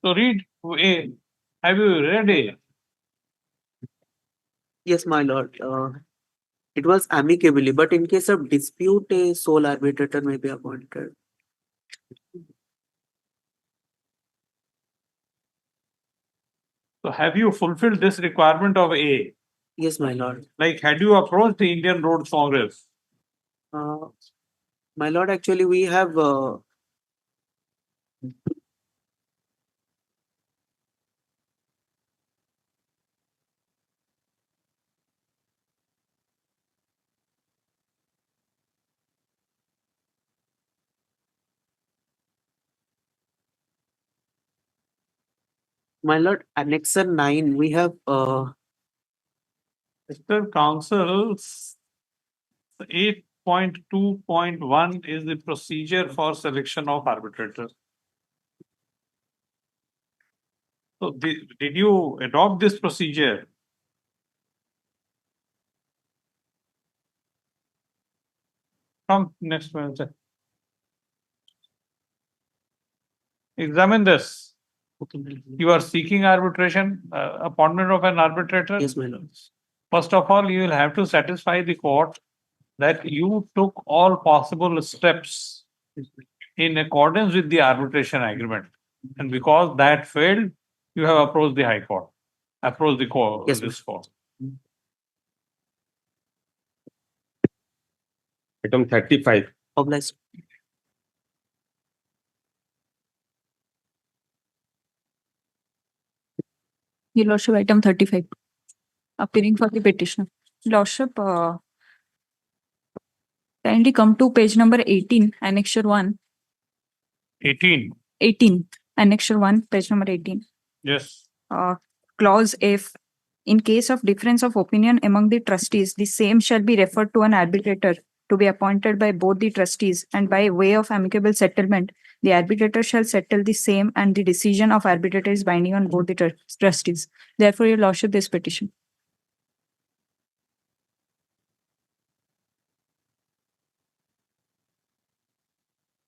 So read A. Have you read A? Yes, my lord. It was amicably, but in case of dispute, a sole arbitrator may be appointed. So have you fulfilled this requirement of A? Yes, my lord. Like, had you approached the Indian Roads Congress? My lord, actually, we have My lord, Annexer 9, we have Mr. Counsel, 8.2.1 is the procedure for selection of arbitrator. So did you adopt this procedure? Come next Wednesday. Examine this. You are seeking arbitration, appointment of an arbitrator. Yes, my lord. First of all, you will have to satisfy the court that you took all possible steps in accordance with the arbitration agreement. And because that failed, you have approached the High Court. Approached the court. Yes, this court. Item 35. Obliged. Your Lordship, item 35. Appearing for the petitioner. Lordship, kindly come to page number 18, annexure 1. 18. 18, annexure 1, page number 18. Yes. Clause F. In case of difference of opinion among the trustees, the same shall be referred to an arbitrator to be appointed by both the trustees, and by way of amicable settlement, the arbitrator shall settle the same, and the decision of arbitrator is binding on both the trustees. Therefore, Your Lordship, this petition.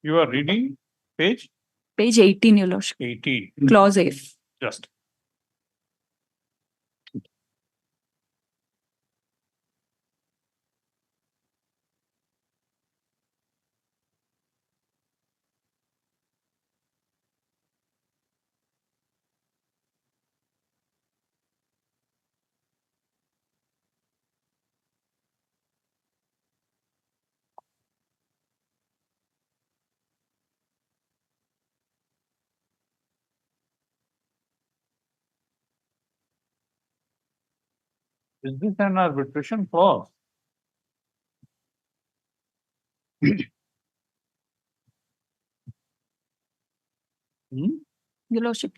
You are reading page? Page 18, Your Lordship. 18. Clause F. Just. Is this an arbitration clause? Your Lordship.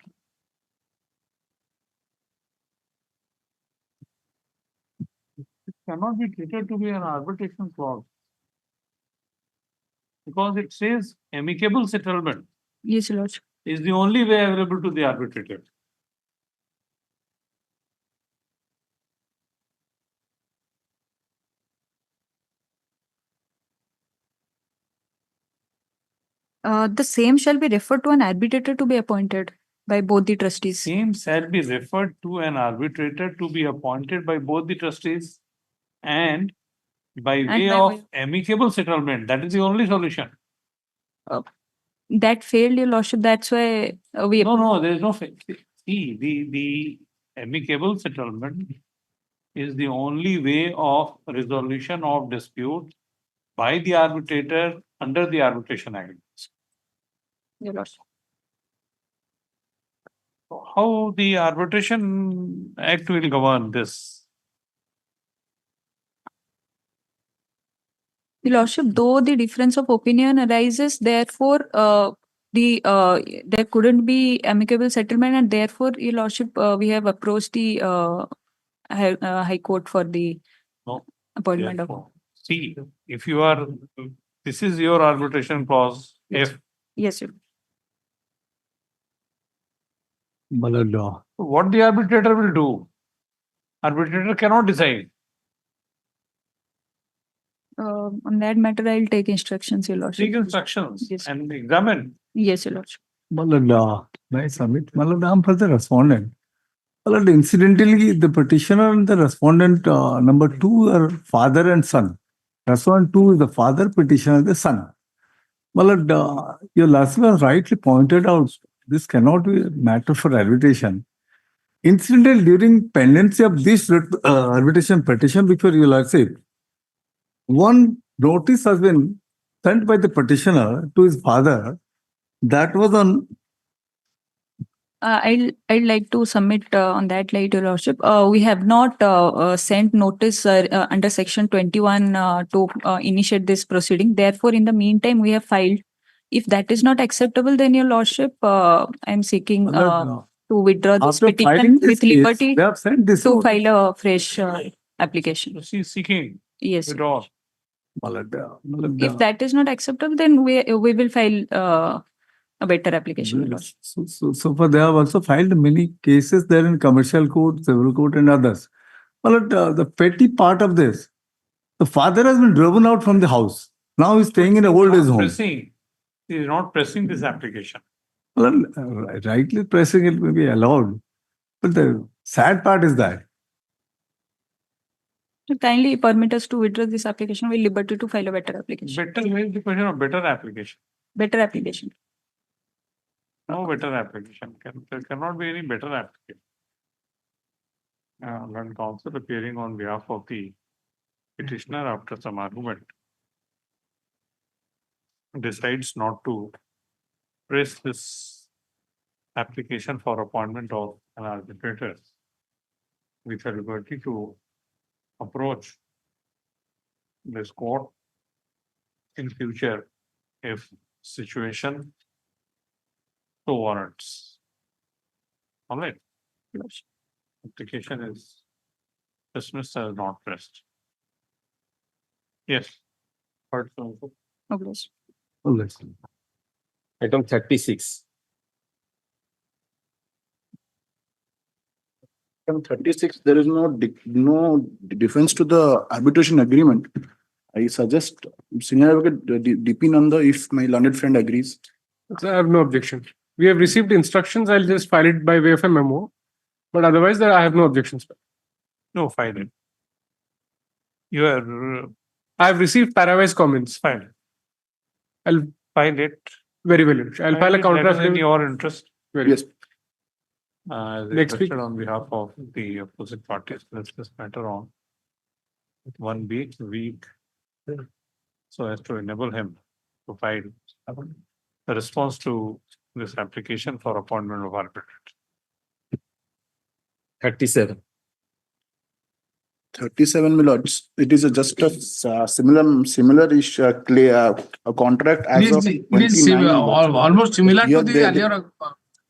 It cannot be treated to be an arbitration clause. Because it says amicable settlement. Yes, Your Lordship. Is the only way available to the arbitrator. The same shall be referred to an arbitrator to be appointed by both the trustees. Same shall be referred to an arbitrator to be appointed by both the trustees and by way of amicable settlement. That is the only solution. That failed, Your Lordship. That's why we. No, there is no. See, the amicable settlement is the only way of resolution of dispute by the arbitrator under the arbitration agreement. Your Lordship. How the arbitration act will govern this? Your Lordship, though the difference of opinion arises, therefore, there couldn't be amicable settlement, and therefore, Your Lordship, we have approached the High Court for the appointment of. See, if you are, this is your arbitration clause. If Yes, sir. What the arbitrator will do? Arbitrator cannot decide. On that matter, I'll take instructions, Your Lordship. Take instructions and examine. Yes, Your Lordship. I submit. I'm for the respondent. Incidentally, the petitioner and the respondent number 2 are father and son. Respondent 2 is the father, petitioner the son. Your last was rightly pointed out, this cannot be a matter for arbitration. Incidentally, during pendency of this arbitration petition before your lordship, one notice has been sent by the petitioner to his father That was on. I'd like to submit on that later, Your Lordship. We have not sent notice under section 21 to initiate this proceeding. Therefore, in the meantime, we have filed. If that is not acceptable, then Your Lordship, I'm seeking to withdraw this After petition filing this with case, liberty they have sent this to notice. file a fresh application. She's seeking Yes. withdrawal. If that is not acceptable, then we will file a better application, Your Lordship. So far, they have also filed many cases there in commercial court, civil court, and others. But the petty part of this, the father has been driven out from the house. Now he's staying in a old age home. Pressing. He is not pressing this application. Well, rightly pressing it may be allowed. But the sad part is that. Kindly permit us to withdraw this application with liberty to file a better application. Better is the question of better application. Better application. No better application. There cannot be any better application. When counsel appearing on behalf of the petitioner after some argument decides not to press this application for appointment of an arbitrator with a liberty to approach this court in future if situation so warrants. All right. Application is dismissed as not pressed. Yes. Third counsel. Item 36. Item 36, there is no difference to the arbitration agreement. I suggest senior advocate deepen on the if my learned friend agrees. So I have no objection. We have received instructions. I'll just file it by way of a memo. But otherwise, I have no objections. No, file it. You are. I have received parawise comments. File it. I'll file it. Very well. I'll file a counter That is in affidavit. your interest. Very Yes. As Next week. requested on behalf of the opposite parties, let's this matter on 1 week, so as to enable him to file the response to this application for appointment of arbitrator. 37. 37 millards. It is just a similar issue, a contract as of It is 29. almost similar Here to the they- earlier.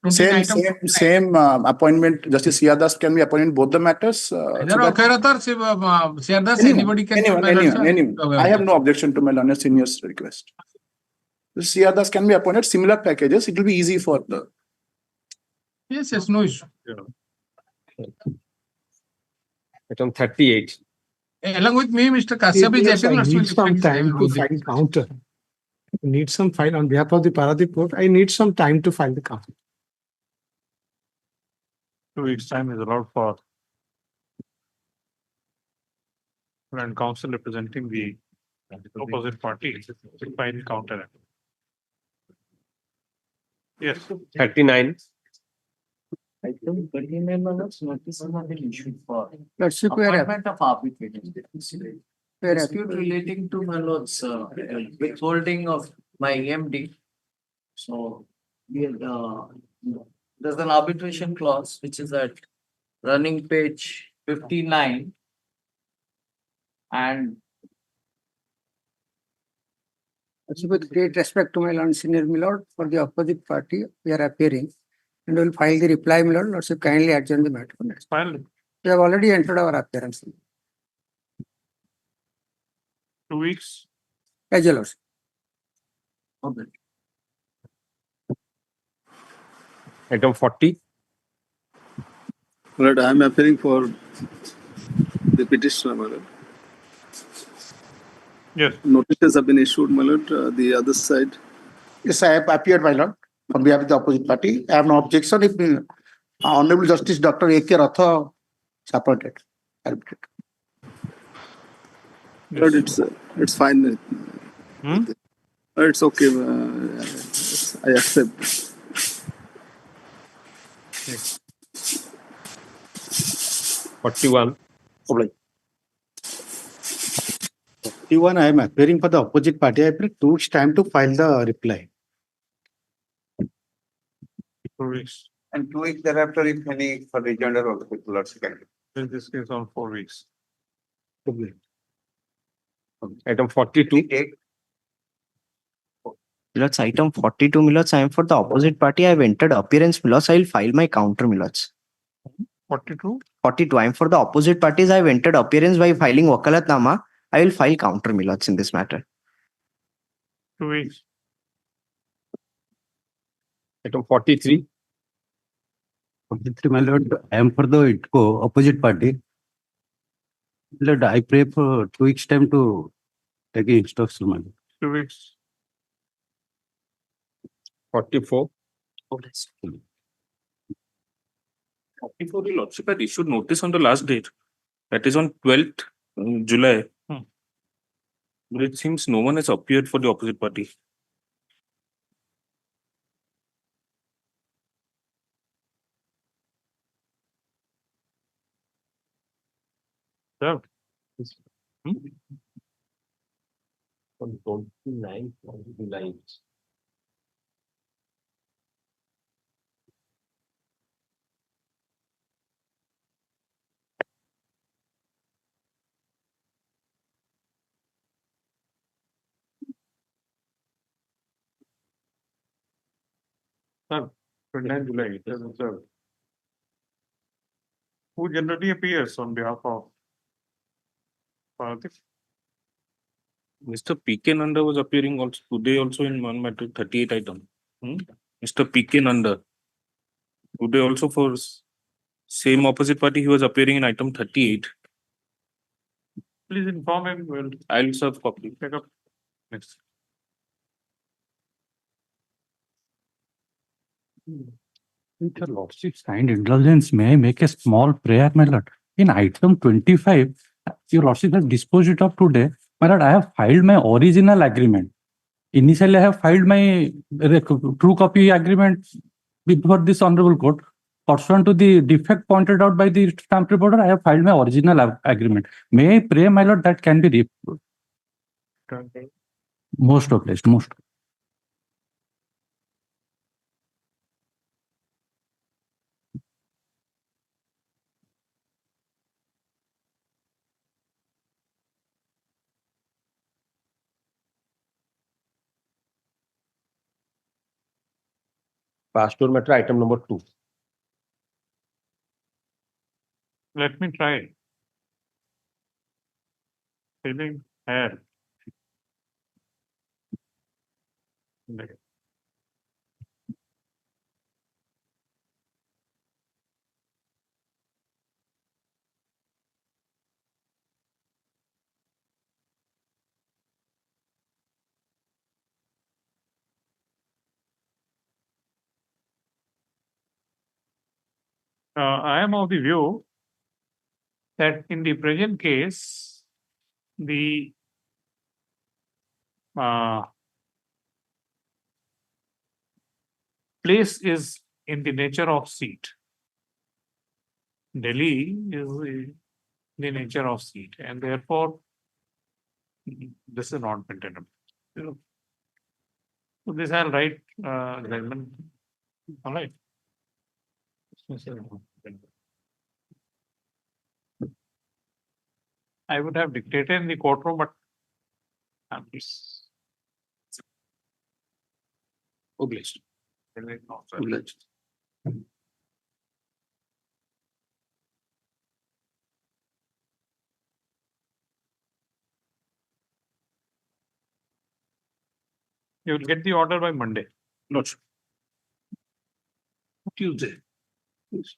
14 item. Same appointment. Justice Siadas can be appointed in both the matters. Either Okheratar, Siardas, anybody can. Anyone. I have no objection to my learned senior's request. Siadas can be appointed similar packages. It will be easy for the. Yes, no issue. Item 38. Along with me, Mr. Kashyap is appearing. I need some time to file counter. I need some file on behalf of the Paradip court. I need some time to file the counter. 2 weeks' time is allowed for and counsel representing the opposite party to file counter. Yes. 39. Item 39 notice has not been issued for Lordship, we are appointment of arbitrators. Dispute relating to my lord's withholding of my EMD. So there's an arbitration clause which is at running page 59 and Also, with great respect to my Lord Senior Milord, for the opposite party, we are appearing and will file the reply, Milord. Lordship, kindly adjourn the matter. File. We have already entered our appearance. 2 weeks. Yes, your Lordship. okay. Item 40. Lord, I am appearing for the petitioner, my lord. Yes. Notices have been issued, my lord. The other side. Yes, I have appeared, my lord, on behalf of the opposite party. I have no objection if Honorable Justice Dr. A.K. Ratha is appointed. Arbitrator. Lord, it's fine. It's okay. I accept. 41. 41, I am appearing for the opposite party. I have 2 weeks time to file the reply. 2 weeks. And 2 weeks thereafter, if any for rejoinder of the lordship can. In this case, on 4 weeks. Item 42. Milots, item 42, Milots, I am for the opposite party. I have entered appearance, Milots. I will file my counter, Milots. 42? 42, I am for the opposite parties. I have entered appearance by filing wakalatnama. I will file counter, Milots, in this matter. 2 weeks. Item 43. 43, my lord, I am for the ITCO opposite party. Lord, I pray for 2 weeks time to take instruction, my lord. 2 weeks. 44. 44, the lordship had issued notice on the last date. That is on 12th July. But it seems no one has appeared for the opposite party. Sir. On 29th of July. Sir, 29th July, it is observed. Who generally appears on behalf of Paradeep? Mr. P.K. Nanda was appearing also today also in one matter 38 item. Mr. P.K. Nanda. Today also for same opposite party he was appearing in item 38. Please inform him. Well, I'll serve copy. Take up. Next. With your lordship's kind indulgence, may I make a small prayer, my lord? In item 25, your lordship has disposed it of today. My lord, I have filed my original agreement. Initially, I have filed my true copy agreement before this honorable court. Pursuant to the defect pointed out by the stamp reporter, I have filed my original agreement. May I pray, my lord, that can be most obliged, most. Pastor matter item number 2. Let me try. Feeling hair. I am of the view that in the present case, the place is in the nature of seat. Delhi is the nature of seat, and therefore this is not maintainable. So this I'll write judgment. All right. I would have dictated in the courtroom, but please. Obliged. Obliged. You will get the order by Monday. Not sure. Tuesday. Please.